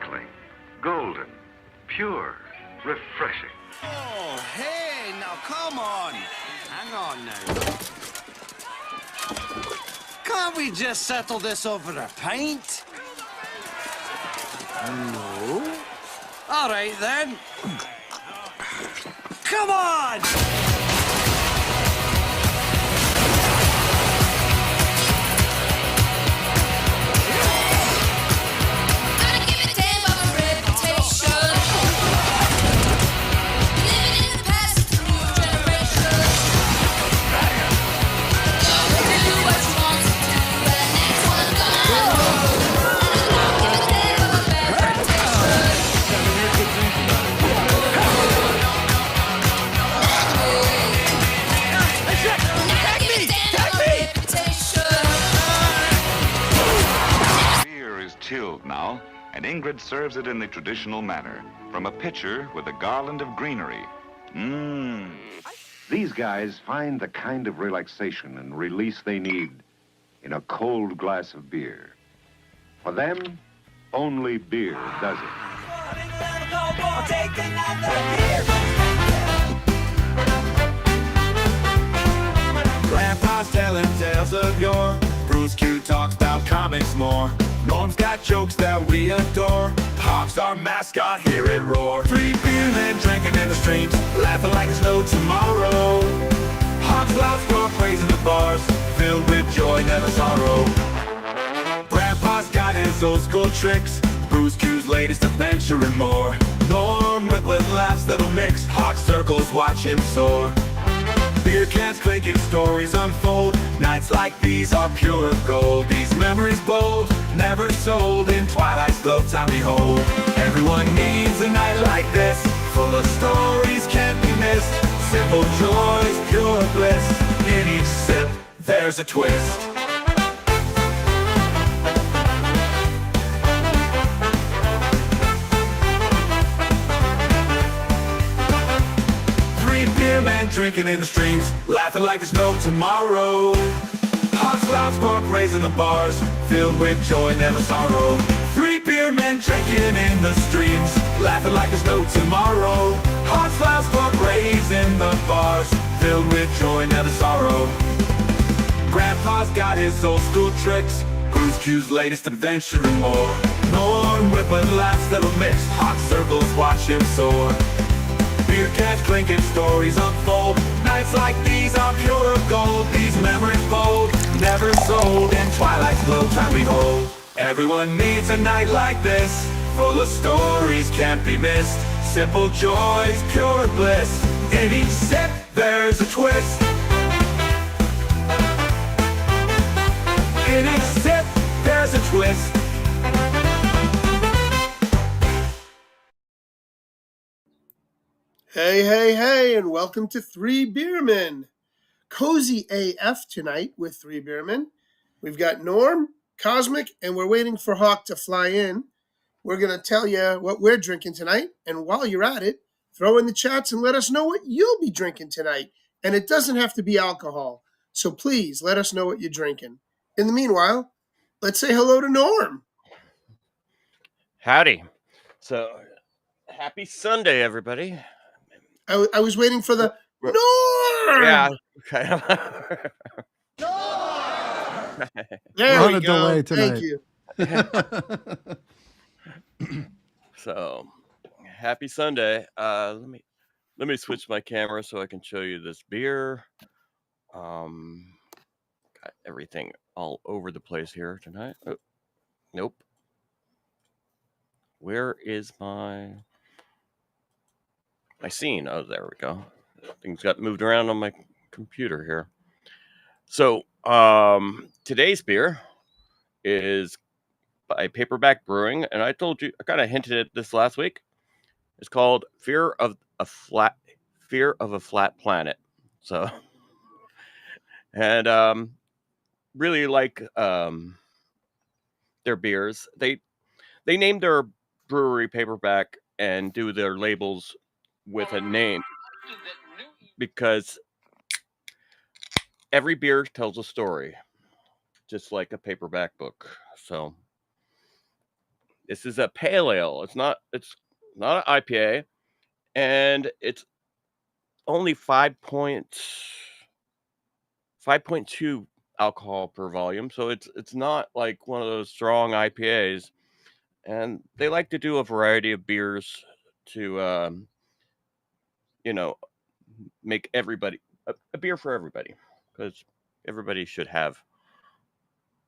sparkling, golden, pure, refreshing. Oh, hey, now come on. Hang on now. Can't we just settle this over a pint? No. All right, then. Come on! Chilled now, and Ingrid serves it in the traditional manner, from a pitcher with a garland of greenery. Mmm. These guys find the kind of relaxation and release they need in a cold glass of beer. For them, only beer does it. Grandpa's telling tales of yore. Bruce Q talks about comics more. Norm's got jokes that we adore. Hawk's our mascot, hear it roar. 3BeerMen drinking in the streams, laughing like there's no tomorrow. Hawk's loud score praising the bars, filled with joy, never sorrow. Grandpa's got his old school tricks, Bruce Q's latest adventure and more. Norm with laughs that'll mix, Hawk circles watch him soar. Beer cans clinking, stories unfold. Nights like these are pure gold. These memories bold, never sold. In twilight's glow time behold. Everyone needs a night like this, full of stories can't be missed. Simple joys, pure bliss. In each sip, there's a twist. Men drinking in the streams, laughing like there's no tomorrow. Hawks loud spark raising the bars, filled with joy, never sorrow. 3BeerMen drinking in the streams, laughing like there's no tomorrow. Hawks loud spark raising the bars, filled with joy, never sorrow. Grandpa's got his old school tricks, Bruce Q's latest adventure and more. Norm whipping laughs that'll mix, Hawk circles watch him soar. Beer cans clinking, stories unfold. Nights like these are pure gold. These memories bold, never sold. In twilight's glow time behold. Everyone needs a night like this, full of stories can't be missed. Simple joys, pure bliss. In each sip, there's a twist. In each sip, there's a twist. Hey, hey, hey, and welcome to 3BeerMen. Cozy AF tonight with 3BeerMen. We've got Norm, Cosmic, and we're waiting for Hawk to fly in. We're going to tell you what we're drinking tonight, and while you're at it, throw in the chats and let us know what you'll be drinking tonight. And it doesn't have to be alcohol, so please let us know what you're drinking. In the meanwhile, let's say hello to Norm. Howdy. So, happy Sunday, everybody. I was waiting for the Norm! Yeah. Okay. There We're we on a go. delay tonight. Thank you. So, happy Sunday. Let me switch my camera so I can show you this beer. Got everything all over the place here tonight. Oh, nope. Where is my scene? Oh, there we go. Things got moved around on my computer here. So, today's beer is by Paperback Brewing, and I told you, I kind of hinted at this last week. It's called Fear of a Flat Planet. So, and really like their beers. They named their brewery Paperback and do their labels with a name because every beer tells a story, just like a paperback book. So This is a pale ale. It's not an IPA, and it's only 5.2 alcohol per volume, so it's not like one of those strong IPAs. And they like to do a variety of beers to you know make everybody a beer for everybody, because everybody should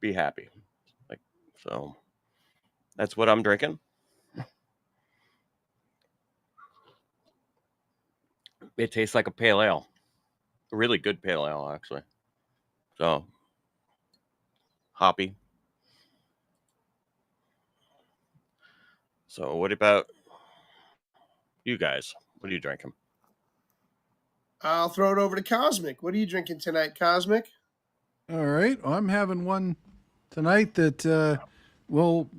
be happy. Like, so that's what I'm drinking. It tastes like a pale ale, a really good pale ale actually. So hoppy. So what about you guys? What are you drinking? I'll throw it over to Cosmic. What are you drinking tonight, Cosmic? All right, I'm having one tonight that will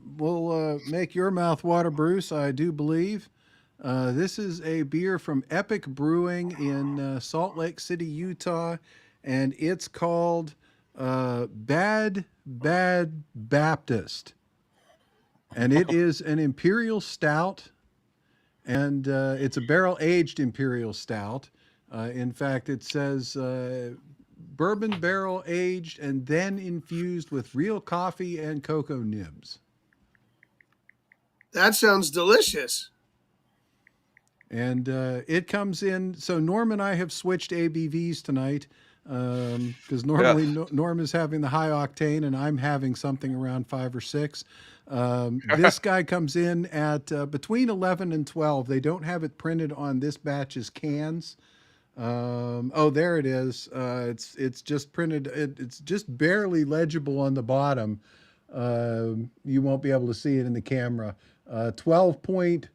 make your mouth water, Bruce. I do believe. This is a beer from Epic Brewing in Salt Lake City, Utah, and it's called Bad Baptist, and it is an imperial stout, and it's a barrel aged imperial stout. In fact, it says bourbon barrel aged and then infused with real coffee and cocoa nibs. That sounds delicious. And it comes in. So Norm and I have switched ABVs tonight because normally Norm is having the high octane and I'm having something around 5 or 6. This guy comes in at between 11 and 12. They don't have it printed on this batch's cans. Oh, there it is. It's just printed. It's just barely legible on the bottom. You won't be able to see it in the camera. 12.5.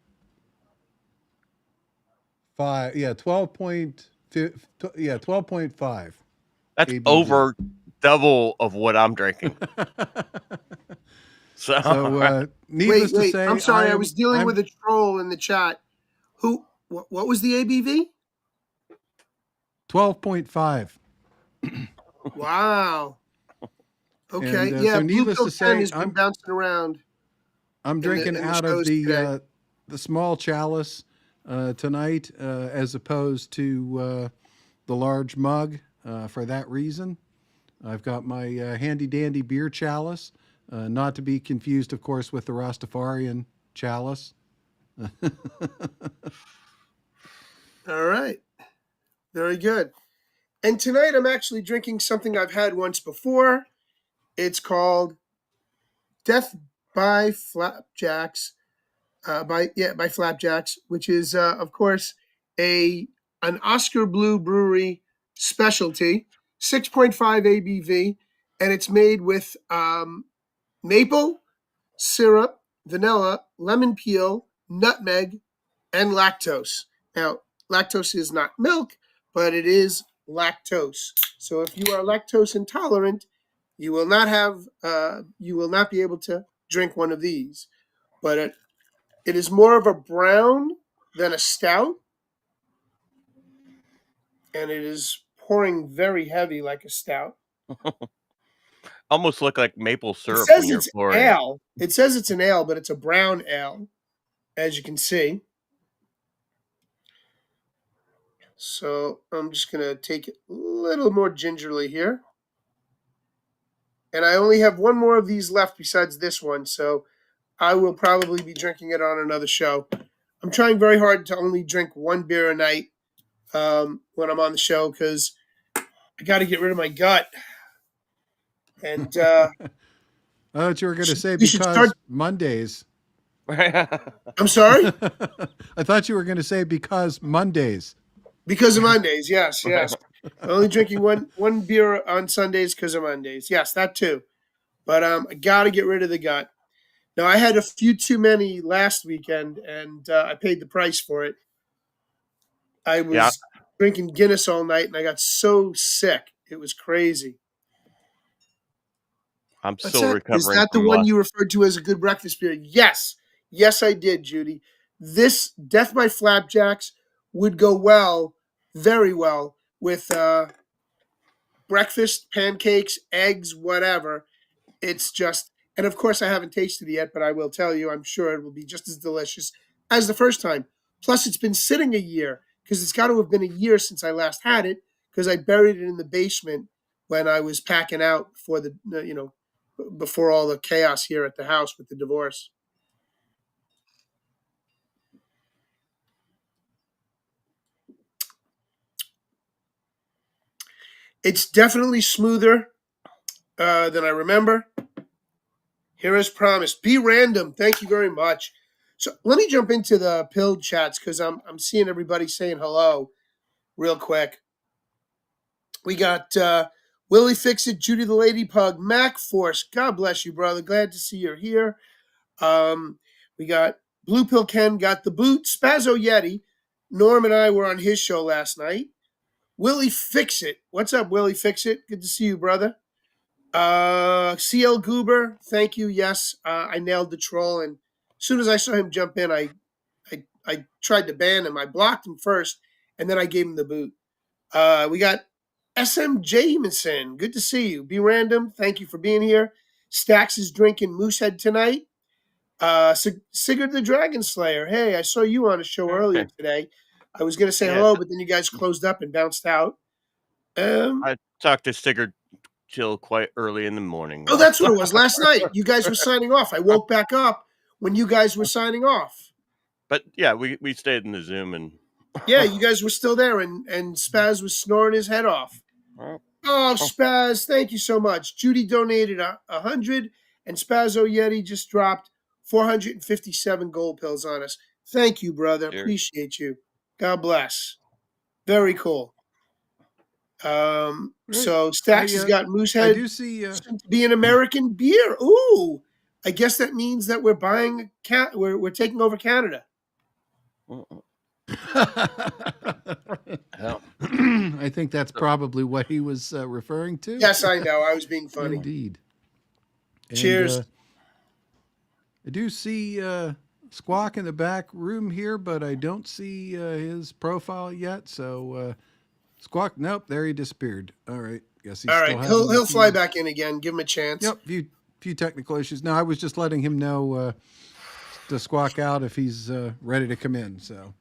Yeah, 12.5. That's ABV. over double of what I'm drinking. So, Needless to Wait. say, I'm sorry. I was dealing with a troll in the chat. What was the ABV? 12.5. Wow. Okay. And, yeah. so Blue needless Pill to 10 say, has been bouncing around. I'm drinking in the out of shows today. the small chalice tonight, as opposed to the large mug. For that reason, I've got my handy dandy beer chalice, not to be confused, of course, with the Rastafarian chalice. All right. Very good. And tonight I'm actually drinking something I've had once before. It's called Death by Flapjacks. By Flapjacks, which is of course an Oscar Blue Brewery specialty, 6.5 ABV, and it's made with maple syrup, vanilla, lemon peel, nutmeg, and lactose. Now, lactose is not milk, but it is lactose. So if you are lactose intolerant, you will not be able to drink one of these. But it is more of a brown than a stout, and it is pouring very heavy like a stout. almost look like maple It syrup when says you're it's pouring it. ale. It says it's an ale, but it's a brown ale, as you can see. So I'm just going to take it a little more gingerly here. And I only have one more of these left besides this one, so I will probably be drinking it on another show. I'm trying very hard to only drink one beer a night when I'm on the show because I got to get rid of my gut. And I thought you were going to say you should because start. Mondays. I'm sorry? I thought you were going to say because Mondays. Because of Mondays, yes. I'm only drinking one beer on Sundays because of Mondays. Yes, that too. But I got to get rid of the gut. Now, I had a few too many last weekend, and I paid the price for it. I was Yeah. drinking Guinness all night, and I got so sick. It was crazy. I'm What's still that? recovering Is that the from one last. you referred to as a good breakfast beer? Yes. Yes, I did, Judy. This Death by Flapjacks would go very well with breakfast, pancakes, eggs, whatever. It's just And of course, I haven't tasted it yet, but I will tell you, I'm sure it will be just as delicious as the first time. Plus, it's been sitting a year because it's got to have been a year since I last had it because I buried it in the basement when I was packing out for before all the chaos here at the house with the divorce. It's definitely smoother than I remember. Here as promised. Be random. Thank you very much. So let me jump into the pilled chats because I'm seeing everybody saying hello real quick. We got Willie Fixit, Judy the Lady Pug, Mac Force. God bless you, brother. Glad to see you're here. We got Blue Pill Ken, got the boot. Spazzo Yeti. Norm and I were on his show last night. Willie Fixit. What's up, Willie Fixit? Good to see you, brother. CL Goober, thank you. Yes, I nailed the troll, and as soon as I saw him jump in, I tried to ban him. I blocked him first, and then I gave him the boot. We got SM Jamison. Good to see you. Be random. Thank you for being here. Stax is drinking Moosehead tonight. Sigurd the Dragon Slayer. Hey, I saw you on a show earlier today. I was going to say hello, but then you guys closed up and bounced out. I talked to Sigurd till quite early in the morning. Oh, that's what it was. Last night, you guys were signing off. I woke back up when you guys were signing off. But yeah, we stayed in the Zoom and yeah, you guys were still there, and Spaz was snoring his head off. Oh, Spaz, thank you so much. Judy donated 100, and Spazzo Yeti just dropped 457 gold pills on us. Thank you, brother. Cheers. Appreciate you. God bless. Very cool. So Stax has got Moosehead. I do see to be an American beer. Ooh, I guess that means that we're buying. We're taking over Canada. I think that's probably what he was referring to. Yes, I know. I was being funny. Indeed. Cheers. And, I do see Squawk in the back room here, but I don't see his profile yet. So Squawk, nope, there he disappeared. All right, guess he's all right. still He'll fly back in again. Give him a chance. Yep, few technical issues. No, I was just letting him know to squawk out if he's ready to come in. So.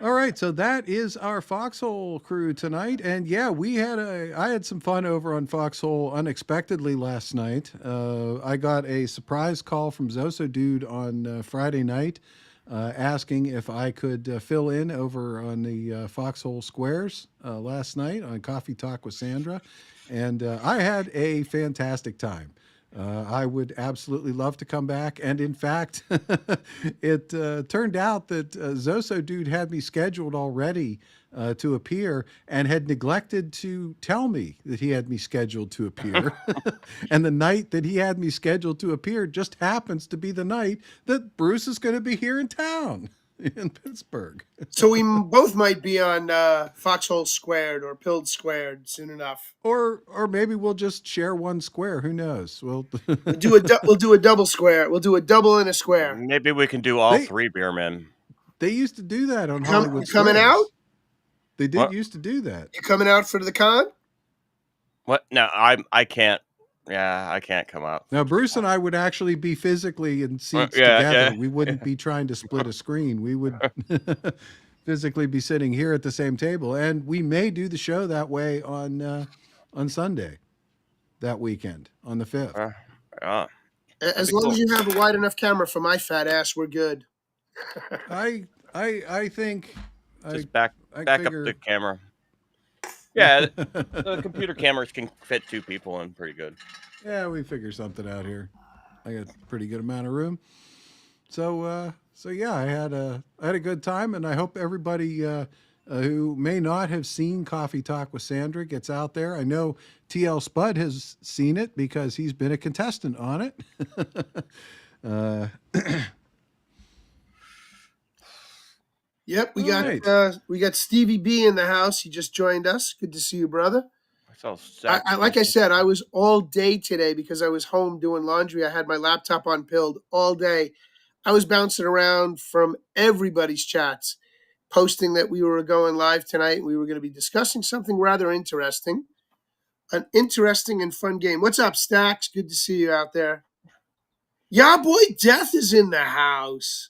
All right, so that is our Foxhole crew tonight, and yeah, I had some fun over on Foxhole unexpectedly last night. I got a surprise call from Zoso Dude on Friday night, asking if I could fill in over on the Foxhole Squares last night on Coffee Talk with Sandra, and I had a fantastic time. I would absolutely love to come back. And in fact, it turned out that Zoso Dude had me scheduled already to appear and had neglected to tell me that he had me scheduled to appear. And the night that he had me scheduled to appear just happens to be the night that Bruce is going to be here in town. In Pittsburgh. So we both might be on Foxhole Squared or Pilled Squared soon enough. Or maybe we'll just share one square. Who knows? We'll do a double square. We'll do a double and a square. Maybe we can do all 3 beer men. They used to do that on Hollywood. Coming out? They did used to do that. You coming out for the con? What? No, I can't. Yeah, I can't come out. Now, Bruce and I would actually be physically in seats together. We wouldn't be trying to split a screen. We would physically be sitting here at the same table, and we may do the show that way on Sunday, that weekend on the 5th. As long as you have a wide enough camera for my fat ass, we're good. I think just back up the camera. Yeah, the computer cameras can fit 2 people in pretty good. Yeah, we figure something out here. I got a pretty good amount of room. So yeah, I had a good time, and I hope everybody who may not have seen Coffee Talk with Sandra gets out there. I know TL Spud has seen it because he's been a contestant on it. Yep, we got Stevie B in the house. He just joined us. Good to see you, brother. Like I said, I was all day today because I was home doing laundry. I had my laptop on Pilled all day. I was bouncing around from everybody's chats, posting that we were going live tonight and we were going to be discussing something rather interesting. an interesting and fun game. What's up, Stacks? Good to see you out there. Yeah, boy, Death is in the house.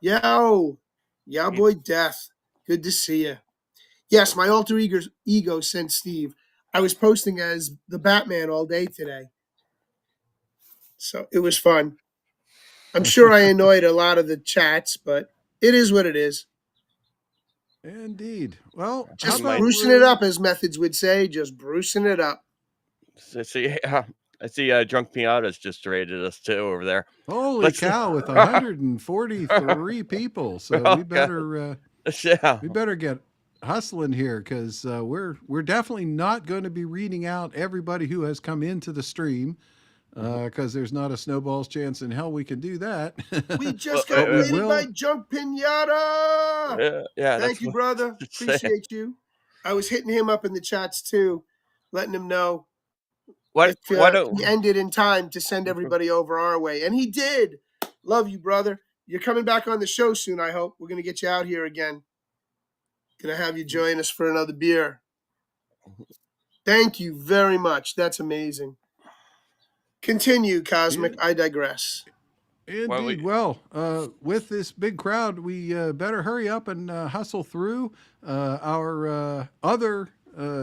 Yo, yeah, boy, Death. Good to see you. Yes, my alter ego sent Steve. I was posting as the Batman all day today. So it was fun. I'm sure I annoyed a lot of the chats, but it is what it is. Indeed. Well, how Just about bruising it up, as Methods would say. Just bruising it up. I see Drunk Piata's just rated us too over there. Holy cow, with 143 people. So we better we better get hustling here, because we're definitely not going to be reading out everybody who has come into the stream, because there's not a snowball's chance in hell we can do that. We just got rated by Junk Pinata. Yeah, Thank you, brother. Appreciate you. I was hitting him up in the chats too, letting him know why don't he ended in time to send everybody over our way, and he did. Love you, brother. You're coming back on the show soon, I hope. We're gonna get you out here again. Gonna have you join us for another beer. Thank you very much. That's amazing. Continue, Cosmic. I digress. Indeed. Well, with this big crowd, we better hurry up and hustle through our other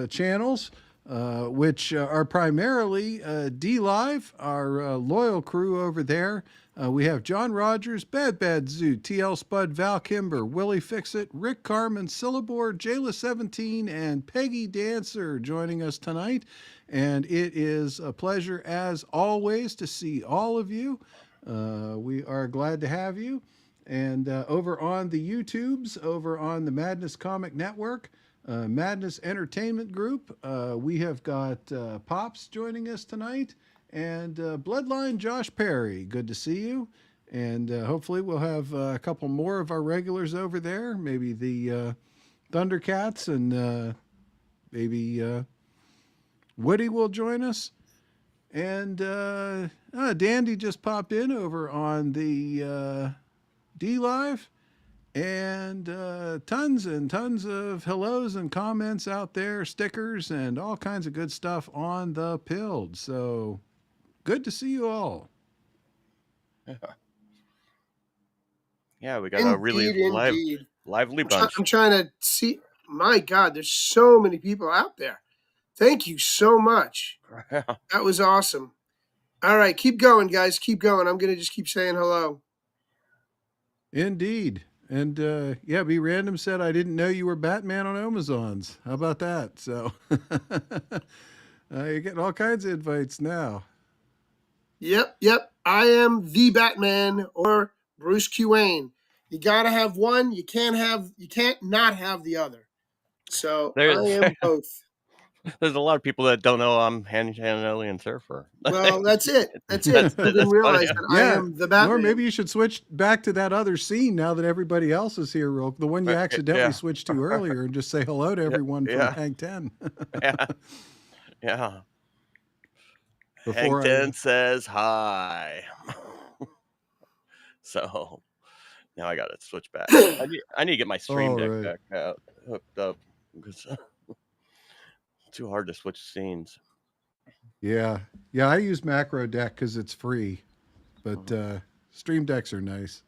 channels, which are primarily D-Live, our loyal crew over there. We have John Rogers, Bad Zoo, TL Spud, Val Kimber, Willie Fixit, Rick Carmen, Syllabor, Jayla17, and Peggy Dancer joining us tonight. And it is a pleasure, as always, to see all of you. We are glad to have you. And over on the YouTubes, over on the Madness Comic Network, Madness Entertainment Group, we have got Pops joining us tonight, and Bloodline Josh Perry. Good to see you. And hopefully we'll have a couple more of our regulars over there, maybe the Thundercats, and maybe Woody will join us. And Dandy just popped in over on the D-Live. And tons and tons of hellos and comments out there, stickers, and all kinds of good stuff on the Pilled. So good to see you all. Yeah, we got a really lively bunch. I'm trying to see. My God, there's so many people out there. Thank you so much. That was awesome. All right, keep going, guys. Keep going. I'm going to just keep saying hello. Indeed. And yeah, B Random said, I didn't know you were Batman on Amazons. How about that? So you're getting all kinds of invites now. Yep. I am the Batman, or Bruce Q. Wayne. You got to have one. You can't not have the other. So I am both. There's a lot of people that don't know I'm Alien Surfer. Well, that's it. I didn't realize that I am the Batman. Or maybe you should switch back to that other scene now that everybody else is here, the one you accidentally switched to earlier, and just say hello to everyone from Hank 10. Yeah. Hank 10 says hi. So now I got to switch back. I need to get my Stream Deck back out, hooked up, because too hard to switch scenes. Yeah, I use Macro Deck because it's free, but Stream Decks are nice.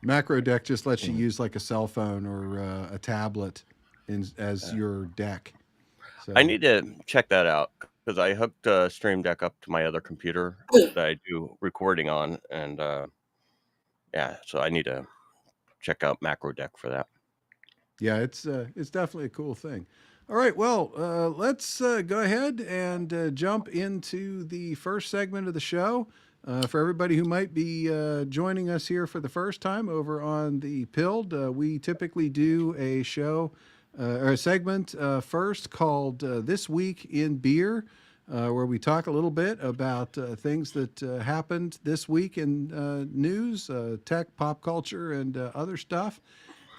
Macro Deck just lets you use like a cell phone or a tablet as your deck. So I need to check that out, because I hooked Stream Deck up to my other computer that I do recording on, and so I need to check out Macro Deck for that. Yeah, it's definitely a cool thing. All right, well, let's go ahead and jump into the first segment of the show. For everybody who might be joining us here for the first time over on the Pilled, we typically do a show or a segment first called This Week in Beer, where we talk a little bit about things that happened this week in news, tech, pop culture, and other stuff.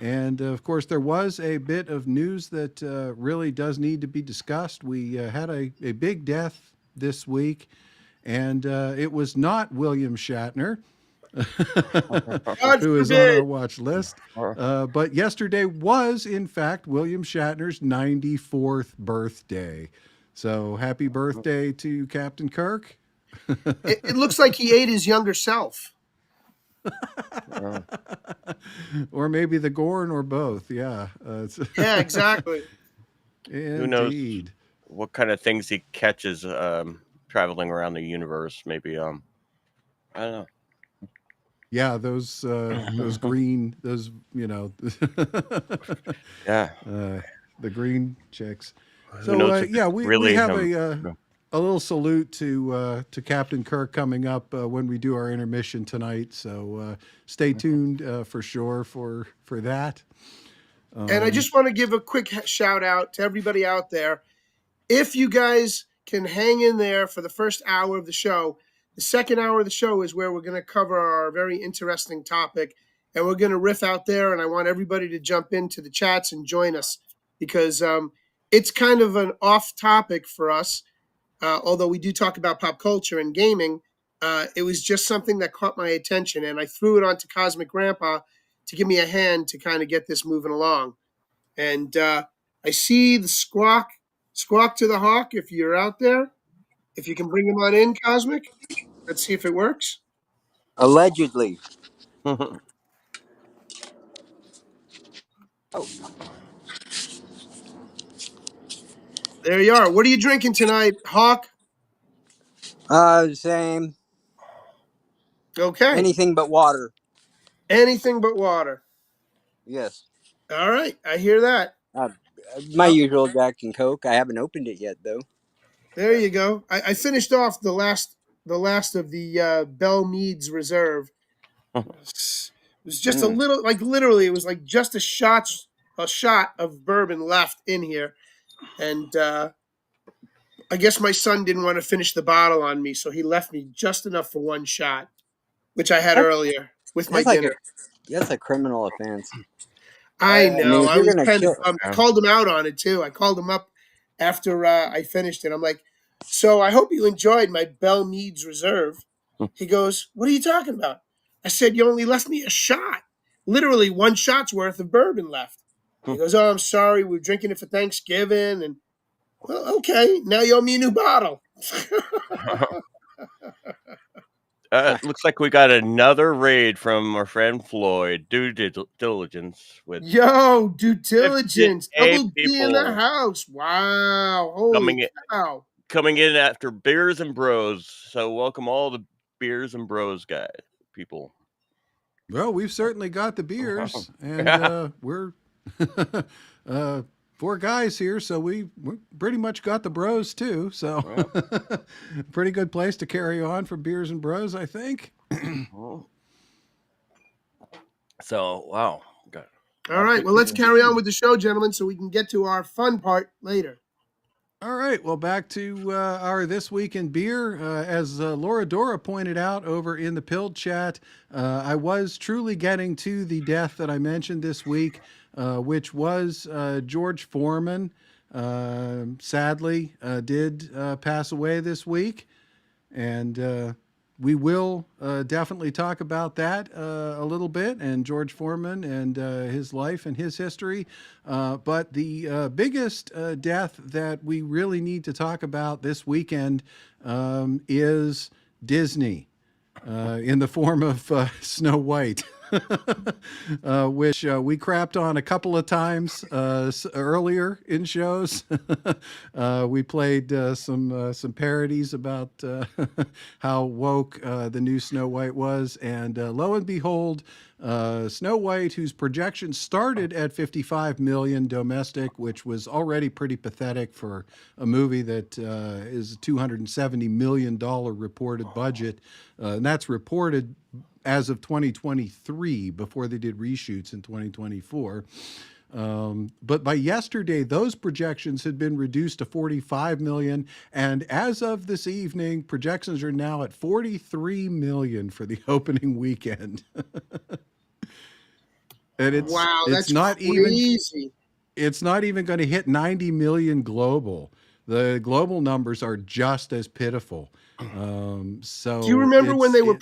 And of course, there was a bit of news that really does need to be discussed. We had a big death this week, and it was not William Shatner. God who is on our forbid. watch list. But yesterday was, in fact, William Shatner's 94th birthday. So happy birthday to Captain Kirk. It looks like he ate his younger self. Or maybe the Gorn or both. Yeah. Yeah, exactly. Who knows Indeed. what kind of things he catches traveling around the universe? Maybe I don't know. Yeah, those green, those Yeah, the green chicks. who So knows if yeah, it's we really have him? a little salute to Captain Kirk coming up when we do our intermission tonight. So stay tuned for sure for that. And I just want to give a quick shout out to everybody out there. If you guys can hang in there for the first hour of the show, the second hour of the show is where we're going to cover our very interesting topic. And we're going to riff out there. And I want everybody to jump into the chats and join us because it's kind of an off topic for us. Although we do talk about pop culture and gaming, it was just something that caught my attention. And I threw it onto Cosmic Grandpa to give me a hand to kind of get this moving along. And I see the squawk to the hawk. If you're out there, if you can bring him on in, Cosmic, let's see if it works. Allegedly. There you are. What are you drinking tonight, Hawk? Same. Okay. Anything but water. Anything but water. Yes. All right. I hear that. Uh, my usual Jack and Coke. I haven't opened it yet, though. There you go. I finished off the last of the Bell Meads Reserve. It was just a little, like literally, it was like just a shot of bourbon left in here, and I guess my son didn't want to finish the bottle on me, so he left me just enough for one shot, which I had earlier with my dinner. That's a criminal offense. I know. if I you're was gonna kind of. kill, I called him out on it too. I called him up after I finished it. I'm like, "So I hope you enjoyed my Bell Meads Reserve." He goes, "What are you talking about?" I said, "You only left me a shot, literally one shot's worth of bourbon left." He goes, "Oh, I'm sorry. We're drinking it for Thanksgiving." And well, okay, now you owe me a new bottle. Looks like we got another raid from our friend Floyd. Due diligence with Due diligence. 58 Double D in the people house. Wow. Holy cow. coming in after Beers and Bros. So welcome all the Beers and Bros guys, people. Well, we've certainly got the beers, and we're four guys here, so we pretty much got the bros too. So pretty good place to carry on for Beers and Bros, I think. So, wow. All right. Well, let's carry on with the show, gentlemen, so we can get to our fun part later. All right. Well, back to our This Week in Beer. As Laura Dora pointed out over in the Pilled chat, I was truly getting to the death that I mentioned this week, which was George Foreman. Sadly, did pass away this week. And we will definitely talk about that a little bit, and George Foreman and his life and his history. But the biggest death that we really need to talk about this weekend is Disney in the form of Snow White. Which we crapped on a couple of times earlier in shows. We played some parodies about how woke the new Snow White was, and lo and behold, Snow White, whose projection started at 55 million domestic, which was already pretty pathetic for a movie that is a $270 million reported budget, and that's reported as of 2023, before they did reshoots in 2024. But by yesterday, those projections had been reduced to 45 million. And as of this evening, projections are now at 43 million for the opening weekend. And it's not crazy. It's not even going to hit 90 million global. The global numbers are just as pitiful. So do you remember when they were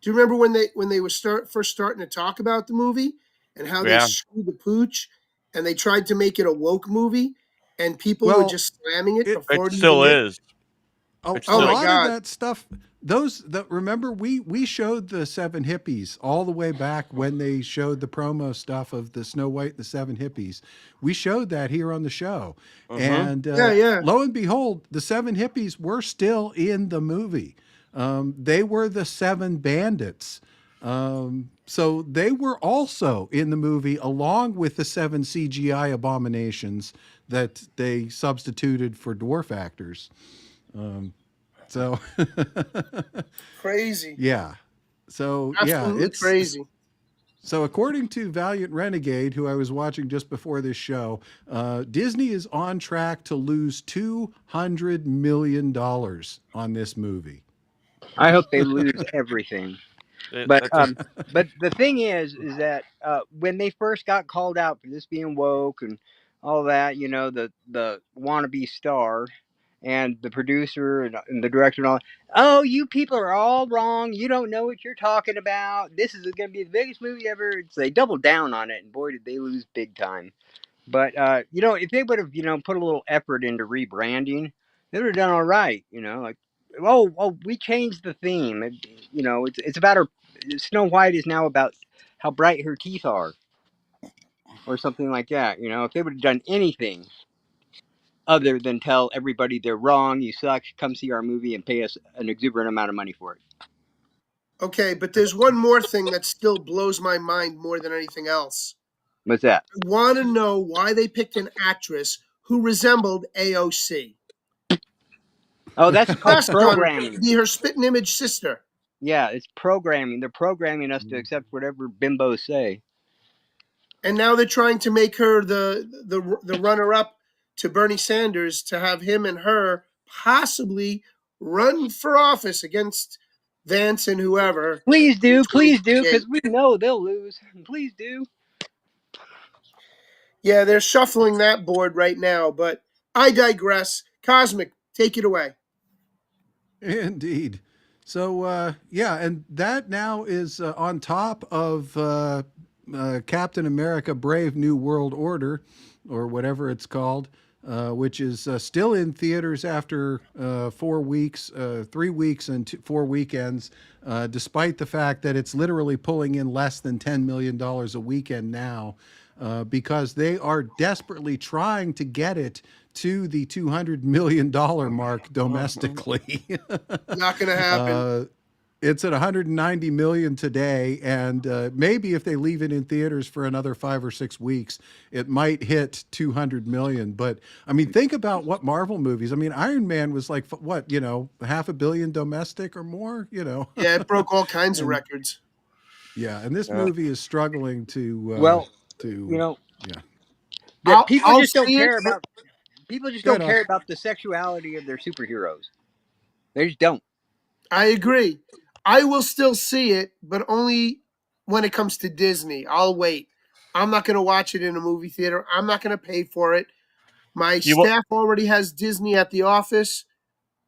Do you remember when they were first starting to talk about the movie and how they Yeah. screwed the pooch and they tried to make it a woke movie and people were Well, just slamming it it It before it even still hit? is. a, It's a Oh my still. lot of God. that stuff, remember we showed the Seven Hippies all the way back when they showed the promo stuff of the Snow White and the Seven Hippies. We showed that here on the show. Mm-hmm. And Yeah, yeah. lo and behold, the Seven Hippies were still in the movie. They were the Seven Bandits. So they were also in the movie along with the seven CGI abominations that they substituted for dwarf actors. So Crazy. yeah. So yeah, Absolutely crazy. so according to Valiant Renegade, who I was watching just before this show, Disney is on track to lose $200 million on this movie. I hope they lose everything. But That just. but the thing is that when they first got called out for this being woke and all that, the wannabe star and the producer and the director and all, oh, you people are all wrong. You don't know what you're talking about. This is going to be the biggest movie ever. So they doubled down on it, and boy, did they lose big time. But if they would have, put a little effort into rebranding, they would have done all right. Like, we changed the theme. It's about her. Snow White is now about how bright her teeth are, or something like that. If they would have done anything other than tell everybody they're wrong, you suck, come see our movie and pay us an exuberant amount of money for it. Okay, but there's one more thing that still blows my mind more than anything else. What's that? I want to know why they picked an actress who resembled AOC. Oh, that's called Asked on programming. to be her spitting image sister. Yeah, it's programming. They're programming us to accept whatever bimbos say. And now they're trying to make her the runner up to Bernie Sanders to have him and her possibly run for office against Vance and whoever. Please do, in because 2028. we know they'll lose. Please do. Yeah, they're shuffling that board right now, but I digress. Cosmic, take it away. Indeed. So yeah, and that now is on top of Captain America: Brave New World Order, or whatever it's called, which is still in theaters after 4 weeks, 3 weeks, and 4 weekends, despite the fact that it's literally pulling in less than $10 million a weekend now. Because they are desperately trying to get it to the $200 million mark domestically. Not going to happen. It's at 190 million today, and maybe if they leave it in theaters for another 5 or 6 weeks, it might hit 200 million. But I mean, think about what Marvel movies. I mean, Iron Man was like what, $500 million domestic or more. Yeah, it broke all kinds of records. Yeah, and this movie is struggling Well, yeah. people I'll just don't see it. care about people just Go don't ahead, care about the sexuality of their superheroes. They just don't. I agree. I will still see it, but only when it comes to Disney. I'll wait. I'm not going to watch it in a movie theater. I'm not going to pay for it. My You won't. staff already has Disney at the office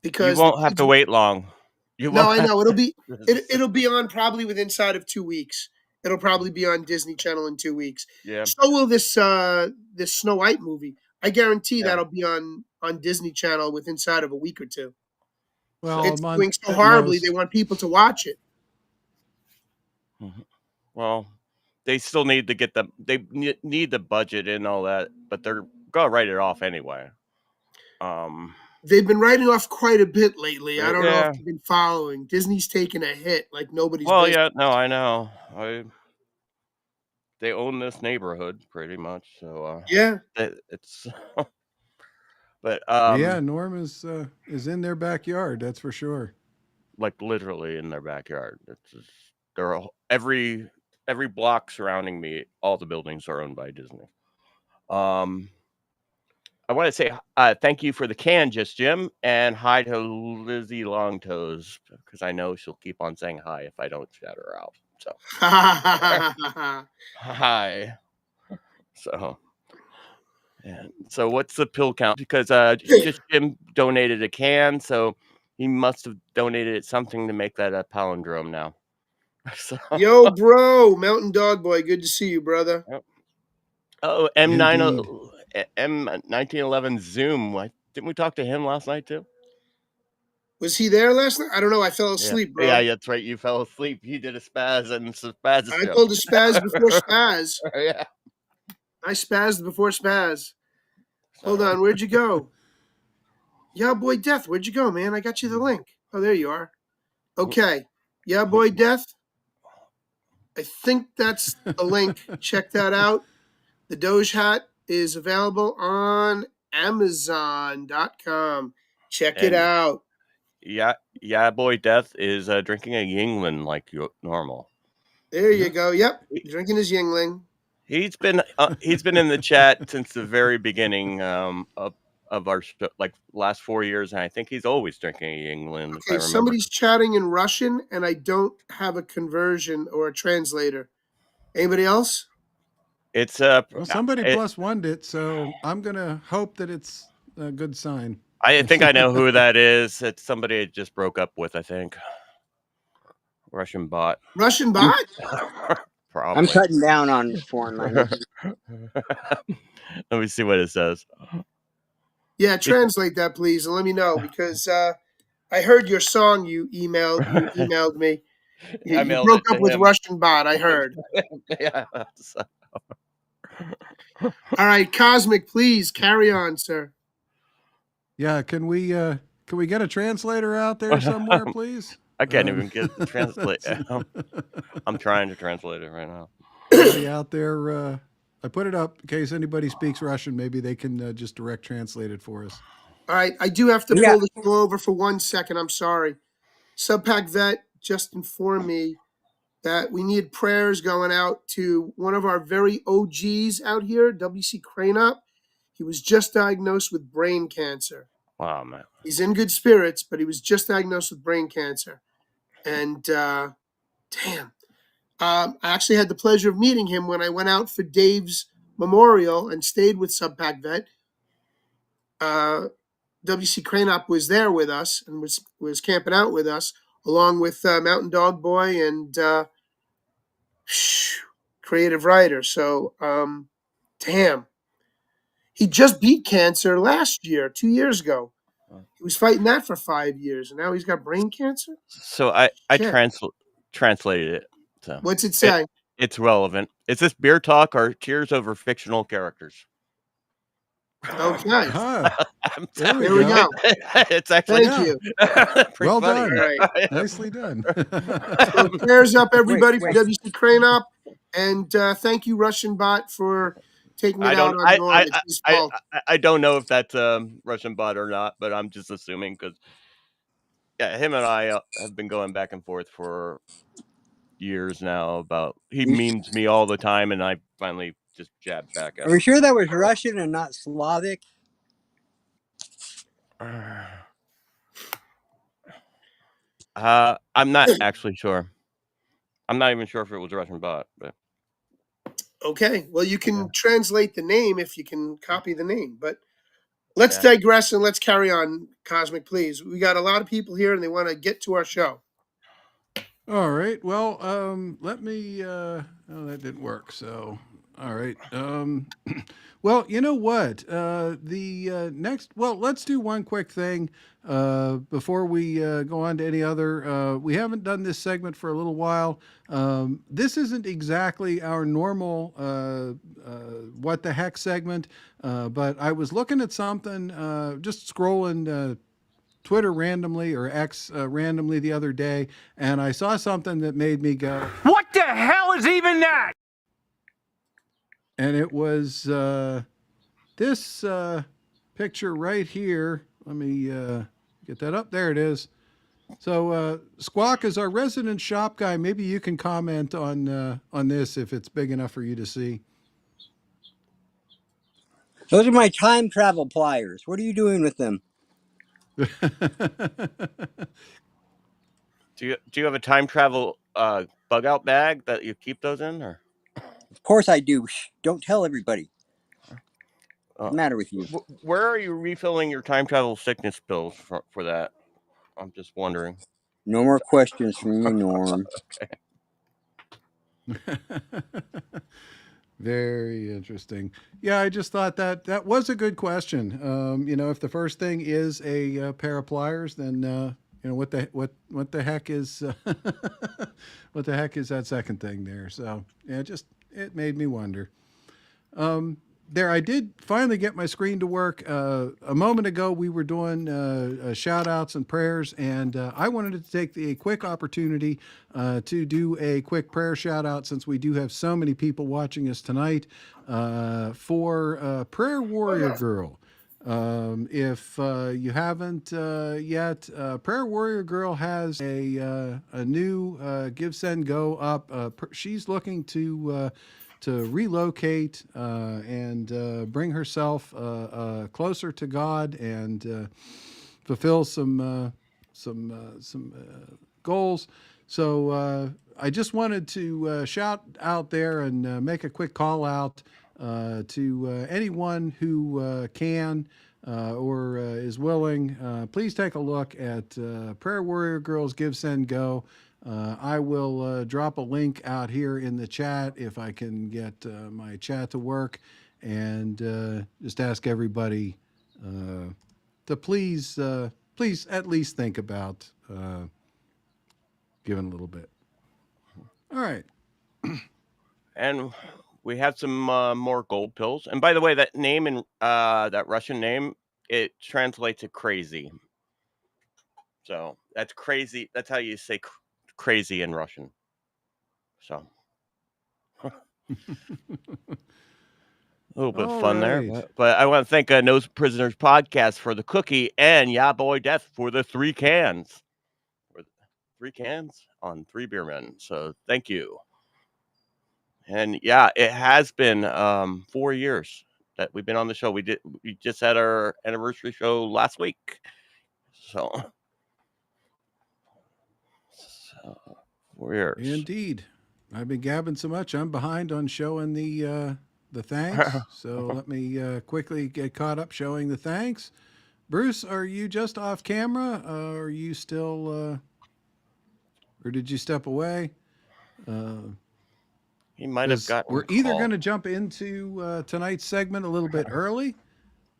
You because the won't have kids. to wait long. You No, won't I have. know it'll be on probably within inside of 2 weeks. It'll probably be on Disney Channel in 2 weeks. Yeah. So will this Snow White movie. I guarantee Yeah. that'll be on Disney Channel within inside of a week or two. Well, It's a month doing so at horribly. most. They want people to watch it. Well, they still need to get they need the budget and all that, but they're gonna write it off anyway. They've been writing off quite a bit lately. I don't know if Yeah. you've been following. Disney's taking a hit like nobody's Well, business. yeah. No, I know. They own this neighborhood pretty much, so Yeah. it's. But Yeah, Norm is in their backyard. That's for sure. like literally in their backyard. It's just, every block surrounding me, all the buildings are owned by Disney. I want to say thank you for the can, Just Jim, and hi to Lizzie Longtoes, because I know she'll keep on saying hi if I don't shout her out. So hi. So what's the pill count? Because Just Jim donated a can, so he must have donated something to make that a palindrome now. So, Yo, bro, Mountain Dog Boy, good to see you, brother. oh, Indeed. M1911 Zoom. Didn't we talk to him last night too? Was he there last night? I don't know. I fell Yeah, asleep, bro. yeah, that's right. You fell asleep. He did a spaz and some spaz I joke. pulled a spaz before spaz. Yeah. I spazzed before spaz. Hold So, on, where'd you go? Yeah, boy, Death, where'd you go, man? I got you the link. Oh, there you are. Okay. Yeah, boy, Death. I think that's a link. Check that out. The Doge hat is available on Amazon.com. Check it and out. yeah, boy, Death is drinking a Yingling like normal. There you go. Yep, drinking his Yingling. He's been in the chat since the very beginning of our show, like last 4 years, and I think he's always drinking a Yingling. If I Okay, remember. somebody's chatting in Russian, and I don't have a conversion or a translator. Anybody else? It's Well, somebody +1'd it, so I'm gonna hope that it's a good sign. I think I know who that is. It's somebody I just broke up with, I think. Russian bot. Russian bot? Probably. I'm cutting down on foreign languages. Let me see what it says. Yeah, translate that, please, and let me know, because I heard your song you emailed me. You broke up with Russian bot, I heard. Yeah. All right, Cosmic, please carry on, sir. Yeah, can we get a translator out there somewhere, please? I can't even get the translate. I'm trying to translate it right now. Anybody out there? I put it up in case anybody speaks Russian. Maybe they can just direct translate it for us. All right, I do have to pull the show over for 1 second. I'm sorry. Subpack Vet just informed me that we need prayers going out to one of our very OGs out here, W.C. Craneup. He was just diagnosed with brain cancer. Wow, man. He's in good spirits, but he was just diagnosed with brain cancer. And damn. I actually had the pleasure of meeting him when I went out for Dave's memorial and stayed with Subpack Vet. W.C. Craneup was there with us and was camping out with us, along with Mountain Dog Boy and creative writer. So, damn. He just beat cancer last year, 2 years ago. He was fighting that for 5 years, and now he's got brain cancer? So I translated it. So What's it say? It's relevant. Is this beer talk or cheers over fictional characters? Okay. There we go. It's actually Thank you. Well funny. done. Right. Nicely done. So prayers up, everybody, for W.C. Craneup, and thank you, Russian bot, for taking it out on Norm. It's his fault. I don't know if that's Russian bot or not, but I'm just assuming because him and I have been going back and forth for years now about he memes me all the time, and I finally just jabbed back at him. Are we sure that was Russian and not Slavic? I'm not actually sure. I'm not even sure if it was a Russian bot, but okay. Well, you can translate the name if you can copy the name, but let's digress and let's carry on, Cosmic, please. We got a lot of people here and they want to get to our show. All right. Well, let me. Oh, that didn't work. So, all right. Well, you know what? The next. Well, let's do one quick thing before we go on to any other. We haven't done this segment for a little while. This isn't exactly our normal what the heck segment, but I was looking at something, just scrolling. Twitter randomly or X randomly the other day, and I saw something that made me go, "What the hell is even that?" And it was this picture right here. Let me get that up. There it is. So Squawk is our resident shop guy. Maybe you can comment on this if it's big enough for you to see. Those are my time travel pliers. What are you doing with them? Do you have a time travel bug out bag that you keep those in, or? Of course I do. Shh, don't tell everybody. What's the matter with you? Where are you refilling your time travel sickness pills for that? I'm just wondering. No more questions from you, Norm. Okay. Very interesting. Yeah, I just thought that that was a good question. If the first thing is a pair of pliers, then what the heck is what the heck is that second thing there? So yeah, just it made me wonder. There, I did finally get my screen to work. A moment ago, we were doing shout outs and prayers, and I wanted to take a quick opportunity to do a quick prayer shout out since we do have so many people watching us tonight for Prayer Warrior Girl. If you haven't yet, Prayer Warrior Girl has a new Give Send Go up. She's looking to relocate and bring herself closer to God and fulfill some goals. So I just wanted to shout out there and make a quick call out to anyone who can or is willing. Please take a look at Prayer Warrior Girls Give Send Go. I will drop a link out here in the chat if I can get my chat to work, and just ask everybody to please at least think about giving a little bit. All right. And we have some more gold pills. And by the way, that name in that Russian name, it translates to crazy. So that's crazy. That's how you say crazy in Russian. So a little bit of All fun there. right. But I want to thank No Prisoners Podcast for the cookie and Yeah Boy Death for the 3 cans. For the 3 cans on 3BeerMen. So thank you. And yeah, it has been 4 years that we've been on the show. We just had our anniversary show last week. So 4 years. Indeed. I've been gabbing so much, I'm behind on showing the thanks. So let me quickly get caught up showing the thanks. Bruce, are you just off camera? Are you still, or did you step away? He might have gotten we're either going to jump into tonight's segment a little bit early,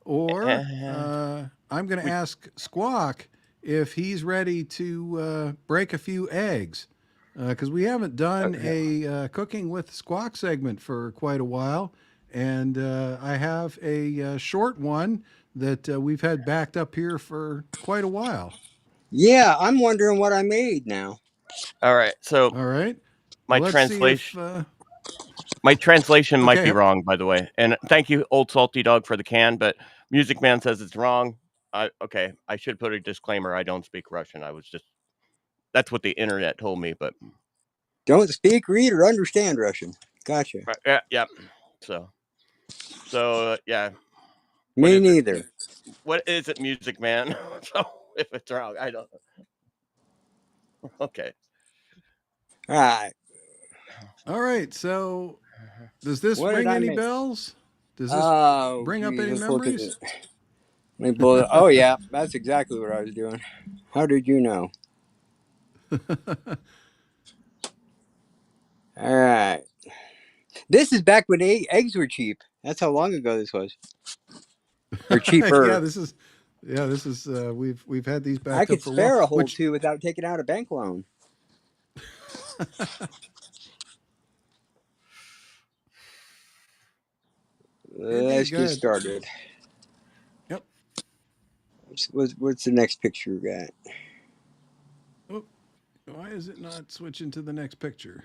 or I'm going to ask Squawk if he's ready to break a few eggs, because we haven't done a cooking with Squawk segment for quite a while, and I have a short one that we've had backed up here for quite a while. Yeah, I'm wondering what I made now. All right. So All right. my Well, translation my translation might be Okay. wrong, by the way. And thank you, Old Salty Dog, for the can, but Music Man says it's wrong. Okay, I should put a disclaimer. I don't speak Russian. That's what the internet told me, but Don't speak, read, or understand Russian. Gotcha. yeah. So yeah. Me neither. What is it, Music Man? So if it's wrong, I don't. Okay. All right. So, does this what ring any make? bells? Does this bring up any memories? Oh yeah, that's exactly what I was doing. How did you know? All right. This is back when eggs were cheap. That's how long ago this was. Or cheaper. Yeah, this is we've had these back. I could spare a whole two without taking out a bank loan. Let's get started. Yep. What's the next picture we got? Oh, why is it not switching to the next picture?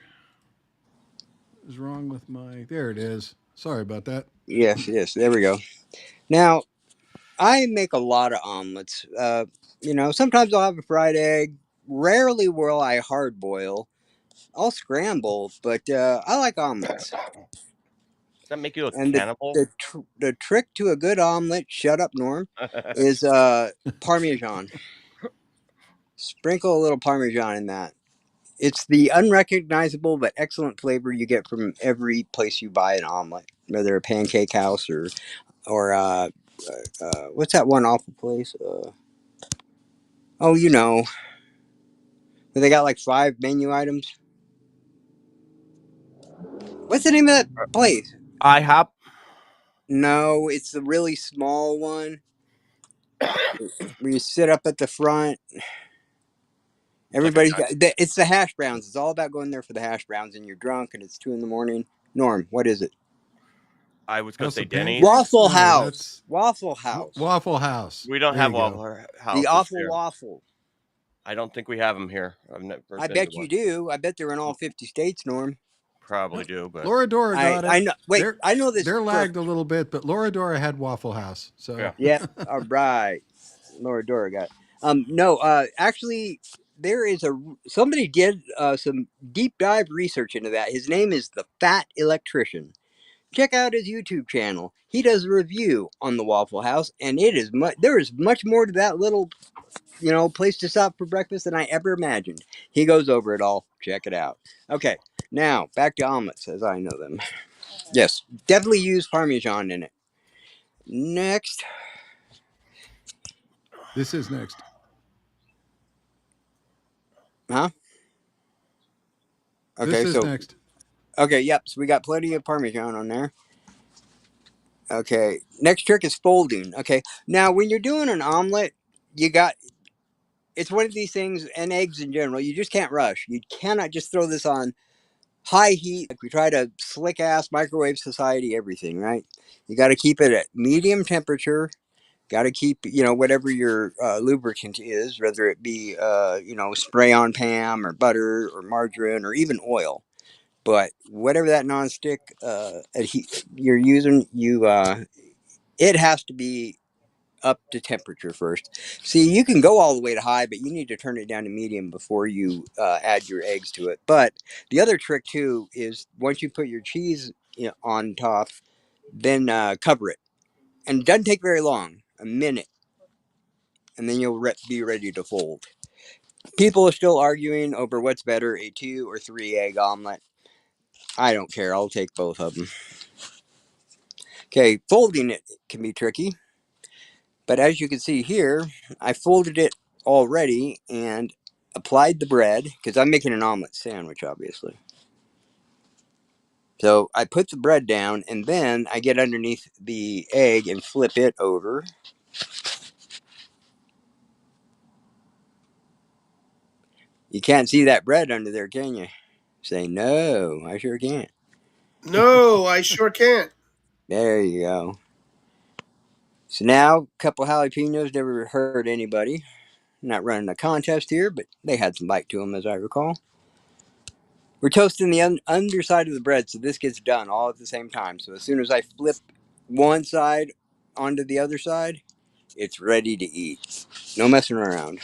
What is wrong with my? There it is. Sorry about that. Yes. There we go. Now, I make a lot of omelets. Sometimes I'll have a fried egg. Rarely will I hard boil. I'll scramble, but I like omelets. Does that make you a cannibal? The trick to a good omelet, shut up, Norm, is Parmesan. Sprinkle a little Parmesan in that. It's the unrecognizable but excellent flavor you get from every place you buy an omelet, whether a pancake house or what's that one awful place? They got like 5 menu items. What's the name of that place? IHOP. No, it's the really small one where you sit up at the front. Like a Everybody's got it's the hash browns. It's all about going there for the hash browns, and you're drunk, and it's 2 a.m. Norm, what is it? I was going to House say of Denny's. Pancakes? Waffle No, House. that's Waffle House. Waffle House. We don't There have you go. Waffle House. The awful waffle. I don't think we have them here. I've never I been to bet one. you do. I bet they're in all 50 states, Norm. Probably do, but Laura Dora got it. I know. Wait, I know this. They're For, lagged a little bit, but Laura Dora had Waffle House. So yeah. yep. All right. Laura Dora got it. No, actually, there is somebody did some deep dive research into that. His name is the Fat Electrician. Check out his YouTube channel. He does a review on the Waffle House, and it is there is much more to that little, place to stop for breakfast than I ever imagined. He goes over it all. Check it out. Okay, now back to omelets as I know them. Yes, definitely use Parmesan in it. Next, this is next. huh? Okay, This is so next. okay, yep. So we got plenty of Parmesan on there. Okay, next trick is folding. Okay, now when you're doing an omelet, it's one of these things, and eggs in general, you just can't rush. You cannot just throw this on high heat. Like we try to slick ass microwave society everything, right? You got to keep it at medium temperature. Got to keep, whatever your lubricant is, whether it be, spray on Pam or butter or margarine or even oil. But whatever that nonstick you're using, it has to be up to temperature first. See, you can go all the way to high, but you need to turn it down to medium before you add your eggs to it. But the other trick too is once you put your cheese on top, then cover it, and it doesn't take very long, a minute, and then you'll be ready to fold. People are still arguing over what's better, a 2 or 3 egg omelet. I don't care. I'll take both of them. Okay, folding it can be tricky. But as you can see here, I folded it already and applied the bread, because I'm making an omelet sandwich, obviously. So I put the bread down, and then I get underneath the egg and flip it over. You can't see that bread under there, can you? Say, no, I sure can't. No, I sure can't. There you go. So now, a couple jalapenos never hurt anybody. Not running a contest here, but they had some bite to them, as I recall. We're toasting the underside of the bread, so this gets done all at the same time. So as soon as I flip one side onto the other side, it's ready to eat. No messing around.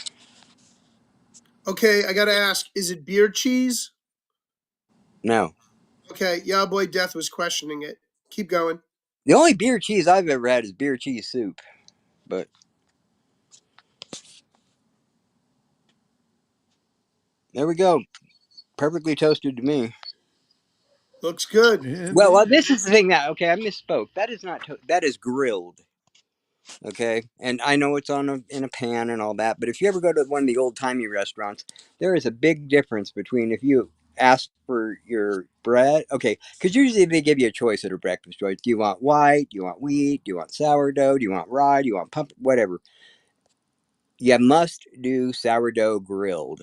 Okay, I gotta ask, is it beer cheese? No. Okay, yeah, boy, Death was questioning it. Keep going. The only beer cheese I've ever had is beer cheese soup. But there we go. Perfectly toasted to me. Looks good. Well, Indeed. this is the thing that, okay, I misspoke. That is not, that is grilled. Okay, and I know it's in a pan and all that, but if you ever go to one of the old timey restaurants, there is a big difference between if you ask for your bread, okay, because usually they give you a choice at a breakfast choice. Do you want white? Do you want wheat? Do you want sourdough? Do you want rye? Do you want pumpkin? Whatever. You must do sourdough grilled.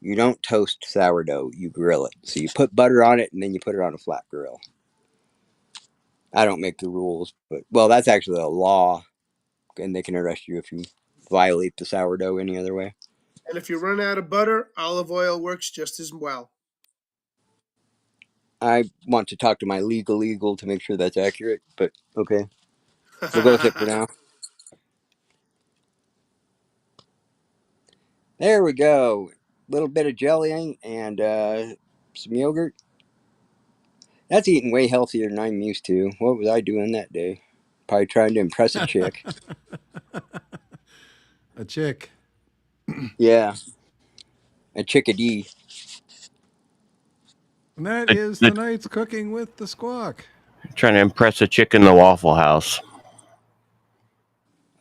You don't toast sourdough, you grill it. So you put butter on it and then you put it on a flat grill. I don't make the rules, but well, that's actually a law, and they can arrest you if you violate the sourdough any other way. And if you run out of butter, olive oil works just as well. I want to talk to my legal to make sure that's accurate, but okay, we'll go with it for now. There we go. Little bit of jelly and some yogurt. That's eating way healthier than I'm used to. What was I doing that day? Probably trying to impress a chick. A chick. Yeah, a chickadee. And that is tonight's Cooking with the Squawk. Trying to impress a chick in the Waffle House.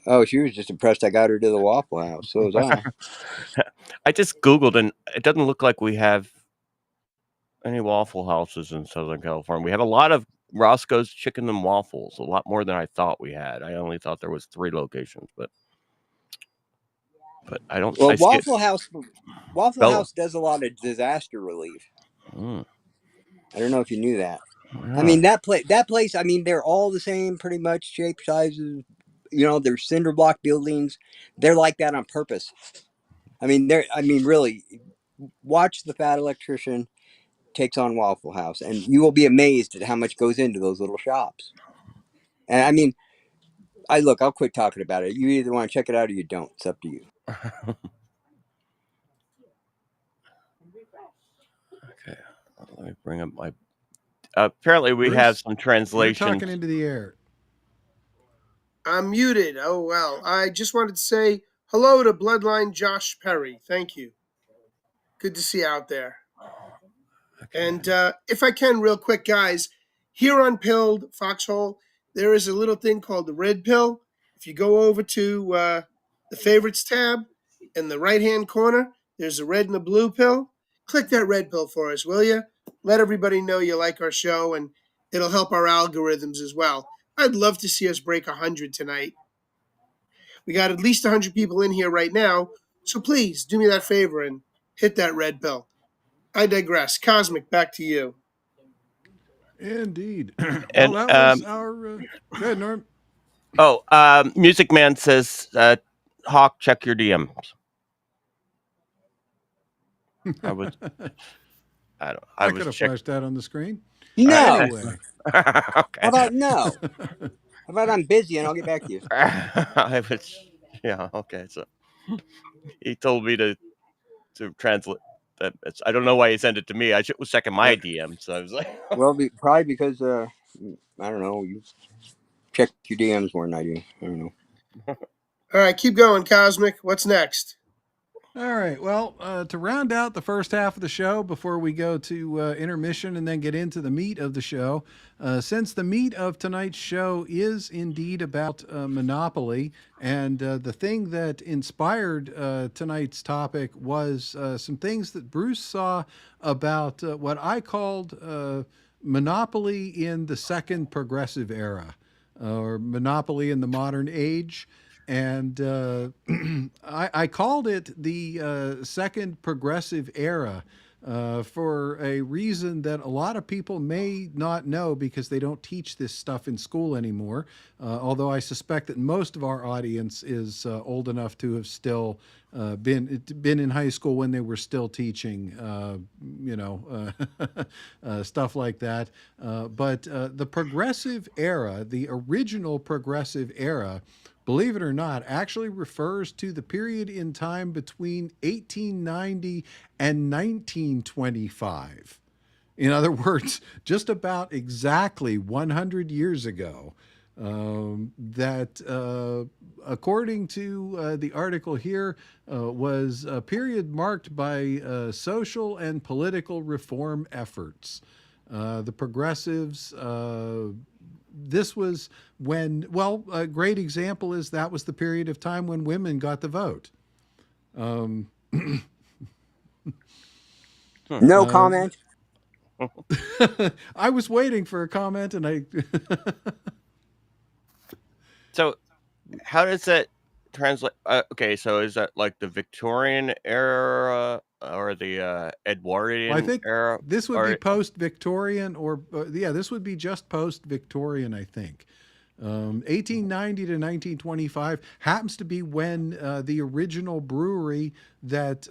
Oh, she was just impressed I got her to the Waffle House. So was I. I just Googled, and it doesn't look like we have any Waffle Houses in Southern California. We have a lot of Roscoe's Chicken and Waffles, a lot more than I thought we had. I only thought there was 3 locations, but I don't. Well, I see it. Waffle Bella. House does a lot of disaster relief. Mm, I don't know if you knew that. I yeah. mean, that place. I mean, they're all the same, pretty much shape, sizes. You know, they're cinder block buildings. They're like that on purpose. I mean, really, watch The Fat Electrician takes on Waffle House, and you will be amazed at how much goes into those little shops. And I mean, I'll quit talking about it. You either want to check it out or you don't. It's up to you. Okay, let me bring up my. Apparently, we have Bruce, some You're translations. talking into the air. I'm muted. Oh, well. I just wanted to say hello to Bloodline Josh Perry. Thank you. Good to see you out there. Okay. And if I can, real quick, guys, here on Pilled Foxhole, there is a little thing called the Red Pill. If you go over to the Favorites tab in the right-hand corner, there's a red and a blue pill. Click that red pill for us, will you? Let everybody know you like our show, and it'll help our algorithms as well. I'd love to see us break 100 tonight. We got at least 100 people in here right now, so please do me that favor and hit that red pill. I digress. Cosmic, back to you. Indeed. Well, And that was our. Go ahead, Norm. Music Man says, Hawk, check your DMs. I was. I don't. I could was have check. flashed that on the screen. No. Anyway. Okay. How about no? How about I'm busy and I'll get back to you? I was. Yeah. Okay. So he told me to translate. That I don't know why he sent it to me. I was checking my DM, so I was like, Well, probably because I don't know. You check your DMs more than I do. I don't know. All right, keep going, Cosmic. What's next? All right. Well, to round out the first half of the show before we go to intermission and then get into the meat of the show, since the meat of tonight's show is indeed about Monopoly, and the thing that inspired tonight's topic was some things that Bruce saw about what I called Monopoly in the second progressive era, or Monopoly in the modern age. And I called it the second progressive era for a reason that a lot of people may not know because they don't teach this stuff in school anymore. Although I suspect that most of our audience is old enough to have still been in high school when they were still teaching, stuff like that. But the progressive era, the original progressive era, believe it or not, actually refers to the period in time between 1890 and 1925. In other words, just about exactly 100 years ago, that, according to the article here, was a period marked by social and political reform efforts. The progressives, this was when, well, a great example is that was the period of time when women got the vote. No comment. I was waiting for a comment, and I. So, how does that translate? Okay, so is that like the Victorian era or the Edwardian I think era? this would be post-Victorian, or yeah, this would be just post-Victorian, I think. 1890 to 1925 happens to be when the original brewery that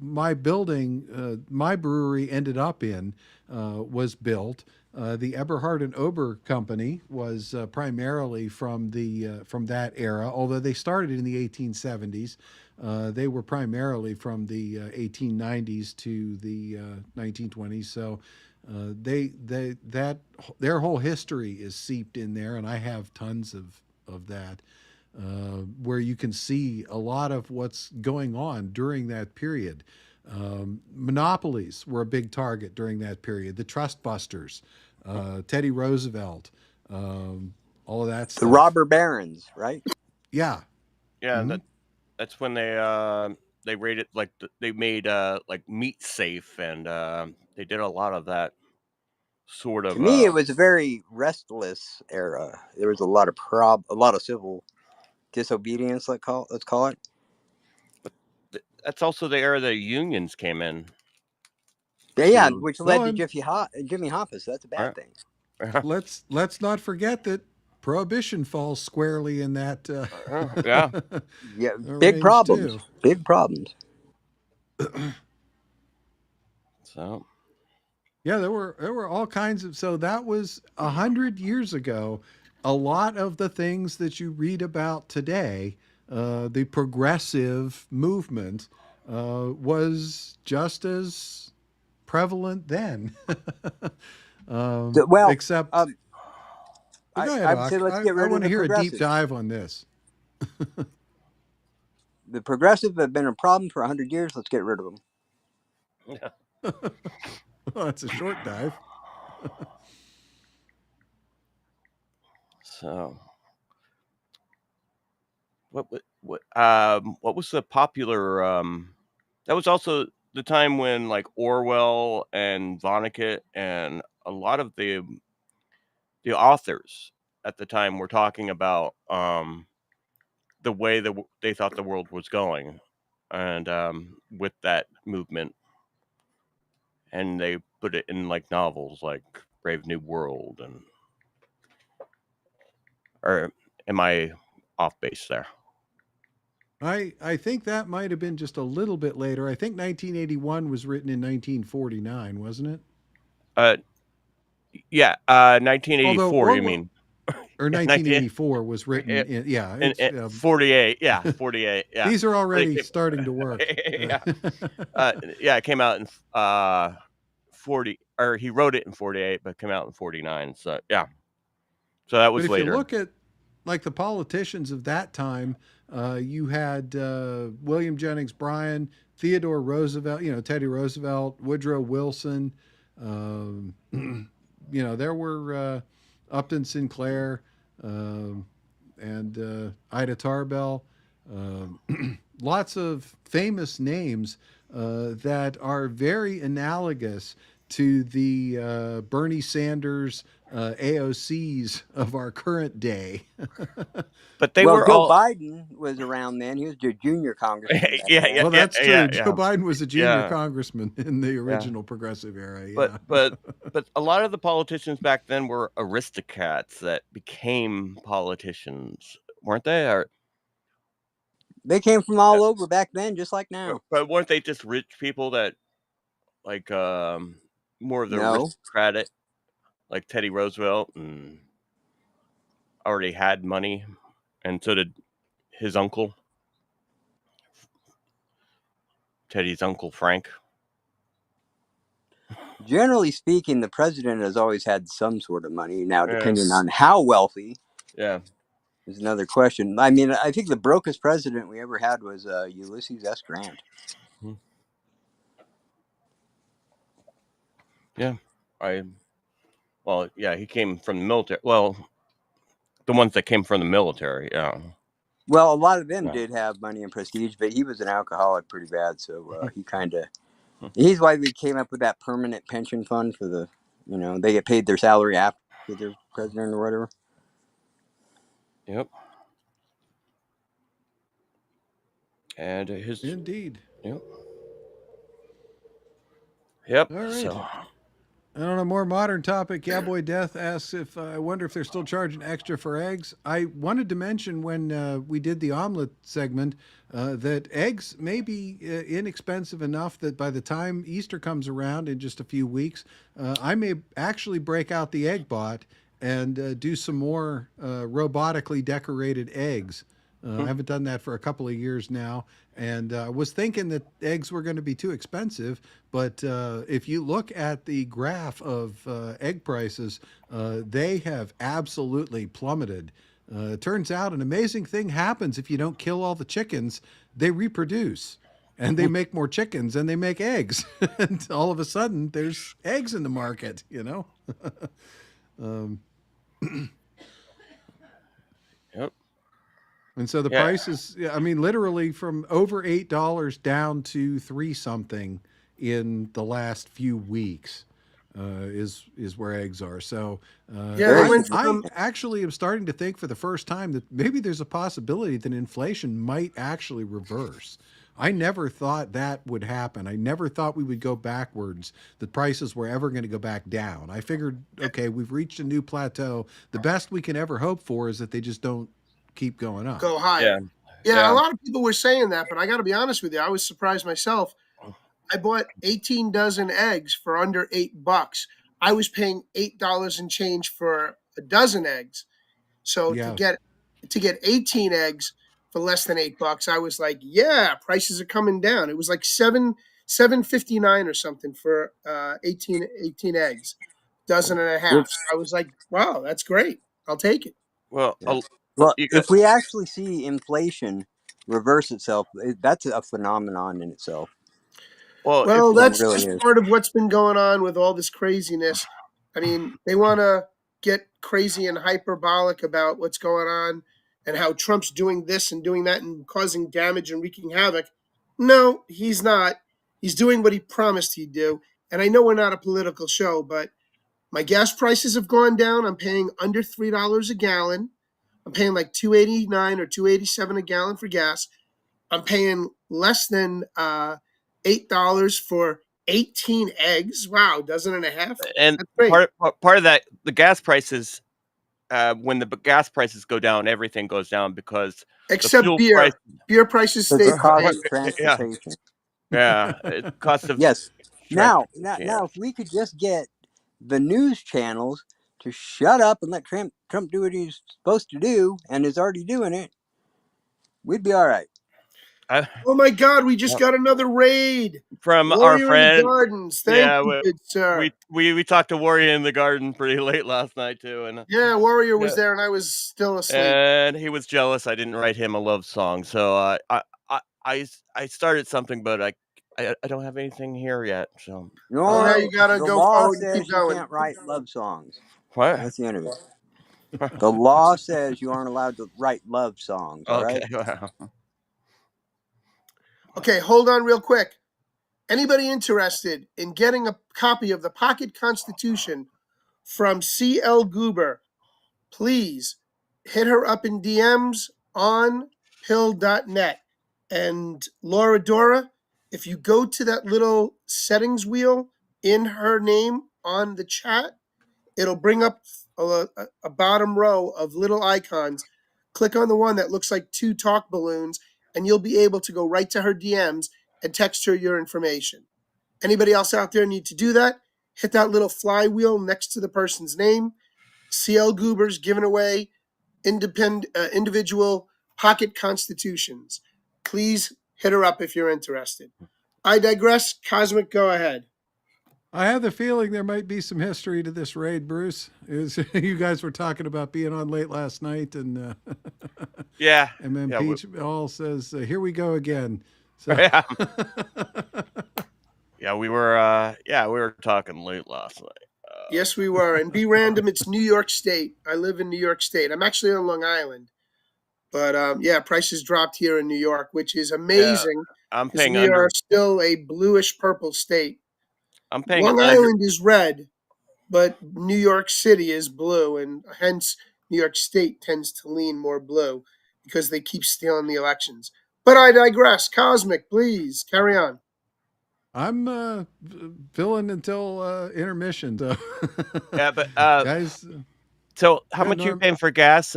my brewery ended up in was built. The Eberhard and Ober Company was primarily from that era, although they started in the 1870s. They were primarily from the 1890s to the 1920s. So their whole history is seeped in there, and I have tons of that, where you can see a lot of what's going on during that period. Monopolies were a big target during that period. The trust busters, Teddy Roosevelt, all of that stuff. The robber barons, right? Yeah. Yeah, mm-hmm. That's when they raided, like they made like Meat Safe and they did a lot of that sort of. To me, it was a very restless era. There was a lot of a lot of civil disobedience. Let's call it. That's also the era the unions came in. Yeah, To, which led to and Jimmy Hoffa. So that's a bad thing. let's not forget that prohibition falls squarely in that yeah. Yeah, big range problems. too. Big problems. So Yeah, there were all kinds of. So that was 100 years ago. A lot of the things that you read about today, the progressive movement, was just as prevalent then. Well, Except, um, go ahead, I would say Doc. let's get I rid of want to the hear a deep progressives. dive on this. The progressives have been a problem for 100 years. Let's get rid of them. yeah. Well, that's a short dive. So what was the popular? That was also the time when like Orwell and Vonnegut and a lot of the authors at the time were talking about the way that they thought the world was going, and with that movement, and they put it in like novels like Brave New World, and or am I off base there? I think that might have been just a little bit later. I think 1981 was written in 1949, wasn't it? Uh, yeah, Although 1984. You Orwell mean or 19 1984 was written in, yeah, it's 48? Yeah, 48. Yeah, these are but it already came, starting to work. yeah, yeah. It came out in 40, or he wrote it in 48, but it came out in 49. So yeah, so that But was if you later. look at like the politicians of that time, you had William Jennings Bryan, Theodore Roosevelt, Teddy Roosevelt, Woodrow Wilson. There were Upton Sinclair and Ida Tarbell. Lots of famous names that are very analogous to the Bernie Sanders AOCs of our current day. But they Well, were Joe all Biden was around then. He was a junior congressman back yeah, then. Well, that's true. Joe yeah, Biden was a junior yeah. congressman in the Yeah. original progressive era. But Yeah. but a lot of the politicians back then were aristocrats that became politicians, weren't they? Or They came from all over back then, just like now. but weren't they just rich people that like more of the No, aristocratic, like Teddy Roosevelt, and already had money, and so did his uncle, Teddy's uncle Frank. generally speaking, the president has always had some sort of money. Now, Yeah, depending on how wealthy yeah. is another question. I mean, I think the brokest president we ever had was Ulysses S. Grant. Yeah. Well, yeah, he came from the military. Well, the ones that came from the military, yeah. Well, a lot of them Yeah. did have money and prestige, but he was an alcoholic pretty bad. So he kind of, he's why we came up with that permanent pension fund for the, they get paid their salary after they're president or whatever. Yep. And his Indeed. Yep. Yep. All right. So And on a more modern topic, Cowboy Death asks if I wonder if they're still charging extra for eggs. I wanted to mention when we did the omelet segment that eggs may be inexpensive enough that by the time Easter comes around in just a few weeks, I may actually break out the egg bot and do some more robotically decorated eggs. I haven't done that for a couple of years now, and I was thinking that eggs were going to be too expensive. But if you look at the graph of egg prices, they have absolutely plummeted. It turns out an amazing thing happens if you don't kill all the chickens. They reproduce, and they make more chickens, and they make eggs. And all of a sudden, there's eggs in the market, Yep. And so the price is, I mean, literally from over $8 down to 3 something in the last few weeks. Is where eggs are. So Yeah, they Very went I from actually am starting to think for the first time that maybe there's a possibility that inflation might actually reverse. I never thought that would happen. I never thought we would go backwards. The prices were ever going to go back down. I figured, okay, we've reached a new plateau. The best we can ever hope for is that they just don't keep going up. go higher. Yeah. Yeah, a Yeah. lot of people were saying that, but I got to be honest with you, I was surprised myself. I bought 18 dozen eggs for under $8. I was paying $8 and change for a dozen eggs. So Yeah. to get 18 eggs for less than $8, I was like, yeah, prices are coming down. It was like 7.59 or something for 18 eggs, dozen and a half. So I was like, wow, that's great. I'll take it. Well, Yeah. Well, you got if we actually see inflation reverse itself, that's a phenomenon in itself. well if Well, It that's really just is. part of what's been going on with all this craziness. I mean, they want to get crazy and hyperbolic about what's going on and how Trump's doing this and doing that and causing damage and wreaking havoc. No, he's not. He's doing what he promised he'd do. And I know we're not a political show, but my gas prices have gone down. I'm paying under $3 a gallon. I'm paying like 2.89 or 2.87 a gallon for gas. I'm paying less than $8 for 18 eggs. Wow, dozen and a half. and That's great. part of that, the gas prices, when the gas prices go down, everything goes down because the Except fuel price. beer. Beer prices Because stay the the cost same. of Yeah, transportation. yeah, cost of Yes. Now, now, transportation. Yeah. now, if we could just get the news channels to shut up and let Trump do what he's supposed to do and is already doing it, we'd be all right. I, Oh my God, we just got another raid. from our Warrior in the friend. Gardens. Thank Yeah, you, good sir. we talked to Warrior in the garden pretty late last night too, and Yeah, Warrior yeah, was there and I was still asleep. and he was jealous I didn't write him a love song. So I started something, but I don't have anything here yet. So Well, now Norm, you got to the go law forward and keep says you going. can't write love songs. what? That's the end of it. The law says you aren't allowed to write love songs, all Okay. right? Wow. Okay, hold on real quick. Anybody interested in getting a copy of the Pocket Constitution from C.L. Goober, please hit her up in DMs on pill.net. And Laura Dora, if you go to that little settings wheel in her name on the chat, it'll bring up a bottom row of little icons. Click on the one that looks like two talk balloons, and you'll be able to go right to her DMs and text her your information. Anybody else out there need to do that? Hit that little flywheel next to the person's name. CL Goober's giving away individual pocket constitutions. Please hit her up if you're interested. I digress. Cosmic, go ahead. I have the feeling there might be some history to this raid, Bruce. You guys were talking about being on late last night, and Yeah. and then Yeah. Peach all says, "Here we go again." So, Yeah. Yeah. We were talking late last night. Yes, we were. And be random, it's New York State. I live in New York State. I'm actually on Long Island. But yeah, prices dropped here in New York, which is Yeah. amazing I'm because paying we are under. still a bluish purple state. I'm paying Long under. Island is red, but New York City is blue, and hence New York State tends to lean more blue because they keep stealing the elections. But I digress. Cosmic, please carry on. I'm filling until intermission. So, Yeah, but guys, so how yeah, much are you Norm. paying for gas,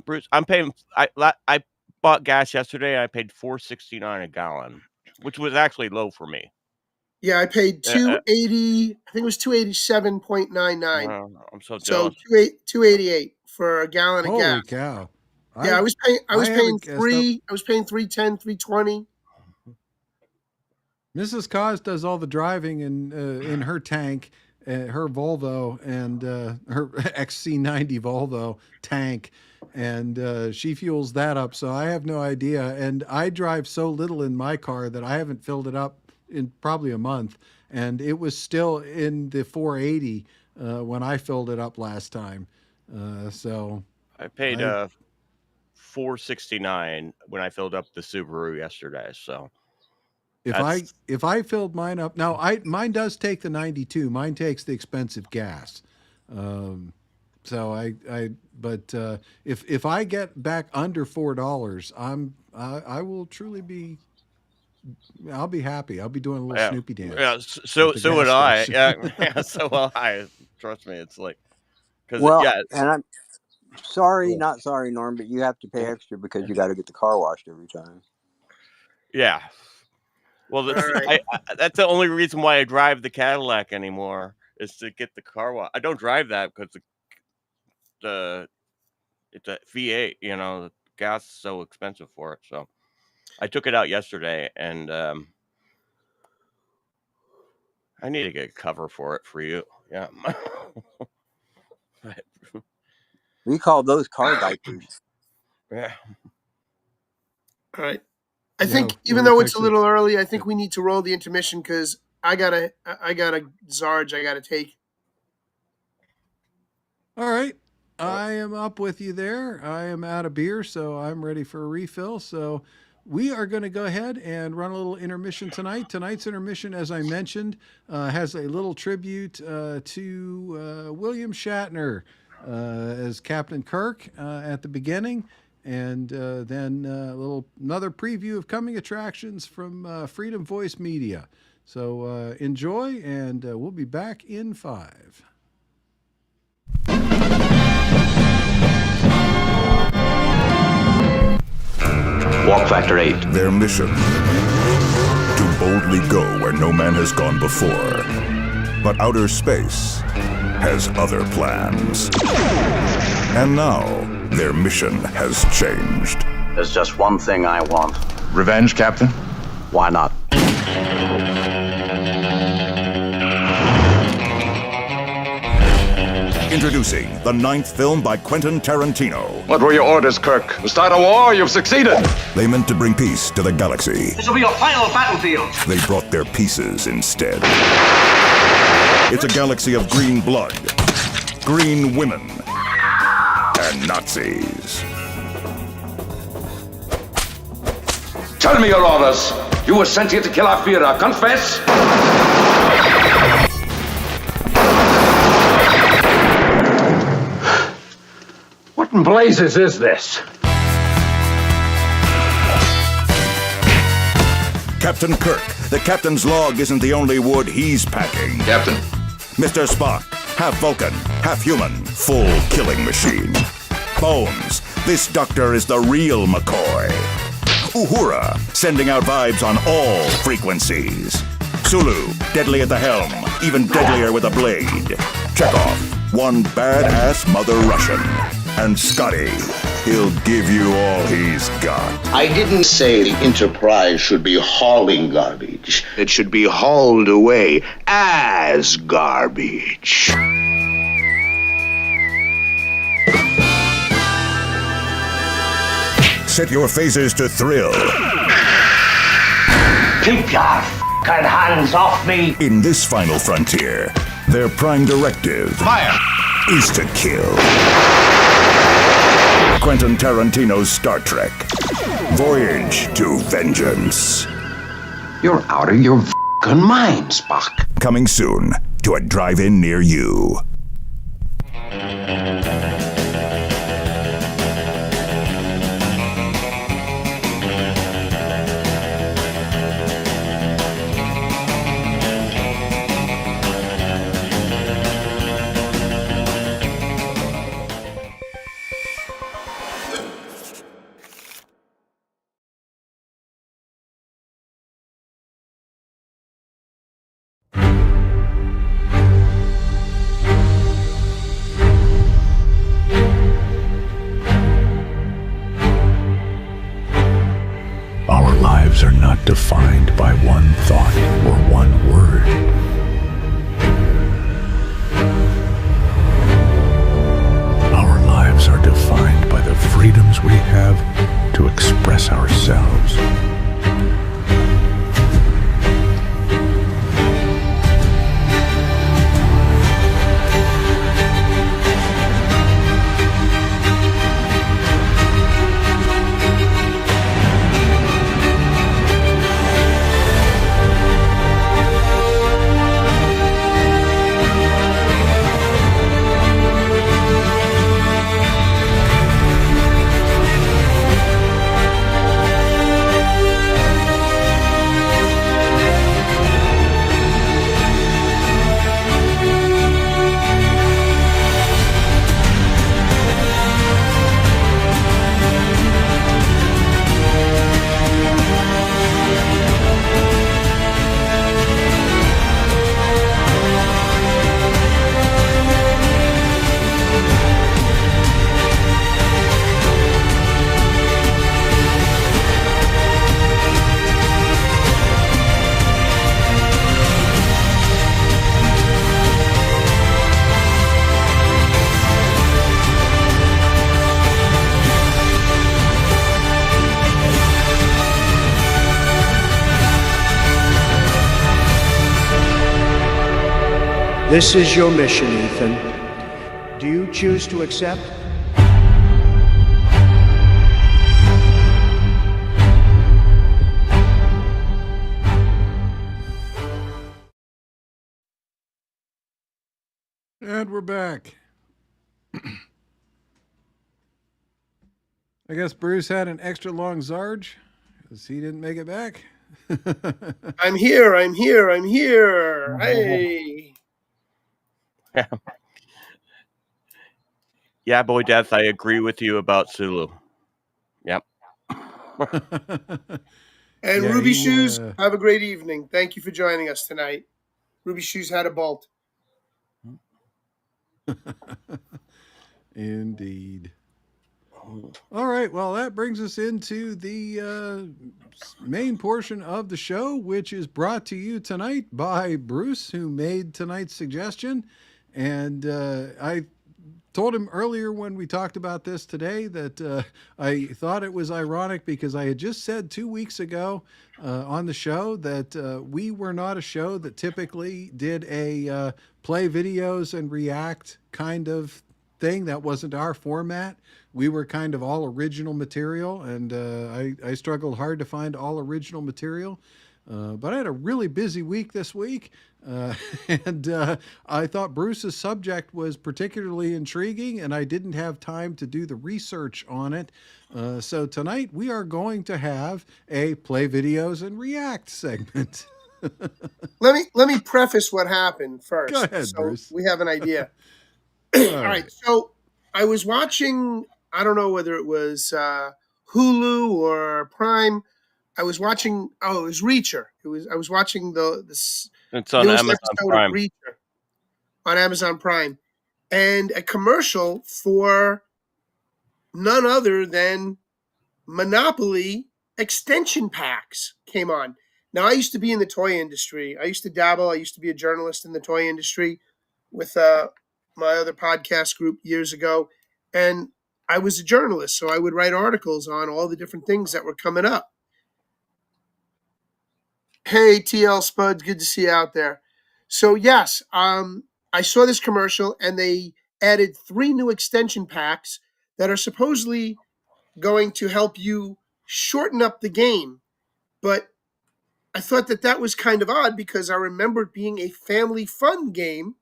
Bruce? I'm paying. I bought gas yesterday. And I paid $4.69 a gallon, which was actually low for me. Yeah, I paid Uh, uh, 280. I think it was 287.99. I'm so So jealous. 288 for a gallon of gas. Holy cow! Yeah, I was paying. I was I paying haven't guessed up. I was paying 310, 320. Mrs. Cos does all the driving in her tank, her Volvo, and her XC90 Volvo tank, and she fuels that up. So I have no idea. And I drive so little in my car that I haven't filled it up in probably a month, and it was still in the 480 when I filled it up last time. So I paid I $4.69 when I filled up the Subaru yesterday. So If I filled mine up now, mine does take the 92. Mine takes the expensive gas. So if I get back under $4, I will truly be. I'll be happy. I'll be doing a little Snoopy dance. Yeah, so would I. Yeah, so will I. Trust me, it's like and I'm sorry, not sorry, Norm, but you have to pay extra because you got to get the car washed every time. Yeah. Well, that's the only reason why I drive the Cadillac anymore is to get the car wash. I don't drive that because it's a V8. The gas is so expensive for it. So I took it out yesterday, and I need to get a cover for it for you. Yeah. We call those car diapers. Yeah. All right. I think even though it's a little early, I think we need to roll the intermission because I got a Zarge I got to take. All right. I am up with you there. I am out of beer, so I'm ready for a refill. So we are going to go ahead and run a little intermission tonight. Tonight's intermission, as I mentioned, has a little tribute to William Shatner as Captain Kirk at the beginning. And then another preview of coming attractions from Freedom Voice Media. So enjoy, and we'll be back in 5. Walk Factor 8. Their mission: to boldly go where no man has gone before. But outer space has other plans. And now, their mission has changed. There's just one thing I want. Revenge, Captain? Why not? Introducing the 9th film by Quentin Tarantino. What were your orders, Kirk? To start a war? You've succeeded! They meant to bring peace to the galaxy. This will be your final battlefield. They brought their pieces instead. It's a galaxy of green blood, green women, and Nazis. Tell me your orders. You were sent here to kill our Führer. Confess! What in blazes is this? Captain Kirk. The captain's log isn't the only wood he's packing. Captain. Mr. Spock. Half Vulcan, half human, full killing machine. Bones. This doctor is the real McCoy. Uhura. Sending out vibes on all frequencies. Sulu. Deadly at the helm. Even deadlier with a blade. Chekhov. One badass mother Russian. And Scotty, he'll give you all he's got. I didn't say the Enterprise should be hauling garbage. It should be hauled away as garbage. Set your phasers to thrill. Keep your f***ing hands off me. In this final frontier, their prime directive is to kill. Quentin Tarantino's Star Trek. Voyage to Vengeance. You're out of your f***ing mind, Spock. Coming soon to a drive-in near you. Are not defined by one thought or one word. Our lives are defined by the freedoms we have to express ourselves. This is your mission, Ethan. Do you choose to accept? And we're back. I guess Bruce had an extra long Zarge because he didn't make it back. I'm here. I'm here. I'm here. Hey. Yeah, Boy Death, I agree with you about Sulu. Yep. And Yeah, Ruby he, Shoes, have a great evening. Thank you for joining us tonight. Ruby Shoes had a bolt. Indeed. All right. Well, that brings us into the main portion of the show, which is brought to you tonight by Bruce, who made tonight's suggestion. And I told him earlier when we talked about this today that I thought it was ironic because I had just said 2 weeks ago on the show that we were not a show that typically did a play videos and react kind of thing. That wasn't our format. We were kind of all original material, and I struggled hard to find all original material. But I had a really busy week this week, and I thought Bruce's subject was particularly intriguing, and I didn't have time to do the research on it. So tonight we are going to have a play videos and react segment. Let me preface what happened first. Go ahead, so Bruce. We have an idea. All right. So I was watching, I don't know whether it was Hulu or Prime. I was watching, it was Reacher. I was watching this It's on newest Amazon episode Prime. of Reacher on Amazon Prime. And a commercial for none other than Monopoly extension packs came on. Now, I used to be in the toy industry. I used to dabble. I used to be a journalist in the toy industry with my other podcast group years ago. And I was a journalist, so I would write articles on all the different things that were coming up. Hey, TL Spuds, good to see you out there. So, yes, I saw this commercial, and they added 3 new extension packs that are supposedly going to help you shorten up the game. But I thought that was kind of odd because I remember it being a family fun game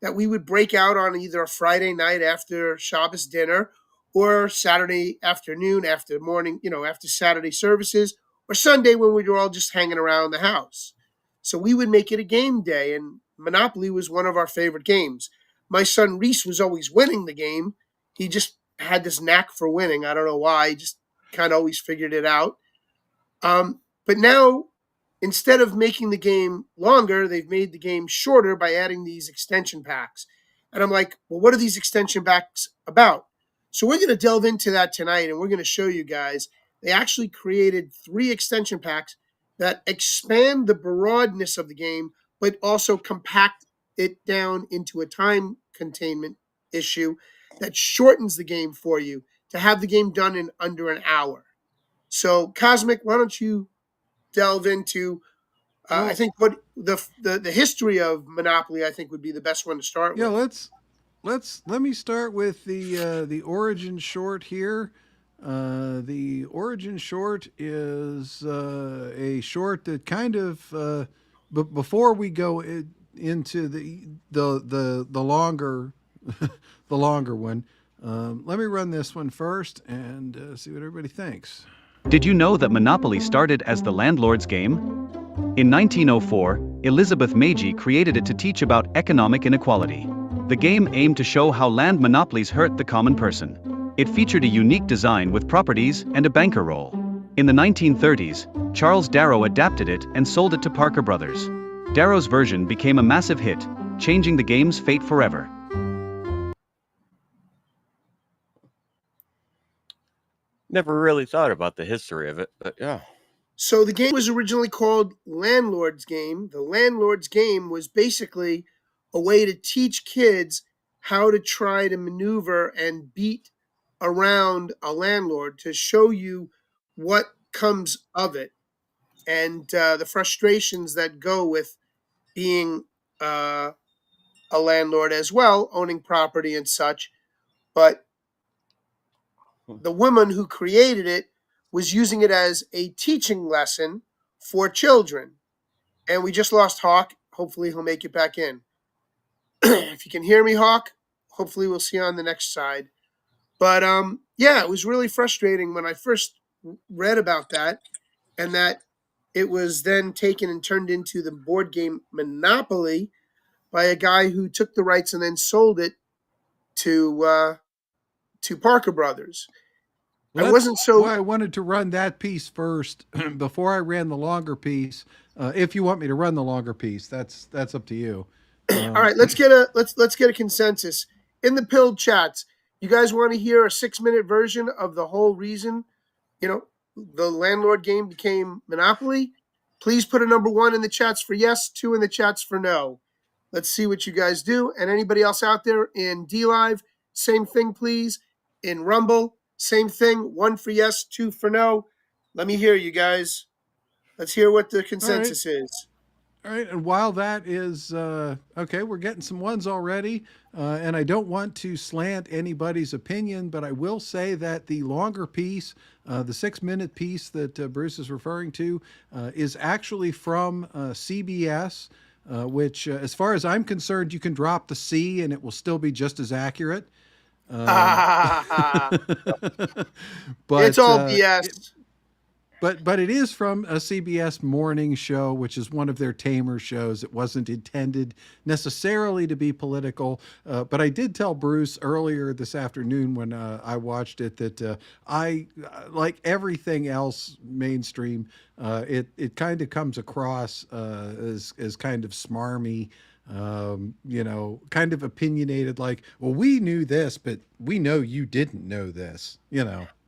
that we would break out on either a Friday night after Shabbos dinner or Saturday afternoon after morning, after Saturday services, or Sunday when we were all just hanging around the house. So we would make it a game day, and Monopoly was one of our favorite games. My son Reese was always winning the game. He just had this knack for winning. I don't know why. He just kind of always figured it out. But now, instead of making the game longer, they've made the game shorter by adding these extension packs. And I'm like, well, what are these extension packs about? So we're going to delve into that tonight, and we're going to show you guys. They actually created 3 extension packs that expand the broadness of the game, but also compact it down into a time containment issue that shortens the game for you to have the game done in under an hour. So, Cosmic, why don't you delve into I think what the history of Monopoly, I think, would be the best one to start Yeah, with. let me start with the origin short here. The origin short is a short that kind of but before we go into the longer the longer one, let me run this one first and see what everybody thinks. Did you know that Monopoly started as the landlord's game? In 1904, Elizabeth Meiji created it to teach about economic inequality. The game aimed to show how land monopolies hurt the common person. It featured a unique design with properties and a banker role. In the 1930s, Charles Darrow adapted it and sold it to Parker Brothers. Darrow's version became a massive hit, changing the game's fate forever. Never really thought about the history of it, but yeah. So the game was originally called Landlord's Game. The Landlord's Game was basically a way to teach kids how to try to maneuver and beat around a landlord, to show you what comes of it and the frustrations that go with being a a landlord as well, owning property and such. But the woman who created it was using it as a teaching lesson for children. And we just lost Hawk. Hopefully he'll make it back in. If you can hear me, Hawk, hopefully we'll see you on the next side. But yeah, it was really frustrating when I first read about that, and that it was then taken and turned into the board game Monopoly by a guy who took the rights and then sold it to Parker Brothers. I wasn't so. Well, I wanted to run that piece first before I ran the longer piece. If you want me to run the longer piece, that's up to you. All right, let's get a consensus in the pilled chats. You guys want to hear a 6-minute version of the whole reason, the landlord game became Monopoly? Please put a number 1 in the chats for yes, 2 in the chats for no. Let's see what you guys do. And anybody else out there in DLive, same thing, please. In Rumble, same thing. 1 for yes, 2 for no. Let me hear you guys. Let's hear what the consensus is. All right, and while that is, okay, we're getting some ones already, and I don't want to slant anybody's opinion, but I will say that the longer piece, the 6-minute piece that Bruce is referring to, is actually from CBS, which, as far as I'm concerned, you can drop the C and it will still be just as accurate. But it's all BS. But it is from a CBS morning show, which is one of their tamer shows. It wasn't intended necessarily to be political. But I did tell Bruce earlier this afternoon when I watched it that I, like everything else mainstream, it kind of comes across as kind of smarmy, kind of opinionated, like, well, we knew this, but we know you didn't know this,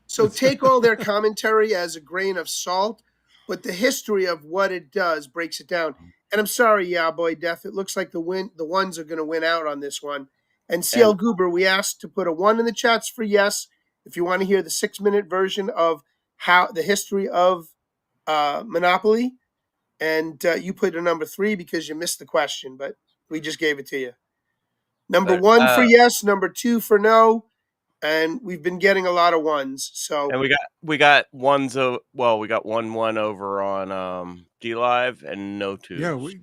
So take all their commentary as a grain of salt, but the history of what it does breaks it down. And I'm sorry, yeah, boy, Death. It looks like the ones are going to win out on this one. And CL Goober, we asked to put a 1 in the chats for yes, if you want to hear the 6-minute version of how the history of Monopoly. And you put a number 3 because you missed the question, but we just gave it to you. Number 1 for yes, number 2 for no. And we've been getting a lot of 1s. So and we got 1s. We got 1 over on DLive and no 2s.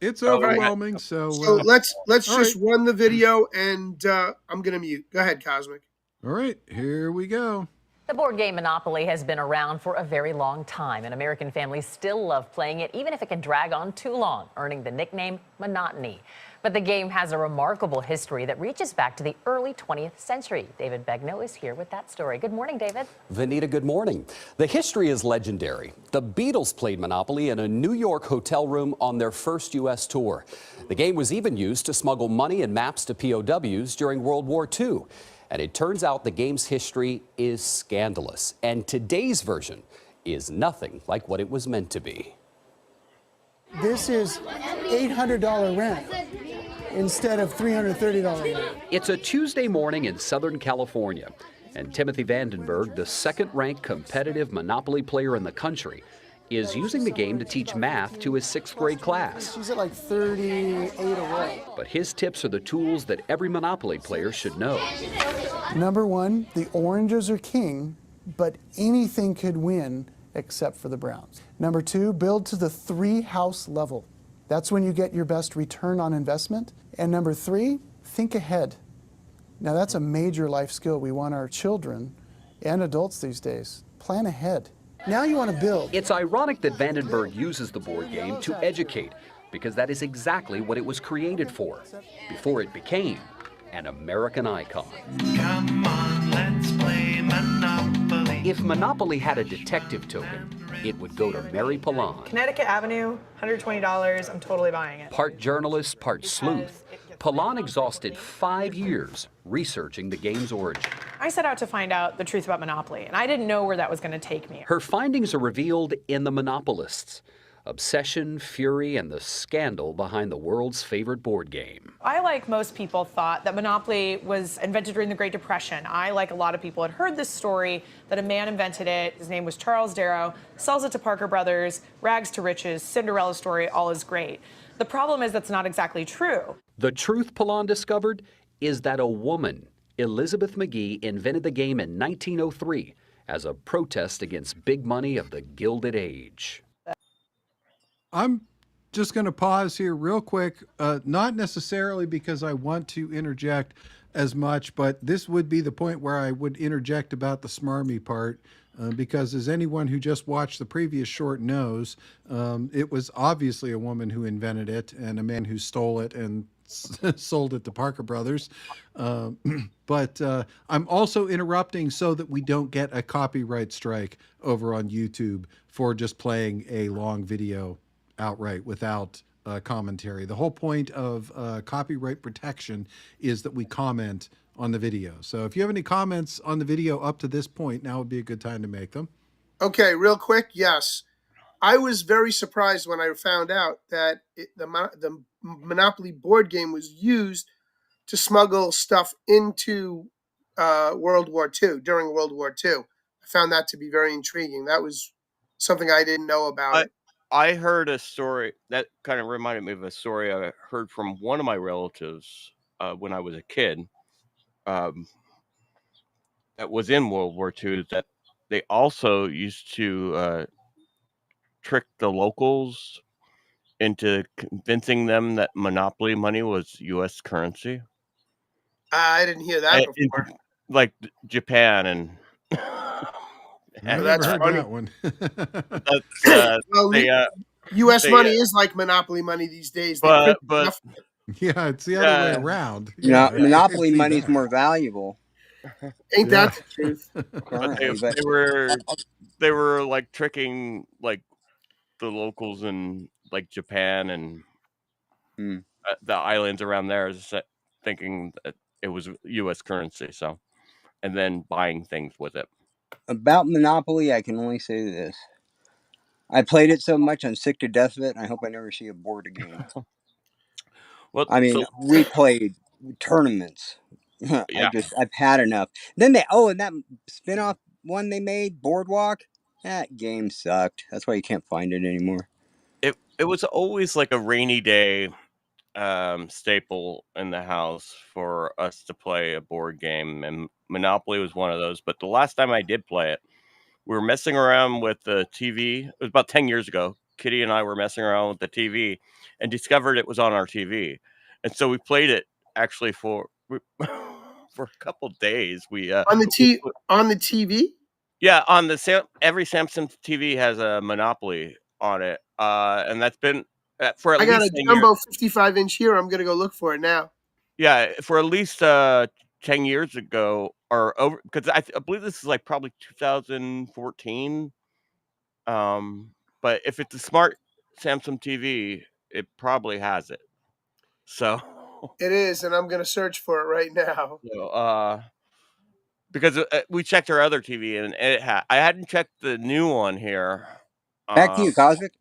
It's overwhelming. Right. So let's just run the video, and I'm gonna mute. Go ahead, Cosmic. All right, here we go. The board game Monopoly has been around for a very long time, and American families still love playing it, even if it can drag on too long, earning the nickname monotony. But the game has a remarkable history that reaches back to the early 20th century. David Begnaud is here with that story. Good morning, David. Vanita, good morning. The history is legendary. The Beatles played Monopoly in a New York hotel room on their first U.S. tour. The game was even used to smuggle money and maps to POWs during World War II. And it turns out the game's history is scandalous. And today's version is nothing like what it was meant to be. This is $800 rent instead of $330 rent. It's a Tuesday morning in Southern California, and Timothy Vandenberg, the second-ranked competitive Monopoly player in the country, is using the game to teach math to his 6th grade class. She's at like 38 away. But his tips are the tools that every Monopoly player should know. Number 1, the oranges are king, but anything could win except for the browns. Number 2, build to the 3-house level. That's when you get your best return on investment. And number 3, think ahead. Now that's a major life skill we want our children and adults these days. Plan ahead. Now you want to build. It's ironic that Vandenberg uses the board game to educate, because that is exactly what it was created for, before it became an American icon. Come on, let's play Monopoly. If Monopoly had a detective token, it would go to Mary Palan. Connecticut Avenue, $120, I'm totally buying it. Part journalist, part sleuth, Palan exhausted 5 years researching the game's origin. I set out to find out the truth about Monopoly, and I didn't know where that was going to take me. Her findings are revealed in The Monopolists, obsession, fury, and the scandal behind the world's favorite board game. I, like most people, thought that Monopoly was invented during the Great Depression. I, like a lot of people, had heard this story that a man invented it. His name was Charles Darrow, sells it to Parker Brothers, rags to riches, Cinderella story, all is great. The problem is that's not exactly true. The truth, Palan discovered, is that a woman, Elizabeth McGee, invented the game in 1903 as a protest against big money of the Gilded Age. I'm just going to pause here real quick, not necessarily because I want to interject as much, but this would be the point where I would interject about the smarmy part, because as anyone who just watched the previous short knows, it was obviously a woman who invented it and a man who stole it and sold it to Parker Brothers. But I'm also interrupting so that we don't get a copyright strike over on YouTube for just playing a long video outright without commentary. The whole point of copyright protection is that we comment on the video. So if you have any comments on the video up to this point, now would be a good time to make them. Okay, real quick, yes. I was very surprised when I found out that the Monopoly board game was used to smuggle stuff into World War II, during World War II. I found that to be very intriguing. That was something I didn't know about it. I heard a story that kind of reminded me of a story I heard from one of my relatives when I was a kid, that was in World War II, that they also used to trick the locals into convincing them that Monopoly money was U.S. currency. I didn't hear that before. Like Japan and... I that's never heard funny. that one. Well, U.S. money is like Monopoly money these days. Yeah, it's the other way around. Yeah, Monopoly money's more valuable. Ain't that the truth? But they were like tricking like the locals in like Japan and the islands around there, thinking that it was U.S. currency. So, and then buying things with it. About Monopoly, I can only say this. I played it so much, I'm sick to death of it, and I hope I never see a board again. Well, I mean, we played tournaments. Yeah. I've had enough. Then and that spin-off one they made, Boardwalk, that game sucked. That's why you can't find it anymore. It was always like a rainy day staple in the house for us to play a board game, and Monopoly was one of those. But the last time I did play it, we were messing around with the TV. It was about 10 years ago. Kitty and I were messing around with the TV and discovered it was on our TV. And so we played it actually for a couple days. We on the TV? Yeah, on every Samsung TV has a Monopoly on it. And that's been for at least I got a jumbo 55-inch here. I'm going to go look for it now. Yeah, for at least 10 years ago or over, because I believe this is like probably 2014. But if it's a smart Samsung TV, it probably has it. So it is, and I'm going to search for it right now. So, because we checked our other TV and it had. I hadn't checked the new one here. Back to you, Cosmic.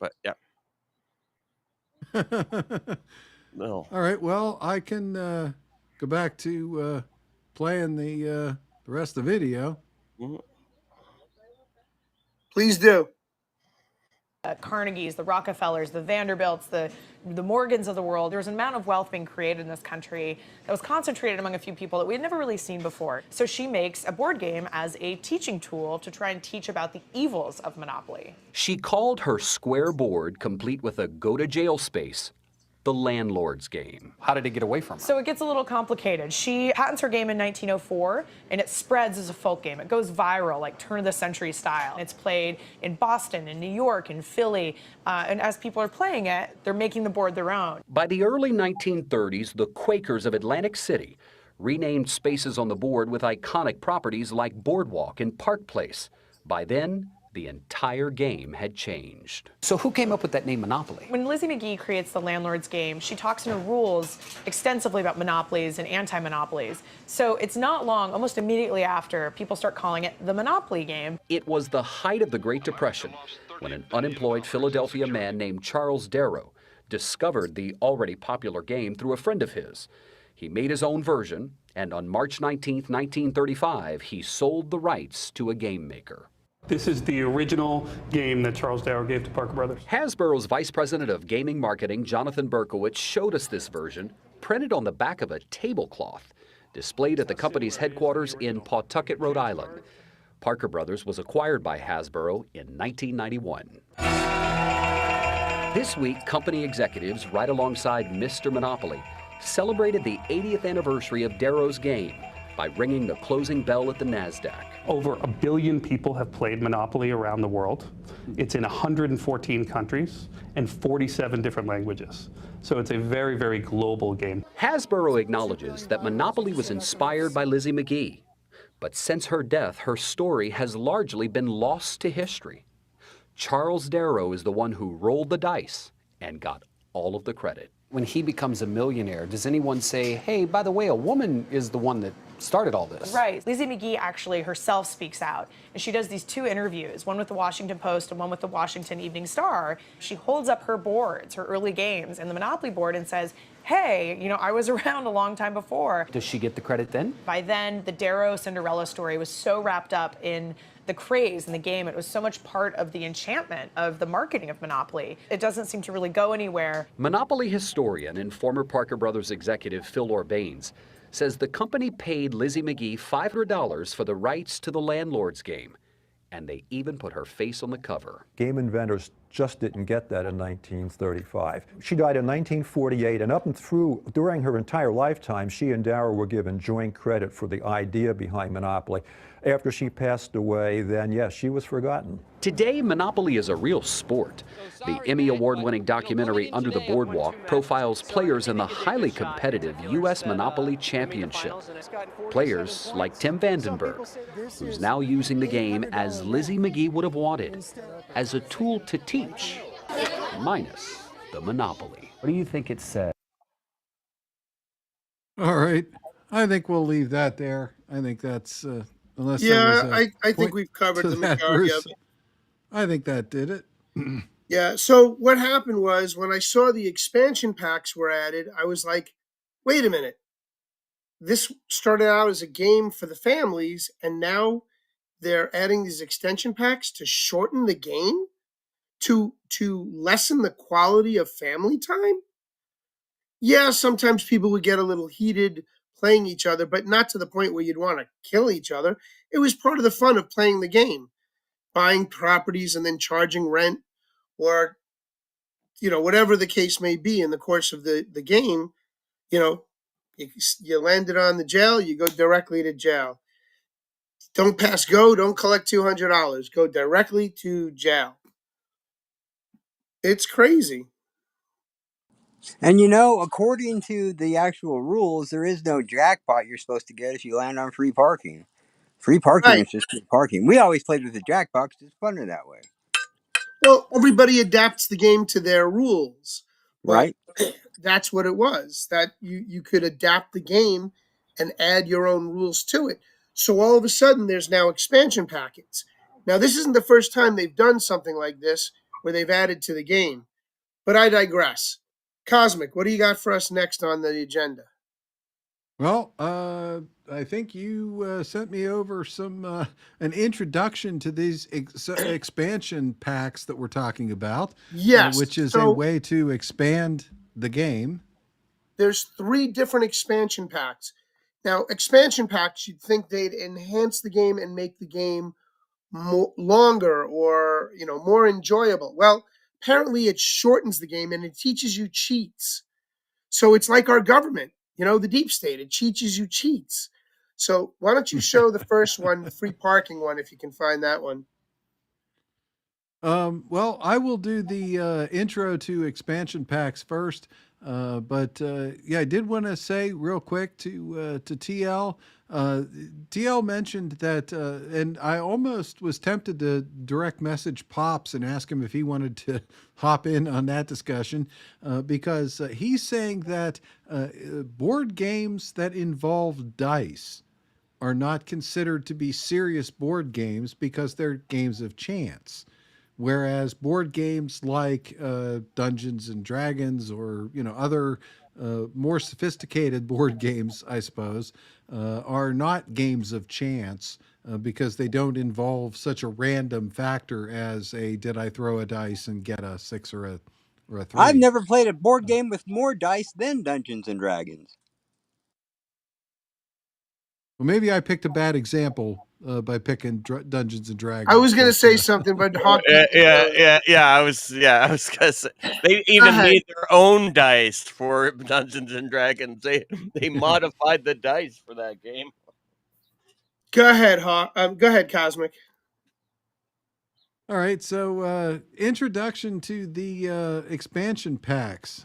But yeah. No. All right. Well, I can go back to playing the rest of the video. Please do. Carnegies, the Rockefellers, the Vanderbilts, the Morgans of the world. There was an amount of wealth being created in this country that was concentrated among a few people that we had never really seen before. So she makes a board game as a teaching tool to try and teach about the evils of Monopoly. She called her square board, complete with a go-to-jail space, the landlord's game. How did it get away from her? So it gets a little complicated. She patents her game in 1904, and it spreads as a folk game. It goes viral, like turn-of-the-century style. It's played in Boston, in New York, in Philly, and as people are playing it, they're making the board their own. By the early 1930s, the Quakers of Atlantic City renamed spaces on the board with iconic properties like Boardwalk and Park Place. By then, the entire game had changed. So who came up with that name Monopoly? When Lizzie McGee creates the landlord's game, she talks in her rules extensively about monopolies and anti-monopolies. So it's not long, almost immediately after, people start calling it the Monopoly game. It was the height of the Great Depression. when an unemployed Philadelphia man named Charles Darrow discovered the already popular game through a friend of his. He made his own version, and on March 19, 1935, he sold the rights to a game maker. This is the original game that Charles Darrow gave to Parker Brothers. Hasbro's Vice President of Gaming Marketing, Jonathan Berkowitz, showed us this version, printed on the back of a tablecloth, displayed at the company's headquarters in Pawtucket, Rhode Island. Parker Brothers was acquired by Hasbro in 1991. This week, company executives, right alongside Mr. Monopoly, celebrated the 80th anniversary of Darrow's game by ringing the closing bell at the NASDAQ. Over 1 billion people have played Monopoly around the world. It's in 114 countries and 47 different languages. So it's a very, very global game. Hasbro acknowledges that Monopoly was inspired by Lizzie McGee. But since her death, her story has largely been lost to history. Charles Darrow is the one who rolled the dice and got all of the credit. When he becomes a millionaire, does anyone say, hey, by the way, a woman is the one that started all this? Right. Lizzie McGee actually herself speaks out, and she does these 2 interviews, one with the Washington Post and one with the Washington Evening Star. She holds up her boards, her early games, and the Monopoly board and says, hey, you know, I was around a long time before. Does she get the credit then? By then, the Darrow Cinderella story was so wrapped up in the craze in the game. It was so much part of the enchantment of the marketing of Monopoly. It doesn't seem to really go anywhere. Monopoly historian and former Parker Brothers executive Phil Orbanes says the company paid Lizzie McGee $500 for the rights to the Landlord's game, and they even put her face on the cover. Game inventors just didn't get that in 1935. She died in 1948, and up and through, during her entire lifetime, she and Darrow were given joint credit for the idea behind Monopoly. After she passed away, then yes, she was forgotten. Today, Monopoly is a real sport. The Emmy Award-winning documentary Under the Boardwalk profiles players in the highly competitive U.S. Monopoly Championship. Players like Tim Vandenberg, who's now using the game as Lizzie McGee would have wanted, as a tool to teach, minus the Monopoly. What do you think it said? All right. I think we'll leave that there. I think that's, unless I think we've covered the majority of it. I think that did it. Yeah, so what happened was when I saw the expansion packs were added, I was like, wait a minute. This started out as a game for the families, and now they're adding these extension packs to shorten the game, to lessen the quality of family time? Yeah, sometimes people would get a little heated playing each other, but not to the point where you'd want to kill each other. It was part of the fun of playing the game, buying properties and then charging rent, or, you know, whatever the case may be in the course of the game. You know, you landed on the jail, you go directly to jail. Don't pass go, don't collect $200. Go directly to jail. It's crazy. And you know, according to the actual rules, there is no jackpot you're supposed to get if you land on free parking. Free parking is just free parking. We always played with the jackpot because it's funner that way. Well, everybody adapts the game to their rules. Right. That's what it was, that you could adapt the game and add your own rules to it. So all of a sudden, there's now expansion packets. Now, this isn't the first time they've done something like this where they've added to the game. But I digress. Cosmic, what do you got for us next on the agenda? Well, I think you sent me over some an introduction to these expansion packs that we're talking about. Yes, which is a way to expand the game. There's 3 different expansion packs. Now, expansion packs, you'd think they'd enhance the game and make the game longer or, you know, more enjoyable. Well, apparently it shortens the game and it teaches you cheats. So it's like our government, you know, the deep state. It teaches you cheats. So why don't you show the first one, the free parking one, if you can find that one. Well, I will do the intro to expansion packs first. But yeah, I did want to say real quick to TL. TL mentioned that, and I almost was tempted to direct message Pops and ask him if he wanted to hop in on that discussion, because he's saying that board games that involve dice are not considered to be serious board games because they're games of chance. whereas board games like Dungeons and Dragons or other more sophisticated board games, I suppose, are not games of chance because they don't involve such a random factor as did I throw a dice and get a 6 or a 3? I've never played a board game with more dice than Dungeons and Dragons. Well, maybe I picked a bad example by picking Dungeons and Dragons. I was going to say something, but Hawk. I was gonna say they even made their own dice for Dungeons and Dragons. They modified the dice for that game. Go ahead, Hawk. Go ahead, Cosmic. All right, so introduction to the expansion packs.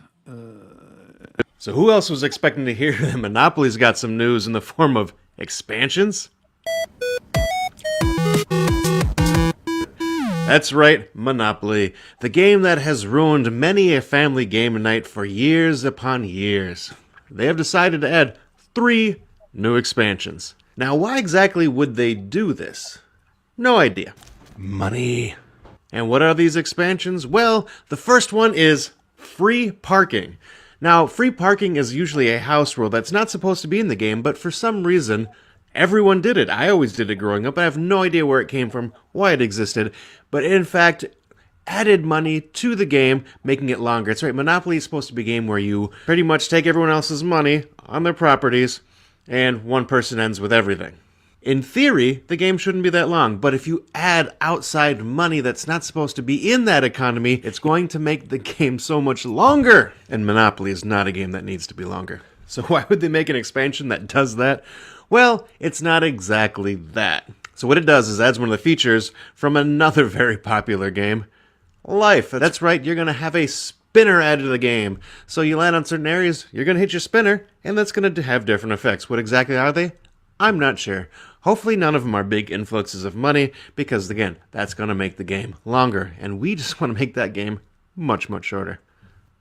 So who else was expecting to hear that Monopoly's got some news in the form of expansions? That's right, Monopoly, the game that has ruined many a family game night for years upon years. They have decided to add 3 new expansions. Now, why exactly would they do this? No idea. Money. And what are these expansions? Well, the first one is free parking. Now, free parking is usually a house rule that's not supposed to be in the game, but for some reason, everyone did it. I always did it growing up. I have no idea where it came from, why it existed, but in fact, added money to the game, making it longer. It's right, Monopoly is supposed to be a game where you pretty much take everyone else's money on their properties, and one person ends with everything. In theory, the game shouldn't be that long, but if you add outside money that's not supposed to be in that economy, it's going to make the game so much longer. And Monopoly is not a game that needs to be longer. So why would they make an expansion that does that? Well, it's not exactly that. So what it does is adds one of the features from another very popular game, Life. That's right, you're going to have a spinner added to the game. So you land on certain areas, you're going to hit your spinner, and that's going to have different effects. What exactly are they? I'm not sure. Hopefully none of them are big influxes of money, because again, that's going to make the game longer, and we just want to make that game much, much shorter.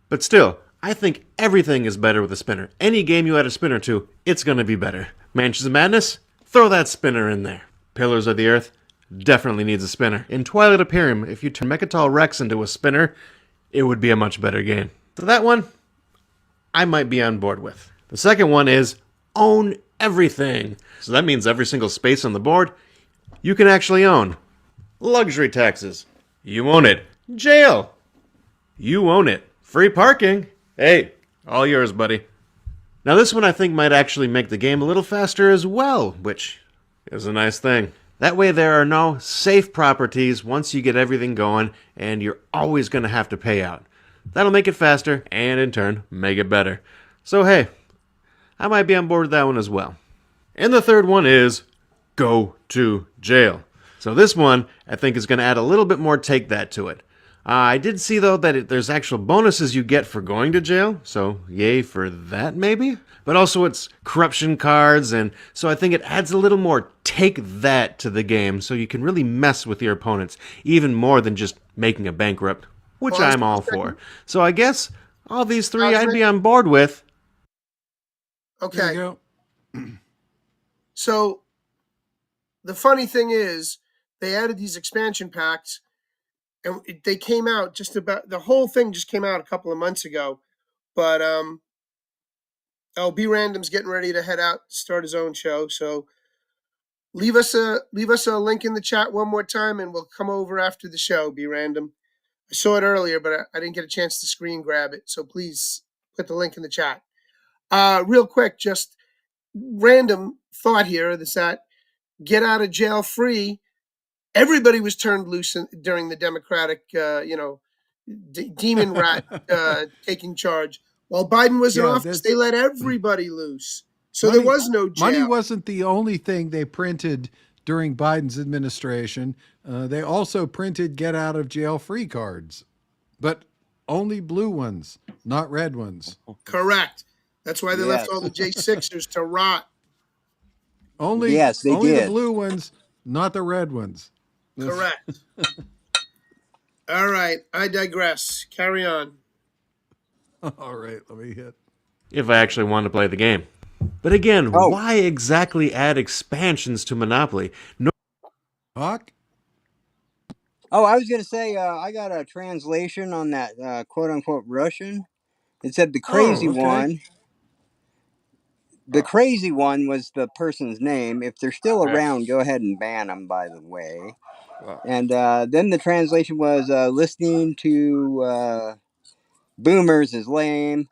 But still, I think everything is better with a spinner. Any game you add a spinner to, it's going to be better. Mansions of Madness? Throw that spinner in there. Pillars of the Earth? Definitely needs a spinner. In Twilight Imperium, if you turn Mechatol Rex into a spinner, it would be a much better game. So that one, I might be on board with. The second one is own everything. So that means every single space on the board, you can actually own. Luxury taxes. You own it. Jail. You own it. Free parking. Hey, all yours, buddy. Now this one I think might actually make the game a little faster as well, which is a nice thing. That way there are no safe properties once you get everything going, and you're always going to have to pay out. That'll make it faster, and in turn, make it better. So hey, I might be on board with that one as well. And the third one is go to jail. So this one, I think, is going to add a little bit more take that to it. I did see, though, that there's actual bonuses you get for going to jail, so yay for that, maybe? But also it's corruption cards, and so I think it adds a little more take that to the game, so you can really mess with your opponents, even more than just making a bankrupt, which I'm all for. So I guess all these 3 I'd be on board with. Okay. There you go. So the funny thing is, they added these expansion packs, and they came out just about, the whole thing just came out a couple of months ago. But B Random's getting ready to head out, start his own show. So leave us a link in the chat one more time, and we'll come over after the show. B Random. I saw it earlier, but I didn't get a chance to screen grab it. So please put the link in the chat. Real quick, just random thought here is that get out of jail free. Everybody was turned loose during the Democratic, demon rat taking charge. While Biden was in office, they let everybody loose. So there was no jail. Money wasn't the only thing they printed during Biden's administration. They also printed get out of jail free cards, but only blue ones, not red ones. Correct. That's why they left all the J6ers to rot. Only the blue ones, not the red ones. Correct. All right, I digress. Carry on. All right, let me hit. If I actually want to play the game. But again, why exactly add expansions to Monopoly? Hawk? Oh, I was gonna say I got a translation on that quote unquote Russian. It said the Oh, crazy okay. one. The crazy one was the person's name. If they're still Yeah. around, go ahead and ban them. By the way. Wow. And then the translation was listening to boomers is lame.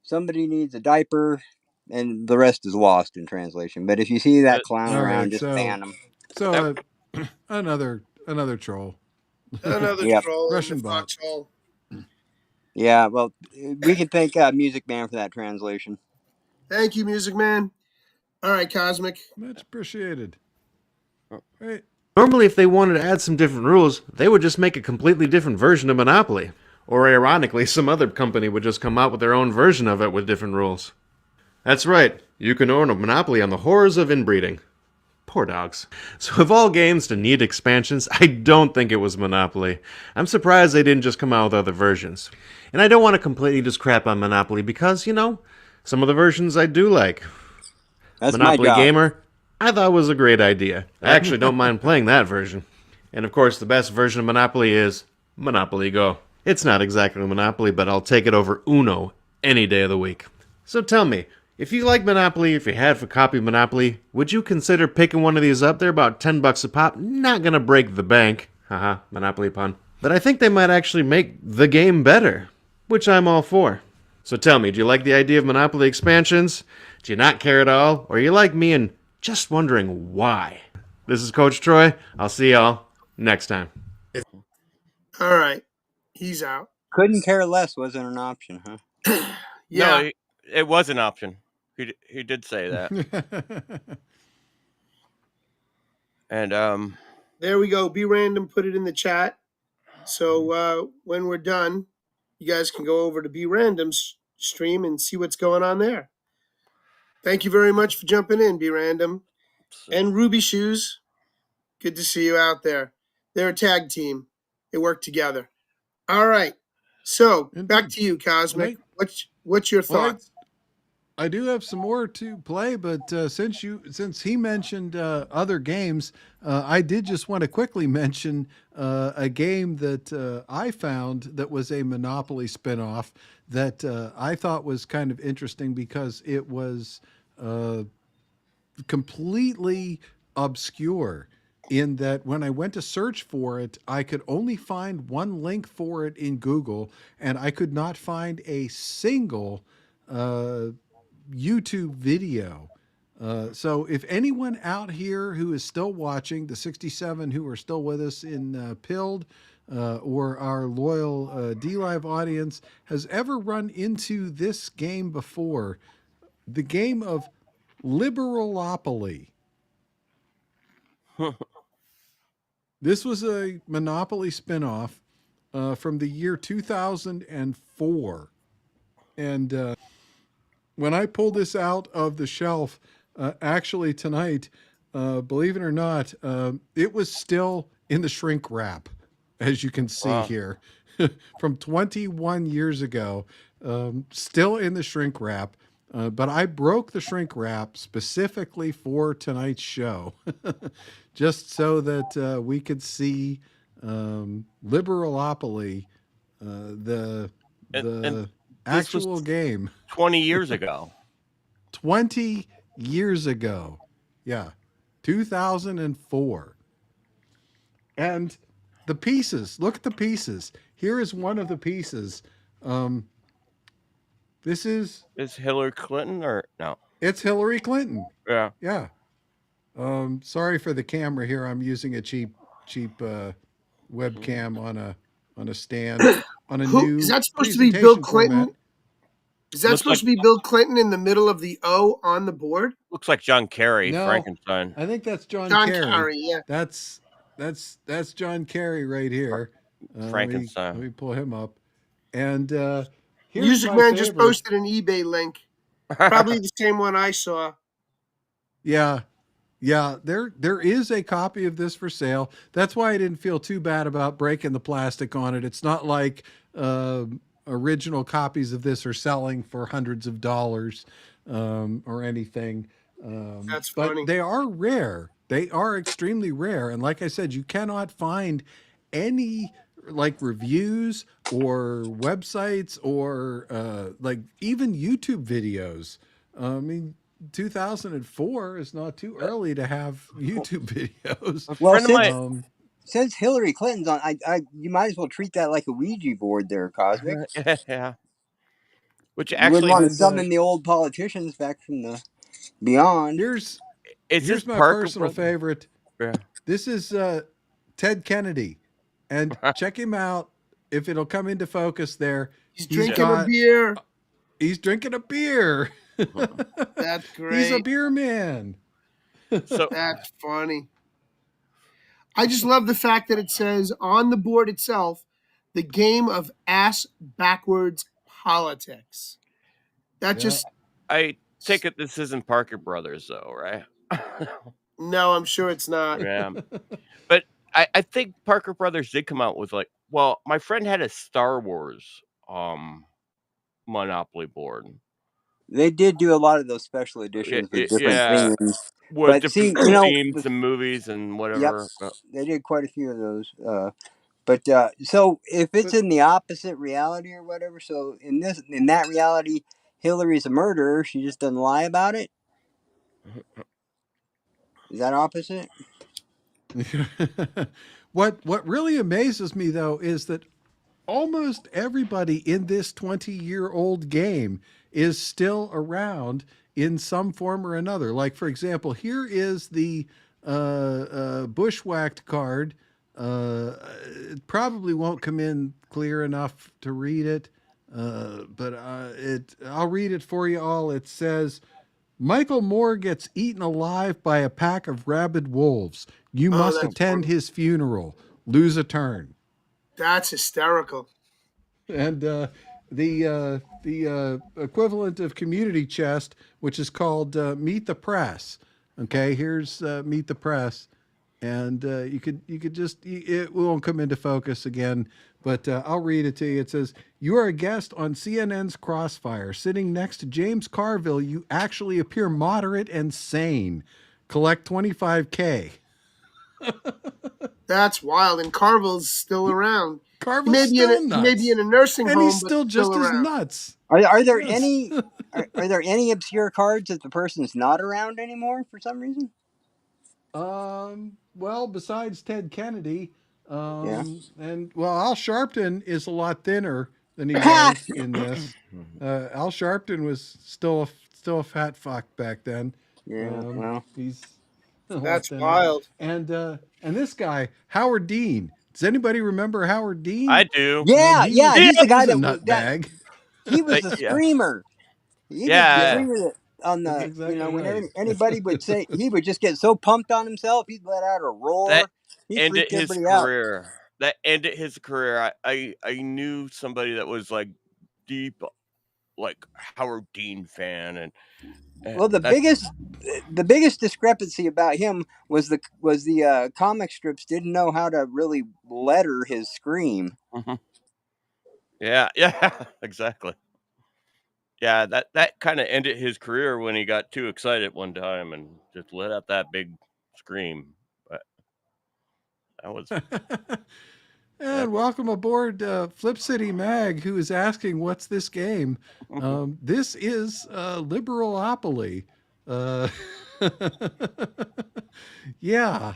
Somebody needs a diaper, and the rest is lost in translation. But if you see that clown All around, right. just ban them. So another troll. Another Yep. troll in the Russian bot. foxhole. Yeah. Well, we can thank Music Man for that translation. Thank you, Music Man. All right, Cosmic. Much appreciated. Right. Normally, if they wanted to add some different rules, they would just make a completely different version of Monopoly. Or ironically, some other company would just come out with their own version of it with different rules. That's right, you can own a Monopoly on the horrors of inbreeding. Poor dogs. So of all games to need expansions, I don't think it was Monopoly. I'm surprised they didn't just come out with other versions. And I don't want to completely just crap on Monopoly because, some of the versions I do like. That's Monopoly my job. Gamer, I thought was a great idea. I actually don't mind playing that version. And of course, the best version of Monopoly is Monopoly Go. It's not exactly Monopoly, but I'll take it over Uno any day of the week. So tell me, if you like Monopoly, if you had a copy of Monopoly, would you consider picking one of these up? They're about $10 a pop. Not gonna break the bank. Haha, Monopoly pun. But I think they might actually make the game better, which I'm all for. So tell me, do you like the idea of Monopoly expansions? Do you not care at all? Or are you like me and just wondering why? This is Coach Troy. I'll see y'all next time. All right. He's out. Couldn't care less wasn't an option, huh? Yeah. No, it was an option. He did say that. And There we go. Be random. Put it in the chat. So when we're done, you guys can go over to Be Random's stream and see what's going on there. Thank you very much for jumping in, Be Random. And Ruby Shoes, good to see you out there. They're a tag team. They work together. All right. So back to you, Cosmic. What's your thoughts? I do have some more to play, but since he mentioned other games, I did just want to quickly mention a game that I found that was a Monopoly spinoff that I thought was kind of interesting because it was completely obscure in that when I went to search for it, I could only find one link for it in Google, and I could not find a single YouTube video. So if anyone out here who is still watching, the 67 who are still with us in Pilled, or our loyal D-Live audience, has ever run into this game before, the game of Liberalopoly. This was a Monopoly spinoff from the year 2004. And when I pulled this out of the shelf, actually tonight, believe it or not, it was still in the shrink wrap, as you can see here, from 21 years ago, still in the shrink wrap. But I broke the shrink wrap specifically for tonight's show, just so that we could see Liberalopoly, the and actual game. 20 years ago. 20 years ago. Yeah. 2004. And the pieces, look at the pieces. Here is one of the pieces. This is Hillary Clinton or no? It's Hillary Clinton. Yeah. Yeah. Sorry for the camera here. I'm using a cheap webcam on a stand on a new Is that supposed to be Bill Clinton? Format. Is that supposed to be Bill Clinton in the middle of the O on the board? Looks like John Kerry, No, Frankenstein. I think that's John Kerry. Kerry. Yeah. That's John Kerry right here. Frankenstein. Let me pull him up. And here's Music my Man just favorite. posted an eBay link. Probably the same one I saw. Yeah. There is a copy of this for sale. That's why I didn't feel too bad about breaking the plastic on it. It's not like original copies of this are selling for hundreds of dollars or anything. That's but funny. they are rare. They are extremely rare. And like I said, you cannot find any like reviews or websites or like even YouTube videos. I mean, 2004 is not too early to have YouTube videos. Well, friend of mine, since Hillary Clinton's on, you might as well treat that like a Ouija board there, Cosmic. yeah, which You wouldn't actually want to And summon the old politicians back from the beyond. here's is this my Parker personal brother? favorite. Yeah. This is Ted Kennedy, and check him out if it'll come into focus there. He's drinking a beer. He's drinking a beer. That's great. He's a beer man. So that's funny. I just love the fact that it says on the board itself, the game of ass backwards politics. That just I take it this isn't Parker Brothers though, right? no, I'm sure it's not. Yeah. But I think Parker Brothers did come out with like, well, my friend had a Star Wars Monopoly board. They did do a lot of those special editions with different themes. With But different see, themes and movies and whatever. Yep, they did quite a few of those. But so if it's in the opposite reality or whatever, so in that reality, Hillary's a murderer. She just doesn't lie about it. Is that opposite? What really amazes me though is that almost everybody in this 20-year-old game is still around in some form or another. Like, for example, here is the bushwhacked card. It probably won't come in clear enough to read it, but I'll read it for you all. It says, Michael Moore gets eaten alive by a pack of rabid wolves. You must attend his funeral. Lose a turn. That's hysterical. And the equivalent of Community Chest, which is called Meet the Press. Okay, here's Meet the Press, and you could just, it won't come into focus again, but I'll read it to you. It says, you are a guest on CNN's Crossfire. Sitting next to James Carville, you actually appear moderate and sane. Collect 25K. That's wild. And Carville's still around. Carville's still nuts. He may be in a nursing home, and he's but still just as around. nuts. Are there any are there any obscure cards that the person's not around anymore for some reason? Well, besides Ted Kennedy, Yeah. and well, Al Sharpton is a lot thinner than he was in this. Al Sharpton was still a fat fuck back then. Yeah, well, he's a lot that's thinner. wild. And this guy, Howard Dean. Does anybody remember Howard Dean? I do. Yeah, he's the guy a that nutbag. He was the screamer. He was the screamer that on the exactly whenever right. anybody would say, he would just get so pumped on himself, he'd let out a roar. That He ended freaked his everybody out. career. That ended his career. I knew somebody that was like deep, like Howard Dean fan, and Well, the biggest discrepancy about him was the comic strips didn't know how to really letter his scream. yeah, exactly. Yeah, that kind of ended his career when he got too excited one time and just let out that big scream. But that was. And welcome aboard Flip City Mag, who is asking, what's this game? This is Liberalopoly. Yeah.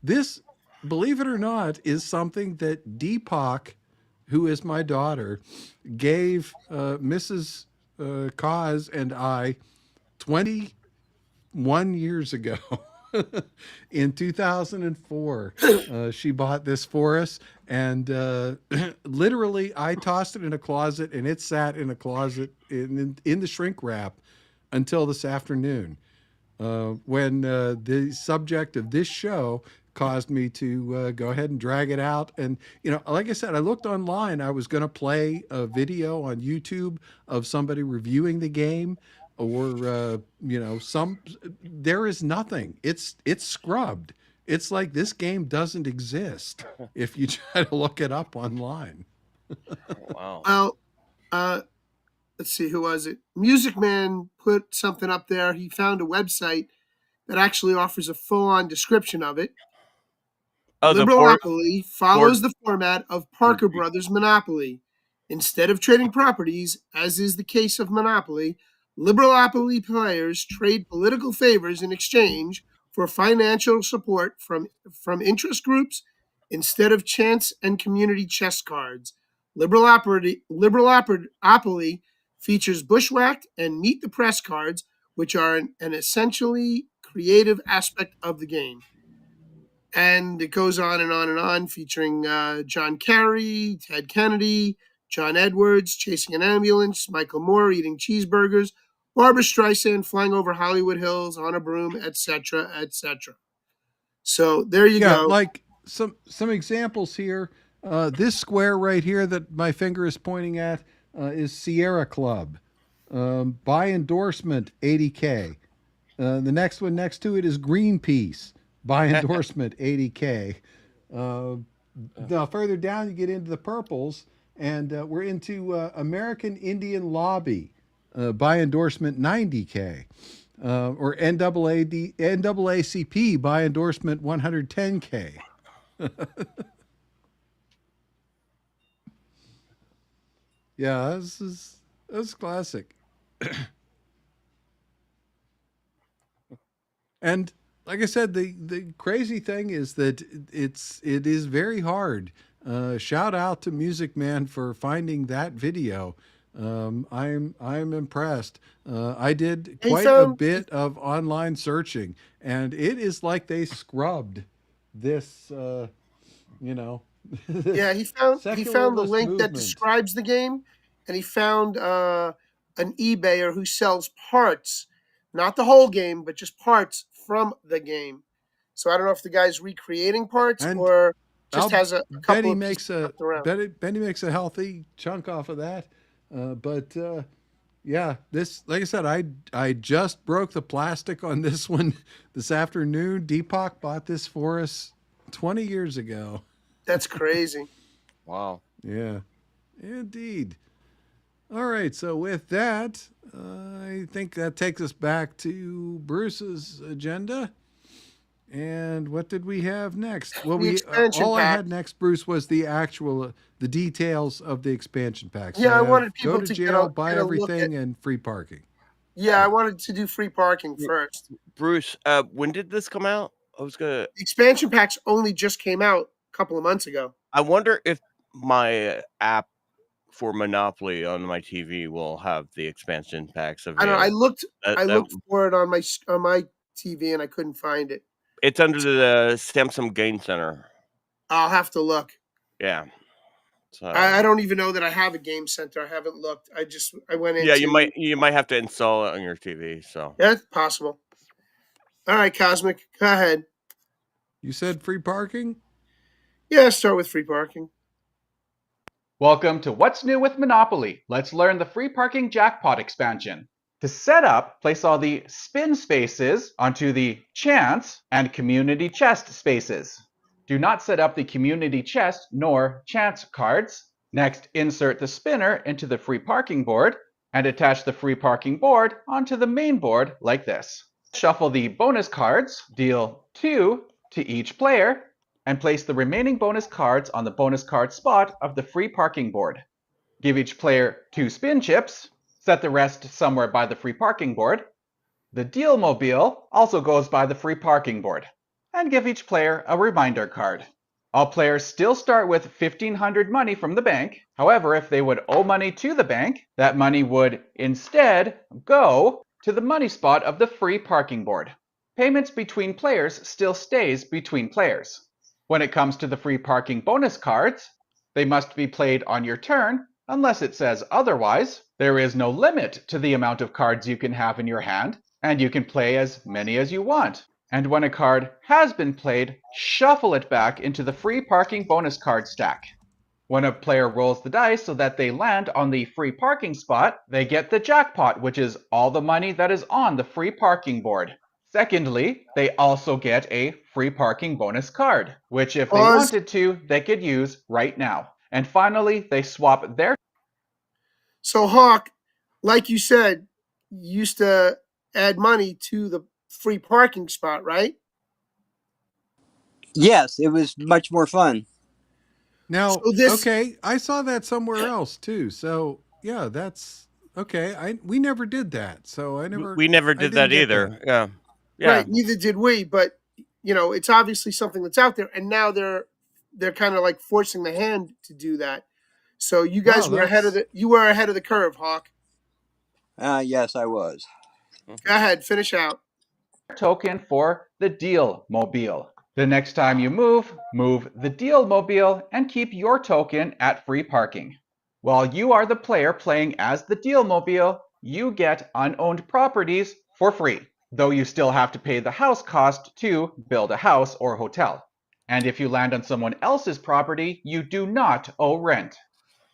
This, believe it or not, is something that Deepak, who is my daughter, gave Mrs. Cause and I 21 years ago. In 2004, she bought this for us, and literally I tossed it in a closet, and it sat in a closet in the shrink wrap until this afternoon, when the subject of this show caused me to go ahead and drag it out. And, like I said, I looked online. I was going to play a video on YouTube of somebody reviewing the game, or there is nothing. It's scrubbed. It's like this game doesn't exist if you try to look it up online. Wow. Well, let's see, who was it? Music Man put something up there. He found a website that actually offers a full-on description of it. Oh, Liberalopoly follows board. the format of Parker Brothers Monopoly. Instead of trading properties, as is the case of Monopoly, Liberalopoly players trade political favors in exchange for financial support from interest groups instead of chance and community chess cards. Liberalopoly features Bushwhacked and Meet the Press cards, which are an essentially creative aspect of the game. And it goes on and on and on, featuring John Kerry, Ted Kennedy, John Edwards chasing an ambulance, Michael Moore eating cheeseburgers, Barbara Streisand flying over Hollywood Hills on a broom, etc., etc. So there you Yeah, go. like some examples here. This square right here that my finger is pointing at is Sierra Club. By endorsement, 80K. The next one next to it is Greenpeace. By endorsement, 80K. Now, further down, you get into the purples, and we're into American Indian Lobby. By endorsement, 90K. Or NAACP by endorsement, 110K. Yeah, this is classic. And like I said, the crazy thing is that it is very hard. Shout out to Music Man for finding that video. I'm impressed. I did quite a bit of online searching, and it is like they scrubbed this. Yeah, he found the secularist link that movement. describes the game, and he found an eBayer who sells parts, not the whole game, but just parts from the game. So I don't know if the guy's recreating parts And or just I'll has a bet couple he of makes pieces left around. bet he makes a healthy chunk off of that. But yeah, this, like I said, I just broke the plastic on this one this afternoon. Deepak bought this for us 20 years ago. That's crazy. Wow. Yeah, indeed. All right, so with that, I think that takes us back to Bruce's agenda. And what did we have next? Well, The expansion all I pack. had next, Bruce, was the actual the details of the expansion packs. Yeah, I have wanted go people to to jail, get buy a look at. everything, and free parking. Yeah, I wanted to do free parking first. Bruce, when did this come out? The expansion packs only just came out a couple of months ago. I wonder if my app for Monopoly on my TV will have the expansion packs I available. don't know. I looked for it on my TV and I couldn't find it. It's under the Samsung Game Center. I'll have to look. Yeah. So I don't even know that I have a game center. I haven't looked. I went into. yeah, you might have to install it on your TV. So Yeah, it's possible. All right, Cosmic, go ahead. You said free parking? Yeah, start with free parking. Welcome to What's New with Monopoly. Let's learn the free parking jackpot expansion. To set up, place all the spin spaces onto the chance and community chest spaces. Do not set up the community chest nor chance cards. Next, insert the spinner into the free parking board and attach the free parking board onto the main board like this. Shuffle the bonus cards, deal 2 to each player, and place the remaining bonus cards on the bonus card spot of the free parking board. Give each player 2 spin chips, set the rest somewhere by the free parking board. The deal mobile also goes by the free parking board, and give each player a reminder card. All players still start with 1,500 money from the bank. However, if they would owe money to the bank, that money would instead go to the money spot of the free parking board. Payments between players still stays between players. When it comes to the free parking bonus cards, they must be played on your turn unless it says otherwise. There is no limit to the amount of cards you can have in your hand, and you can play as many as you want. And when a card has been played, shuffle it back into the free parking bonus card stack. When a player rolls the dice so that they land on the free parking spot, they get the jackpot, which is all the money that is on the free parking board. Secondly, they also get a free parking bonus card, which if they wanted to, they could use right now. And finally, they swap their... So, Hawk, like you said, you used to add money to the free parking spot, right? Yes, it was much more fun. Now, So this- okay, I saw that somewhere else too. So yeah, that's okay. We never did that, so I We never I did didn't that get either. that. Yeah. Yeah. Right, neither did we, but it's obviously something that's out there, and now they're kind of like forcing the hand to do that. So you guys Wow, were ahead of the curve, Hawk. Yes, I was. Go ahead, finish out. Token for the Deal Mobile. The next time you move the Deal Mobile and keep your token at free parking. While you are the player playing as the Deal Mobile, you get unowned properties for free, though you still have to pay the house cost to build a house or hotel. And if you land on someone else's property, you do not owe rent.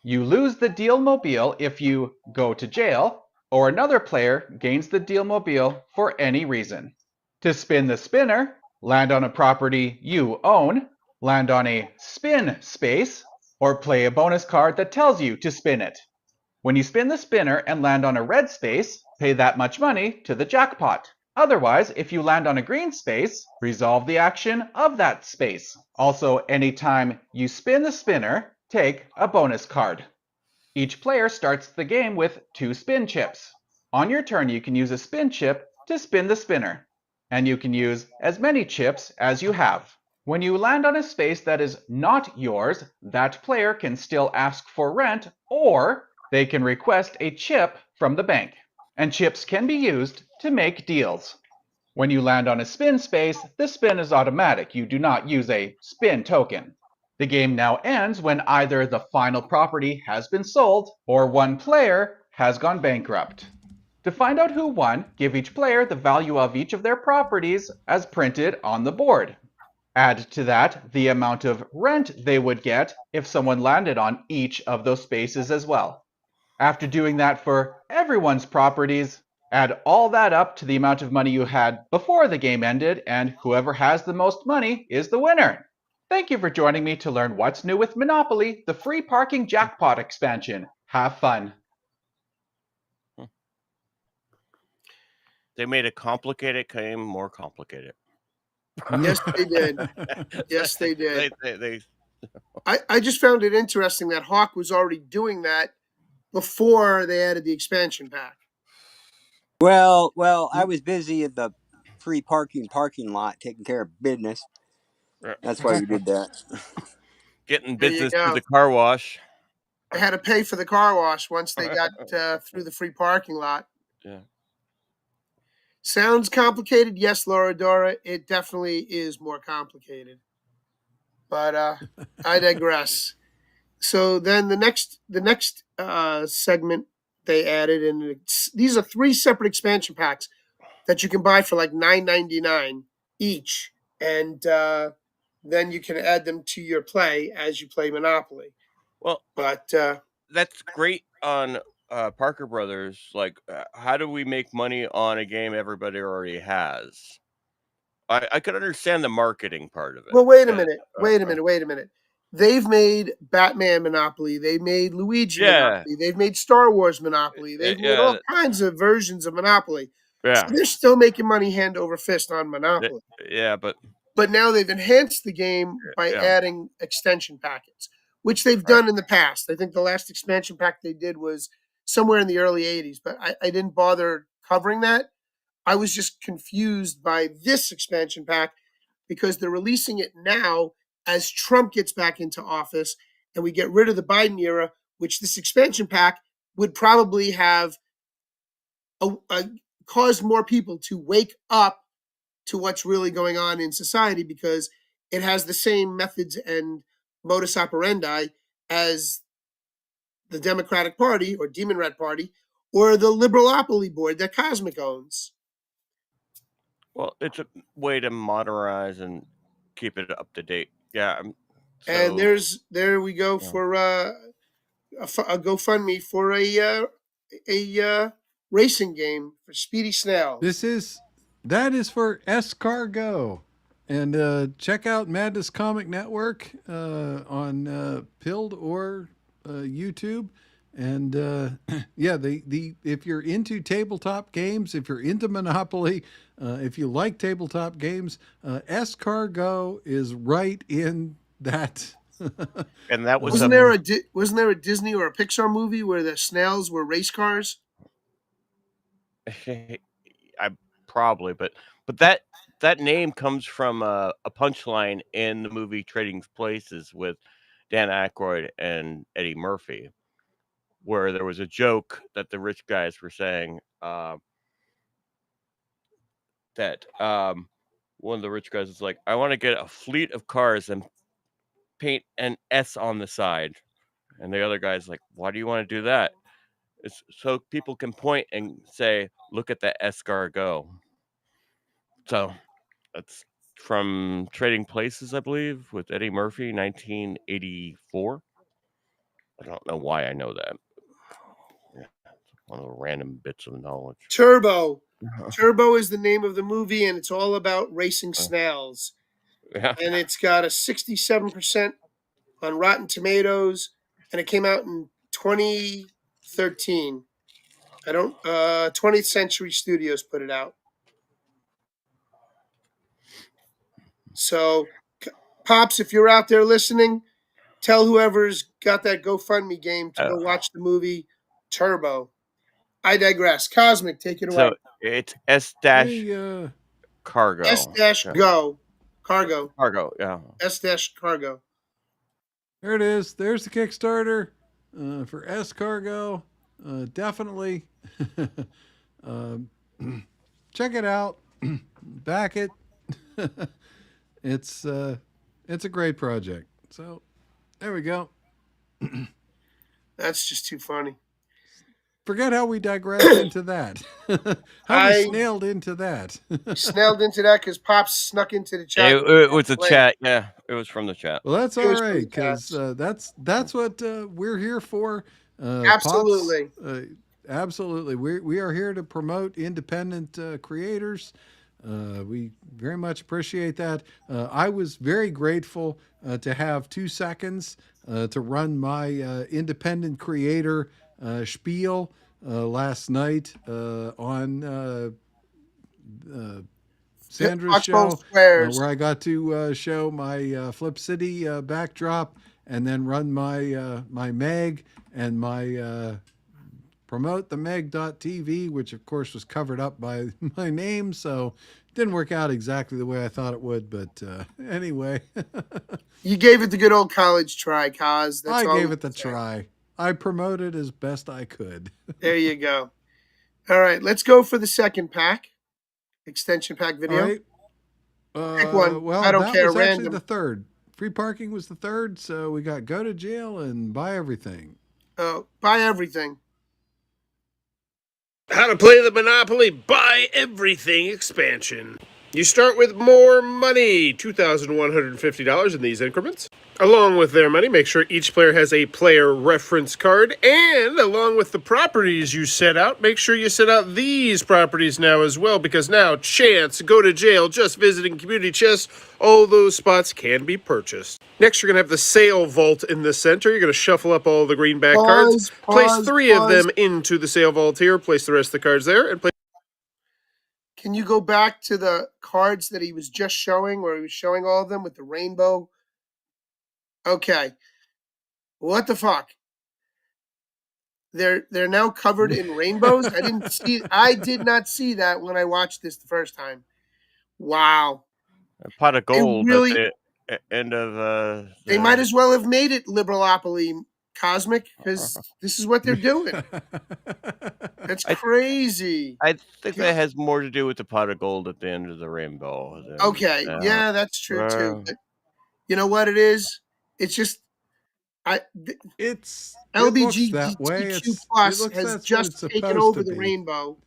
You lose the Deal Mobile if you go to jail, or another player gains the Deal Mobile for any reason. To spin the spinner, land on a property you own, land on a spin space, or play a bonus card that tells you to spin it. When you spin the spinner and land on a red space, pay that much money to the jackpot. Otherwise, if you land on a green space, resolve the action of that space. Also, anytime you spin the spinner, take a bonus card. Each player starts the game with 2 spin chips. On your turn, you can use a spin chip to spin the spinner, and you can use as many chips as you have. When you land on a space that is not yours, that player can still ask for rent, or they can request a chip from the bank. And chips can be used to make deals. When you land on a spin space, the spin is automatic. You do not use a spin token. The game now ends when either the final property has been sold or one player has gone bankrupt. To find out who won, give each player the value of each of their properties as printed on the board. Add to that the amount of rent they would get if someone landed on each of those spaces as well. After doing that for everyone's properties, add all that up to the amount of money you had before the game ended, and whoever has the most money is the winner. Thank you for joining me to learn what's new with Monopoly, the free parking jackpot expansion. Have fun. They made a complicated game more complicated. Yes, they did. Yes, they did. They I just found it interesting that Hawk was already doing that before they added the expansion pack. Well, I was busy at the free parking lot taking care of business. That's why we did that. Getting There you business to go. the car wash. I had to pay for the car wash once they got through the free parking lot. Yeah. Sounds complicated, yes, Laura Dora. It definitely is more complicated. But I digress. So then the next segment they added, and these are 3 separate expansion packs that you can buy for like $9.99 each, and then you can add them to your play as you play Monopoly. Well, but that's great on Parker Brothers. Like, how do we make money on a game everybody already has? I could understand the marketing part of it. Well, wait a minute. They've made Batman Monopoly. They made Luigi Monopoly. They've made Star Wars Monopoly. They've made all kinds of versions of Monopoly. So they're still making money hand over fist on Monopoly. But now they've enhanced the game by adding extension packets, which they've done in the past. I think the last expansion pack they did was somewhere in the early 80s, but I didn't bother covering that. I was just confused by this expansion pack because they're releasing it now as Trump gets back into office and we get rid of the Biden era, which this expansion pack would probably have caused more people to wake up to what's really going on in society, because it has the same methods and modus operandi as the Democratic Party or Demon Rat Party or the Liberalopoly board that Cosmic owns. Well, it's a way to modernize and keep it up to date. Yeah. And there we go for a GoFundMe for a racing game for Speedy Snail. That is for Escargot. And check out Madness Comic Network on Pilled or YouTube. And yeah, if you're into tabletop games, if you're into Monopoly, If you like tabletop games, Escargot is right in that. And that was wasn't there a Disney or a Pixar movie where the snails were race cars? I probably, but that name comes from a punchline in the movie Trading Places with Dan Aykroyd and Eddie Murphy, where there was a joke that the rich guys were saying that one of the rich guys is like, "I want to get a fleet of cars and paint an S on the side," and the other guy's like, "Why do you want to do that?" It's so people can point and say, "Look at the escargot." So that's from Trading Places, I believe, with Eddie Murphy, 1984. I don't know why I know that. Yeah, one of the random bits of knowledge. Turbo. Turbo is the name of the movie, and it's all about racing snails. Yeah. And it's got a 67% on Rotten Tomatoes, and it came out in 2013. 20th Century Studios put it out. So, Pops, if you're out there listening, tell whoever's got that GoFundMe game to go watch the movie Turbo. I digress. Cosmic, take it away. So it's S dash cargo. S dash go. Cargo. Cargo, yeah. S dash cargo. There it is. There's the Kickstarter for Escargot. Definitely check it out. Back it. It's a great project. So there we go. That's just too funny. Forget how we digressed into that. How we snailed into that. Snailed into that because Pops snuck into the chat. It was the chat. Yeah, it was from the chat. Well, that's all right, because that's what we're here for. Absolutely. Pops, absolutely. We are here to promote independent creators. We very much appreciate that. I was very grateful to have 2 seconds to run my independent creator spiel last night on Sandra's show, where I got to show my Flip City backdrop and then run my my Meg and my promote the Meg.tv, which of course was covered up by my name, so didn't work out exactly the way I thought it would, but anyway. You gave it the good old college try, Kaz. I gave it the try. I promoted as best I could. There you go. All right, let's go for the second pack. Extension pack video. All right. Pick one. Well, I don't that care. was actually Random. the third. Free parking was the third, so we got go to jail and buy everything. Oh, buy everything. How to play the Monopoly Buy Everything expansion. You start with more money, $2,150 in these increments. Along with their money, make sure each player has a player reference card, and along with the properties you set out, make sure you set out these properties now as well, because now, chance, go to jail, just visiting community chest, all those spots can be purchased. Next, you're going to have the sale vault in the center. You're going to shuffle up all the greenback cards, place 3 of them into the sale vault here, place the rest of the cards there, and place... Can you go back to the cards that he was just showing, where he was showing all of them with the rainbow? Okay. What the fuck? They're now covered in rainbows? I did not see that when I watched this the first time. Wow. A pot of gold really- at the end of They might as well have made it Liberalopoly Cosmic, because this is what they're doing. That's crazy. I think that has more to do with the pot of gold at the end of the rainbow. Okay, yeah, that's true too. But you know what it is? It's just it's LBGTQ plus has just taken over the rainbow.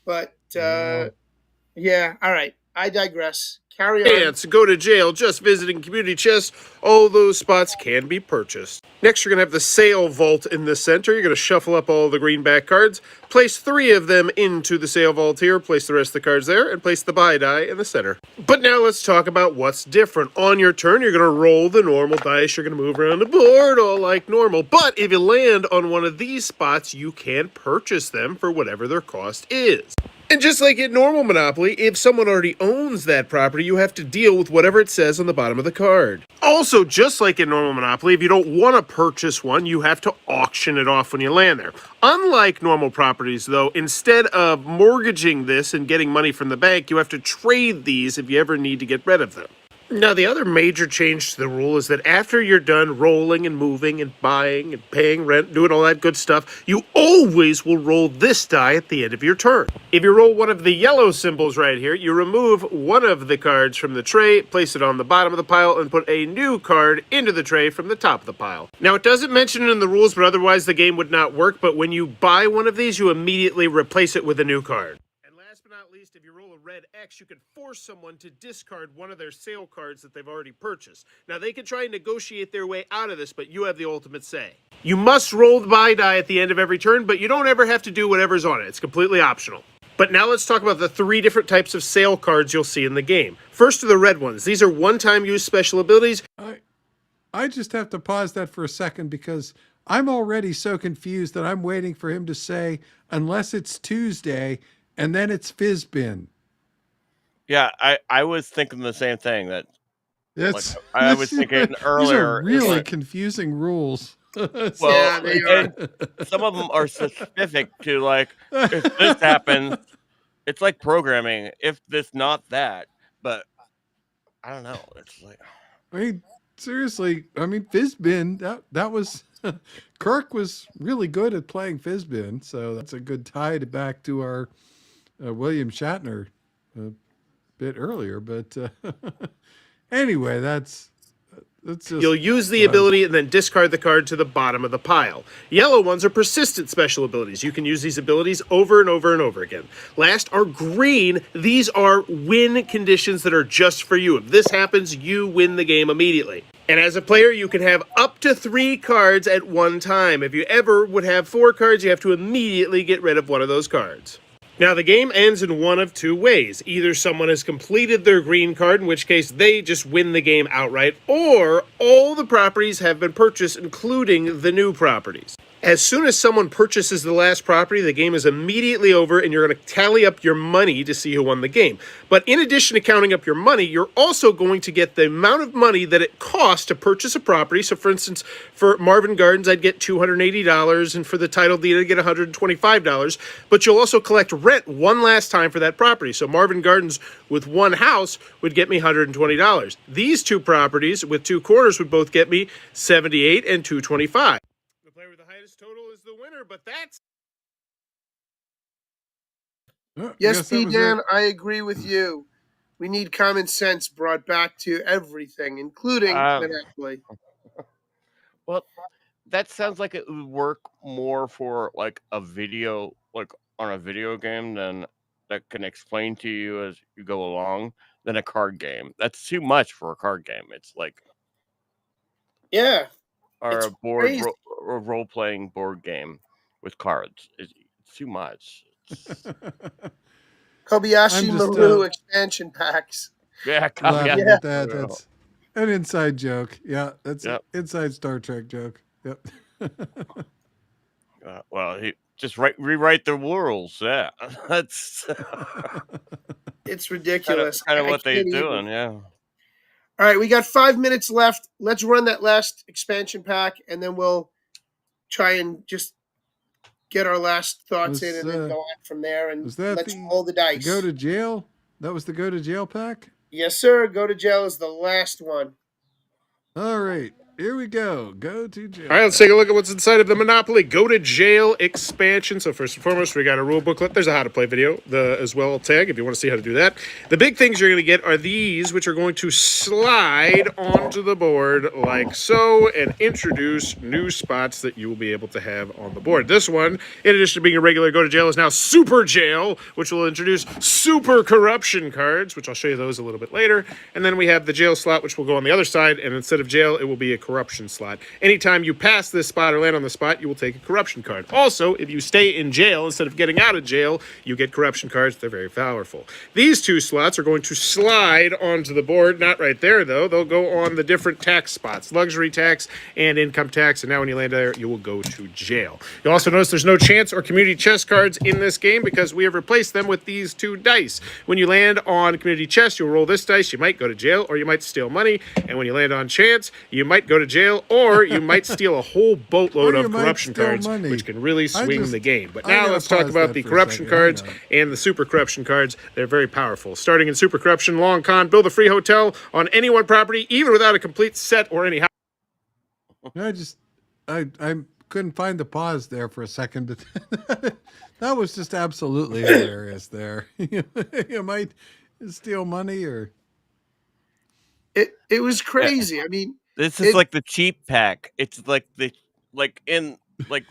But yeah, all right. I digress. Carry on. Chance, go to jail, just visiting community chest, all those spots can be purchased. Next, you're going to have the sale vault in the center. You're going to shuffle up all the greenback cards, place 3 of them into the sale vault here, place the rest of the cards there, and place the buy die in the center. But now let's talk about what's different. On your turn, you're going to roll the normal dice. You're going to move around the board all like normal. But if you land on one of these spots, you can purchase them for whatever their cost is. And just like in normal Monopoly, if someone already owns that property, you have to deal with whatever it says on the bottom of the card. Also, just like in normal Monopoly, if you don't want to purchase one, you have to auction it off when you land there. Unlike normal properties, though, instead of mortgaging this and getting money from the bank, you have to trade these if you ever need to get rid of them. Now, the other major change to the rule is that after you're done rolling and moving and buying and paying rent, doing all that good stuff, you always will roll this die at the end of your turn. If you roll one of the yellow symbols right here, you remove one of the cards from the tray, place it on the bottom of the pile, and put a new card into the tray from the top of the pile. Now, it doesn't mention it in the rules, but otherwise the game would not work, but when you buy one of these, you immediately replace it with a new card. Last but not least, if you roll a red X, you can force someone to discard one of their sale cards that they've already purchased. Now, they can try and negotiate their way out of this, but you have the ultimate say. You must roll the buy die at the end of every turn, but you don't ever have to do whatever's on it. It's completely optional. But now let's talk about the 3 different types of sale cards you'll see in the game. First are the red ones. These are one-time use special abilities. I just have to pause that for a second because I'm already so confused that I'm waiting for him to say, unless it's Tuesday, and then it's Fizzbin. Yeah, I was thinking the same thing. That That's like, I was thinking earlier. These are really confusing rules. Well, Yeah, they are. and some of them are specific to like if this happens, it's like programming. If this, not that. But I don't know. It's like I mean, seriously. I mean, Fizzbin. That was Kirk was really good at playing Fizzbin, so that's a good tie back to our William Shatner a bit earlier. But anyway, that's just, you'll use the ability and then discard the card to the bottom of the pile. Yellow ones are persistent special abilities. You can use these abilities over and over and over again. Last are green. These are win conditions that are just for you. If this happens, you win the game immediately. And as a player, you can have up to 3 cards at one time. If you ever would have 4 cards, you have to immediately get rid of one of those cards. Now, the game ends in one of 2 ways. Either someone has completed their green card, in which case they just win the game outright, or all the properties have been purchased, including the new properties. As soon as someone purchases the last property, the game is immediately over and you're going to tally up your money to see who won the game. But in addition to counting up your money, you're also going to get the amount of money that it costs to purchase a property. So for instance, for Marvin Gardens, I'd get $280, and for the title deed, I'd get $125. But you'll also collect rent one last time for that property. So Marvin Gardens with 1 house would get me $120. These 2 properties with 2 corners would both get me $78 and $225. The player with the highest total is the winner, but that's... Yes, P. Dan, I agree with you. We need common sense brought back to everything, including Monopoly. Well, that sounds like it would work more for like a video, like on a video game, than that can explain to you as you go along than a card game. That's too much for a card game. It's like or it's a board crazy. role playing board game with cards. It's too much. Kobayashi Maru expansion packs. Yeah, laughing at that. That's an inside joke. Yeah, that's an inside Star Trek joke. Yep. Well, he just rewrite the rules. Yeah, that's It's ridiculous. Kind of I what they're can't even. doing. Yeah. All right, we got 5 minutes left. Let's run that last expansion pack, and then we'll try and just get our last thoughts in, and then go on from there. And let's roll the dice. Go to jail. That was the go to jail pack. Yes, sir. Go to jail is the last one. All right, here we go. Go to jail. All right, let's take a look at what's inside of the Monopoly Go to Jail expansion. So first and foremost, we got a rule booklet. There's a how to play video as well tag if you want to see how to do that. The big things you're going to get are these, which are going to slide onto the board like so and introduce new spots that you will be able to have on the board. This one, in addition to being a regular Go to Jail, is now Super Jail, which will introduce super corruption cards, which I'll show you those a little bit later. And then we have the jail slot, which will go on the other side, and instead of jail, it will be a corruption slot. Anytime you pass this spot or land on the spot, you will take a corruption card. Also, if you stay in jail instead of getting out of jail, you get corruption cards. They're very powerful. These two slots are going to slide onto the board. Not right there, though. They'll go on the different tax spots, luxury tax and income tax. And now when you land there, you will go to jail. You'll also notice there's no chance or community chest cards in this game because we have replaced them with these two dice. When you land on community chest, you'll roll this dice. You might go to jail or you might steal money. And when you land on chance, you might go to jail or you might steal a whole boatload of corruption cards, which can really swing the game. But now let's talk about the corruption cards and the super corruption cards. They're very powerful. Starting in super corruption, long con, build a free hotel on any one property, even without a complete set or any house. I couldn't find the pause there for a second, but that was just absolutely hilarious there. You might steal money or... It was crazy. I mean, this is like the cheap pack. It's like in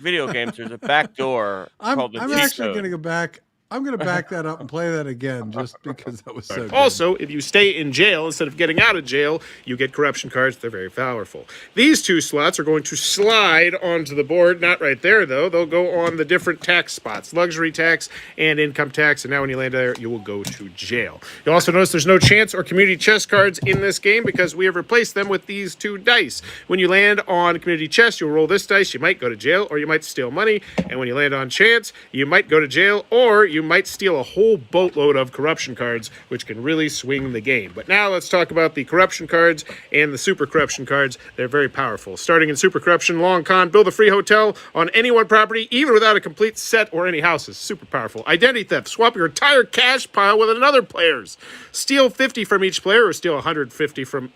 video games. There's a back door called the cheat actually code. going to go back. I'm going to back that up and play that again just because that was so good. Also, if you stay in jail instead of getting out of jail, you get corruption cards. They're very powerful. These two slots are going to slide onto the board. Not right there, though. They'll go on the different tax spots, luxury tax and income tax. And now when you land there, you will go to jail. You'll also notice there's no chance or community chest cards in this game because we have replaced them with these two dice. When you land on community chest, you'll roll this dice. You might go to jail or you might steal money. And when you land on chance, you might go to jail or you might steal a whole boatload of corruption cards, which can really swing the game. But now let's talk about the corruption cards and the super corruption cards. They're very powerful. Starting in super corruption, long con, build a free hotel on any one property, even without a complete set or any houses. Super powerful. Identity theft. Swap your entire cash pile with another player's. Steal 50 from each player or steal 150 from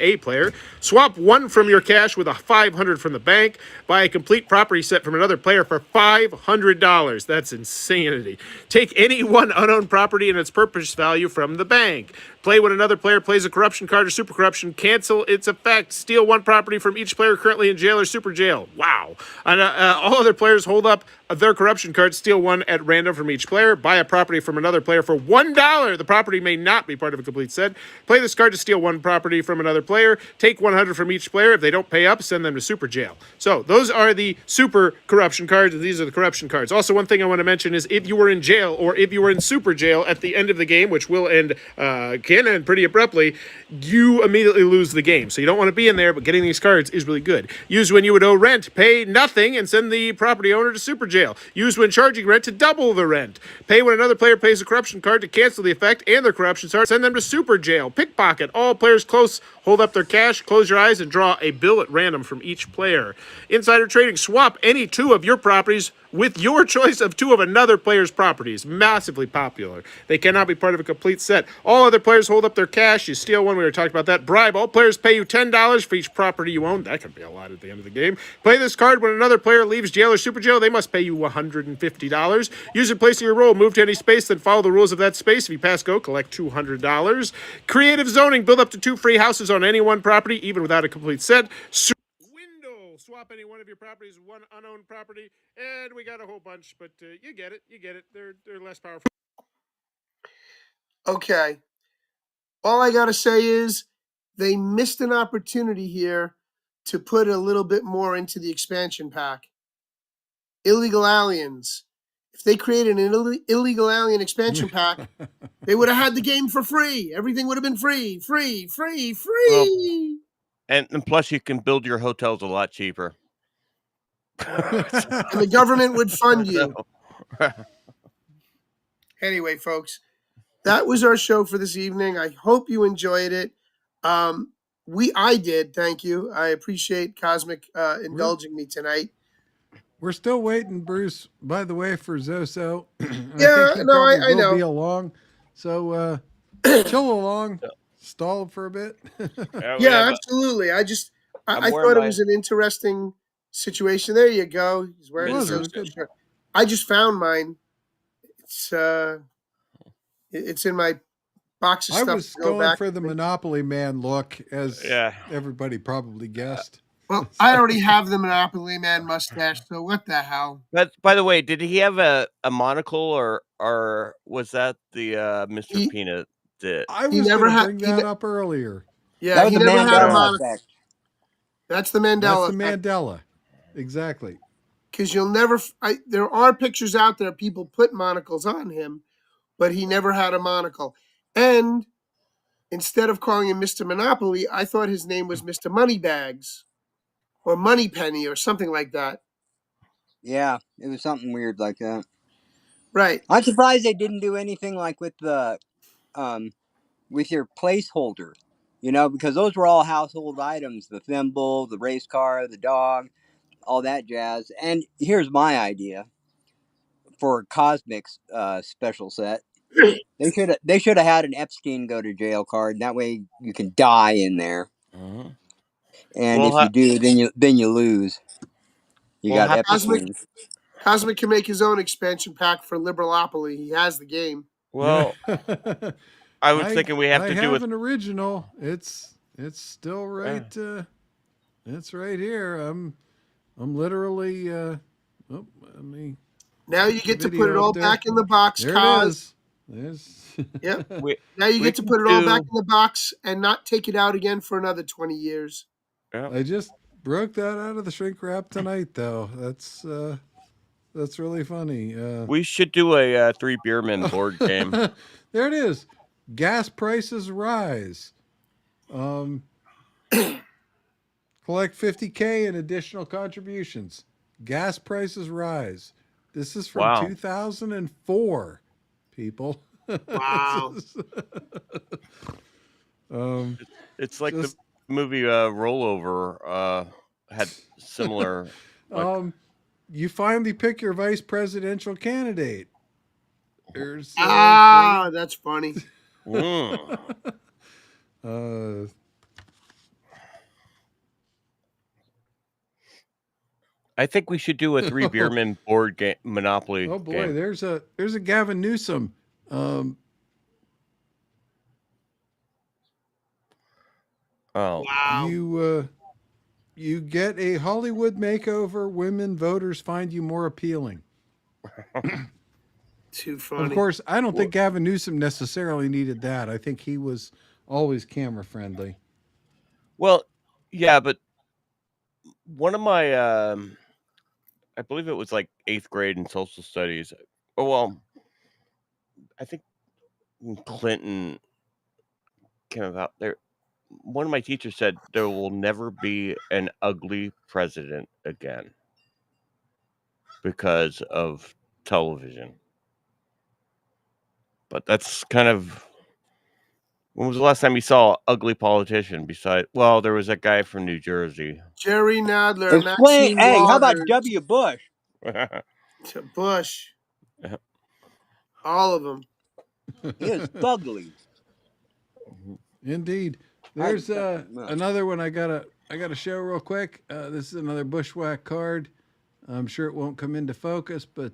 a player. Swap one from your cash with a 500 from the bank. Buy a complete property set from another player for $500. That's insanity. Take any one unowned property and its purchase value from the bank. Play when another player plays a corruption card or super corruption. Cancel its effect. Steal one property from each player currently in jail or super jail. Wow. And all other players hold up their corruption card. Steal one at random from each player. Buy a property from another player for $1. The property may not be part of a complete set. Play this card to steal one property from another player. Take 100 from each player. If they don't pay up, send them to super jail. So those are the super corruption cards, and these are the corruption cards. Also, one thing I want to mention is if you were in jail or if you were in super jail at the end of the game, which will end can end pretty abruptly, you immediately lose the game. So you don't want to be in there, but getting these cards is really good. Use when you would owe rent, pay nothing, and send the property owner to super jail. Use when charging rent to double the rent. Pay when another player pays a corruption card to cancel the effect and their corruption card. Send them to super jail. Pickpocket. All players close hold up their cash, close your eyes, and draw a bill at random from each player. Insider trading. Swap any two of your properties with your choice of two of another player's properties. Massively popular. They cannot be part of a complete set. All other players hold up their cash. You steal one. We were talking about that. Bribe. All players pay you $10 for each property you own. That could be a lot at the end of the game. Play this card when another player leaves jail or super jail. They must pay you $150. Use it in place of your role. Move to any space, then follow the rules of that space. If you pass go, collect $200. Creative zoning. Build up to 2 free houses on any one property, even without a complete set. Swap any one of your properties with one unowned property, and we got a whole bunch, but you get it. They're less powerful. Okay. All I got to say is they missed an opportunity here to put a little bit more into the expansion pack. Illegal aliens. If they created an illegal alien expansion pack, they would have had the game for free. Everything would have been free. Well, and plus, you can build your hotels a lot cheaper. And the government would fund you. Anyway, folks, that was our show for this evening. I hope you enjoyed it. I did. Thank you. I appreciate Cosmic indulging me tonight. We're still waiting, Bruce, by the way, for Zoso. Yeah, I know. Be along. So chill along. Stall for a bit. Yeah, absolutely. I thought it was an interesting situation. There you go. He's wearing a shirt. I just found mine. It's in my box of stuff. I was going for the Monopoly Man look, as everybody probably guessed. Well, I already have the Monopoly Man mustache, so what the hell? But by the way, did he have a monocle or was that the Mr. Peanut? I was going to bring that up earlier. Yeah, he never had a monocle. That's the Mandela That's the effect. Mandela. Exactly. Because you'll never. There are pictures out there. People put monocles on him, but he never had a monocle. And instead of calling him Mr. Monopoly, I thought his name was Mr. Moneybags or Moneypenny or something like that. Yeah, it was something weird like that. Right. I'm surprised they didn't do anything like with the with your placeholder, you know, because those were all household items: the thimble, the race car, the dog, all that jazz. And here's my idea for Cosmic's special set. They should have had an Epstein go to jail card. That way you can die in there. Mhm. And Well, if you do, then you lose. You well, got how, Epstein. Cosmic can make his own expansion pack for Liberalopoly. He has the game. well, I was thinking we have I to do have with. an original. It's still right. It's right here. I'm literally. Let me. Now you get to put it video all up there. back in the box, There Cos. it is. There's. Yep. We, Now you we get to can put it all back do- in the box and not take it out again for another 20 years. I just broke that out of the shrink wrap tonight, though. That's really funny. We should do a 3BeerMen board game. There it is. Gas prices rise. Collect $50K in additional contributions. Gas prices rise. This is from Wow. 2004, people. Wow. It's like just- the movie Rollover had similar. You finally pick your vice presidential candidate. There's That's funny. I think we should do a 3BeerMen board game Monopoly. Oh boy, game. there's a Gavin Newsom. Oh wow! You get a Hollywood makeover. Women voters find you more appealing. Too funny. Of course, I don't think Gavin Newsom necessarily needed that. I think he was always camera friendly. Well, yeah, but one of my, I believe it was like 8th grade in social studies. Oh, well, I think when Clinton came about there. One of my teachers said there will never be an ugly president again because of television. But that's kind of. When was the last time you saw an ugly politician? Besides, well, there was that guy from New Jersey. Jerry Nadler, Explain. Maxine Hey, how about Waters, W. Bush? Bush. All of them. He is ugly. Indeed. There's another one I gotta show real quick. This is another Bushwhack card. I'm sure it won't come into focus, but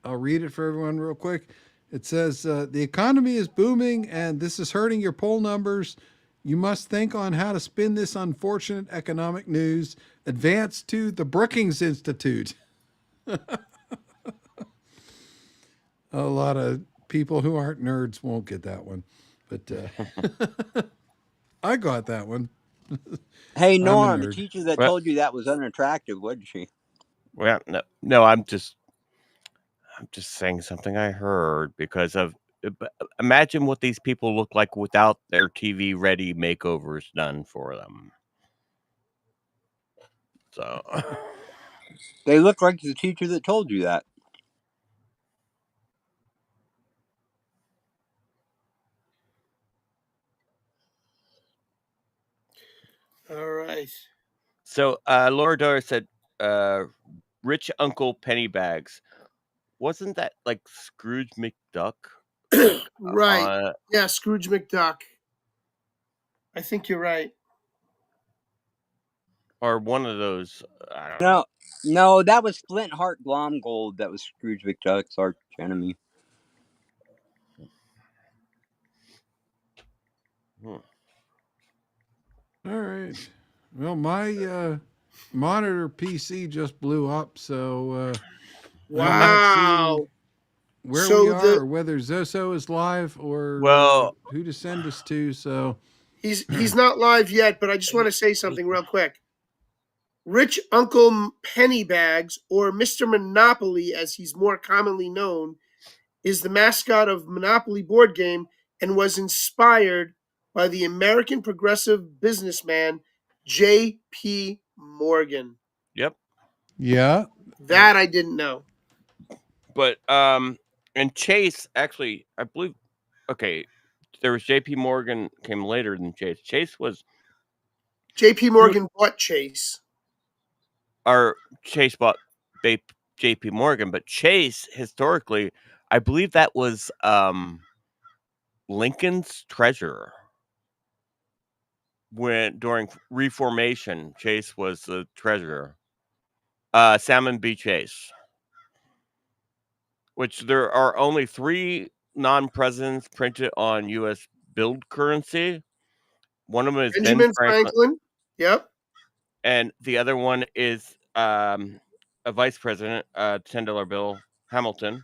I'll read it for everyone real quick. It says, the economy is booming and this is hurting your poll numbers. You must think on how to spin this unfortunate economic news. Advance to the Brookings Institute. A lot of people who aren't nerds won't get that one, but I got that one. Hey, I'm a Norm, the nerd. teacher that Well- told you that was unattractive, wasn't she? Well, no, I'm just saying something I heard because of. Imagine what these people look like without their TV ready makeovers done for them. So, They look like the teacher that told you that. All right. so Laura Dora said, "Rich Uncle Pennybags." Wasn't that like Scrooge McDuck? Right. Yeah, Scrooge McDuck. I think you're right. Or one of those. I don't know. No, that was Flint Heart Glomgold. That was Scrooge McDuck's arch enemy. All right. Well, my monitor PC just blew up, so I'm not Wow. seeing where So we are or whether Zoso is live or Well- who to send us to. So He's not live yet, but I just want to say something real quick. Rich Uncle Pennybags, or Mr. Monopoly as he's more commonly known, is the mascot of Monopoly board game and was inspired by the American progressive businessman J.P. Morgan. Yep. Yeah. That I didn't know. But and Chase actually, I believe. Okay, there was J.P. Morgan came later than Chase. Chase was J.P. Morgan bought Chase. Our Chase bought J.P. Morgan, but Chase historically, I believe that was Lincoln's treasurer. When during Reformation, Chase was the treasurer. Salmon B. Chase, which there are only 3 non-presidents printed on U.S. billed currency. One of them is Ben Benjamin Franklin, Franklin. Yep. and the other one is a vice president, $10 bill, Hamilton,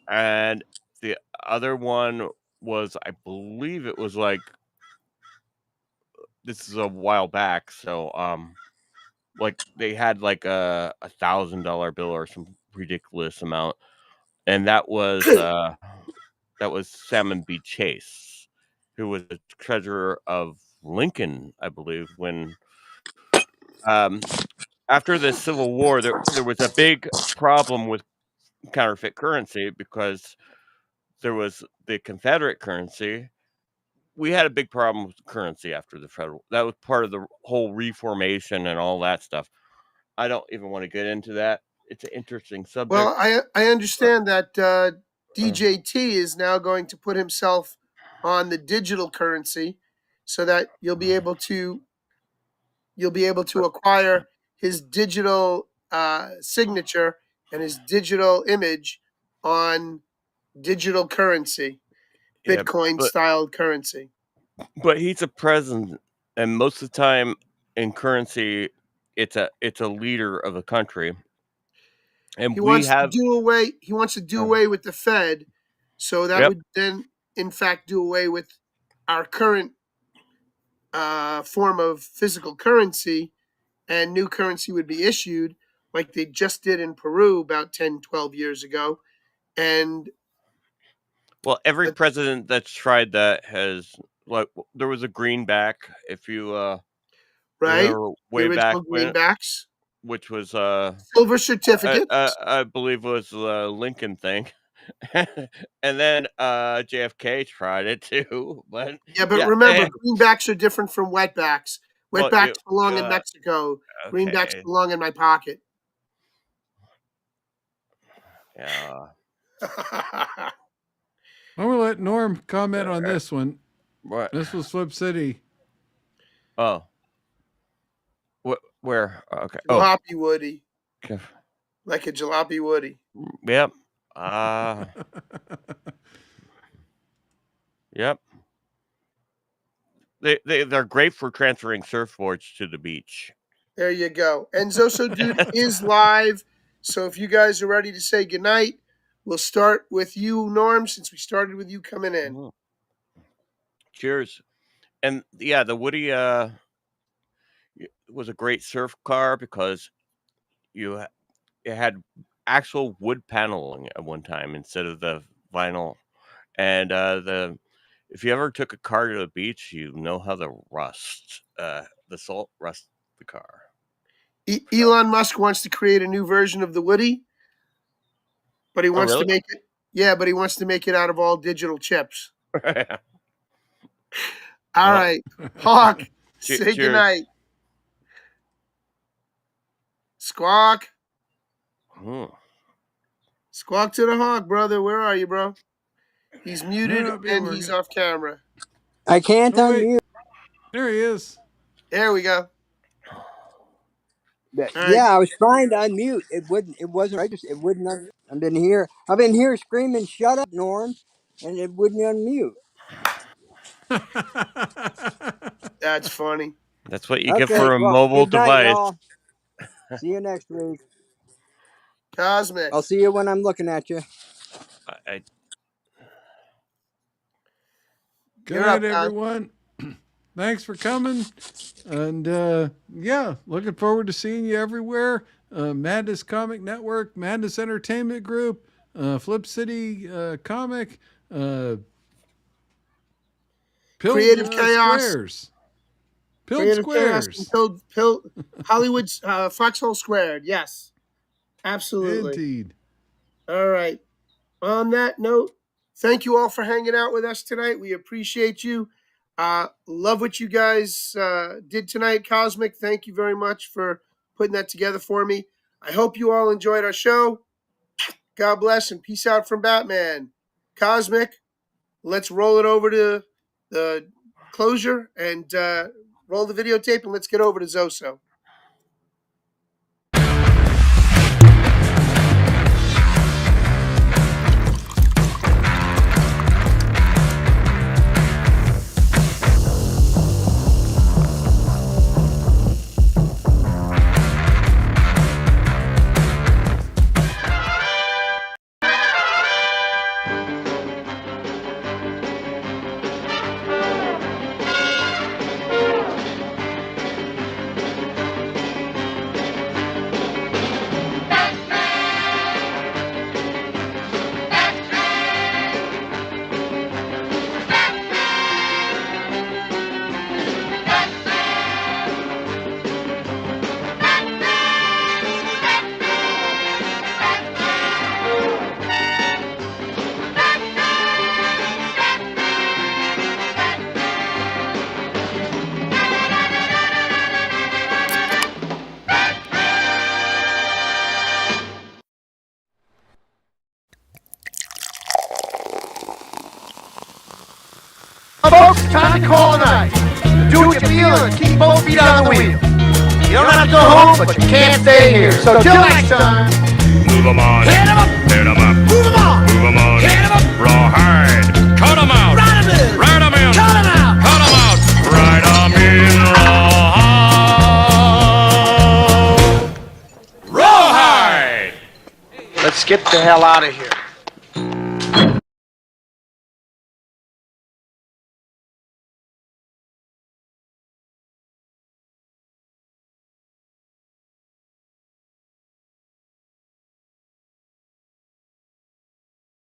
and the other one was, I believe it was like, this is a while back, so like they had like a $1,000 bill or some ridiculous amount, and that was Salmon B. Chase, who was the treasurer of Lincoln, I believe, when after the Civil War, there was a big problem with counterfeit currency because there was the Confederate currency. We had a big problem with currency after the federal. That was part of the whole Reformation and all that stuff. I don't even want to get into that. It's an interesting subject. Well, I understand that DJT is now going to put himself on the digital currency, so that you'll be able to acquire his digital signature and his digital image on digital currency, Yeah, Bitcoin styled currency. but he's a president, and most of the time in currency, it's a leader of a country, and He we wants to have. do away. He wants to do away with the Fed, so that Yep. would then, in fact, do away with our current form of physical currency, and new currency would be issued like they just did in Peru about 10, 12 years ago. And Well, every president that's tried that has, like, there was a greenback. If you right, remember the way back original when, greenbacks, which was silver certificates. I believe was the Lincoln thing, and then JFK tried it too. But Yeah, but yeah, remember, greenbacks are different from wetbacks. well, Wetbacks belong in uh, Mexico. Greenbacks okay, belong in my pocket. yeah. I'm gonna let Norm comment on this one. What? This was Flip City. Oh, what? Where? Okay. Oh, Jalopy Woody. okay. Like a jalopy Woody. Yep. Yep. They're great for transferring surfboards to the beach. There you go. And Zoso Dude is live. So if you guys are ready to say goodnight, we'll start with you, Norm, since we started with you coming in. Cheers. And yeah, the Woody was a great surf car because it had actual wood paneling at one time instead of the vinyl. And if you ever took a car to the beach, you know how the salt rusts the car. Elon Musk wants to create a new version of the Woody, but he wants really? to make it. Yeah, but he wants to make it out of all digital chips. All right, Hawk, say goodnight. Squawk. Squawk to the Hawk, brother. Where are you, bro? He's muted and he's off camera. I can't unmute. There he is. There we go. Yeah, I was trying to unmute. It wouldn't. It wasn't registered. It wouldn't. I've been here screaming, "Shut up, Norm," and it wouldn't unmute. That's funny. That's what you get for a mobile good night, device. y'all. See you next week. Cosmic. I'll see you when I'm looking at you. Good night, everyone. Thanks for coming. And yeah, looking forward to seeing you everywhere. Madness Comic Network, Madness Entertainment Group, Flip City Comic, Creative Chaos. Squares. Pilled Creative Squares. Chaos and Hollywood's Foxhole Squared. Yes, absolutely. Indeed. All right. On that note, thank you all for hanging out with us tonight. We appreciate you. Love what you guys did tonight. Cosmic, thank you very much for putting that together for me. I hope you all enjoyed our show. God bless and peace out from Batman. Cosmic, let's roll it over to the closure and roll the videotape, and let's get over to Zoso. Folks, time to call a night. Do what you feel and keep both feet on the wheel. You don't have to go home, but you can't stay here. So till next time. Move 'em on. Hit 'em up. Hit 'em up. Move 'em on. Move 'em on. Hit 'em up. Raw hard. Cut 'em out. Ride 'em in. Ride 'em in. Cut 'em out. Cut 'em out. Ride 'em in. Raw hard. Let's get the hell out of here.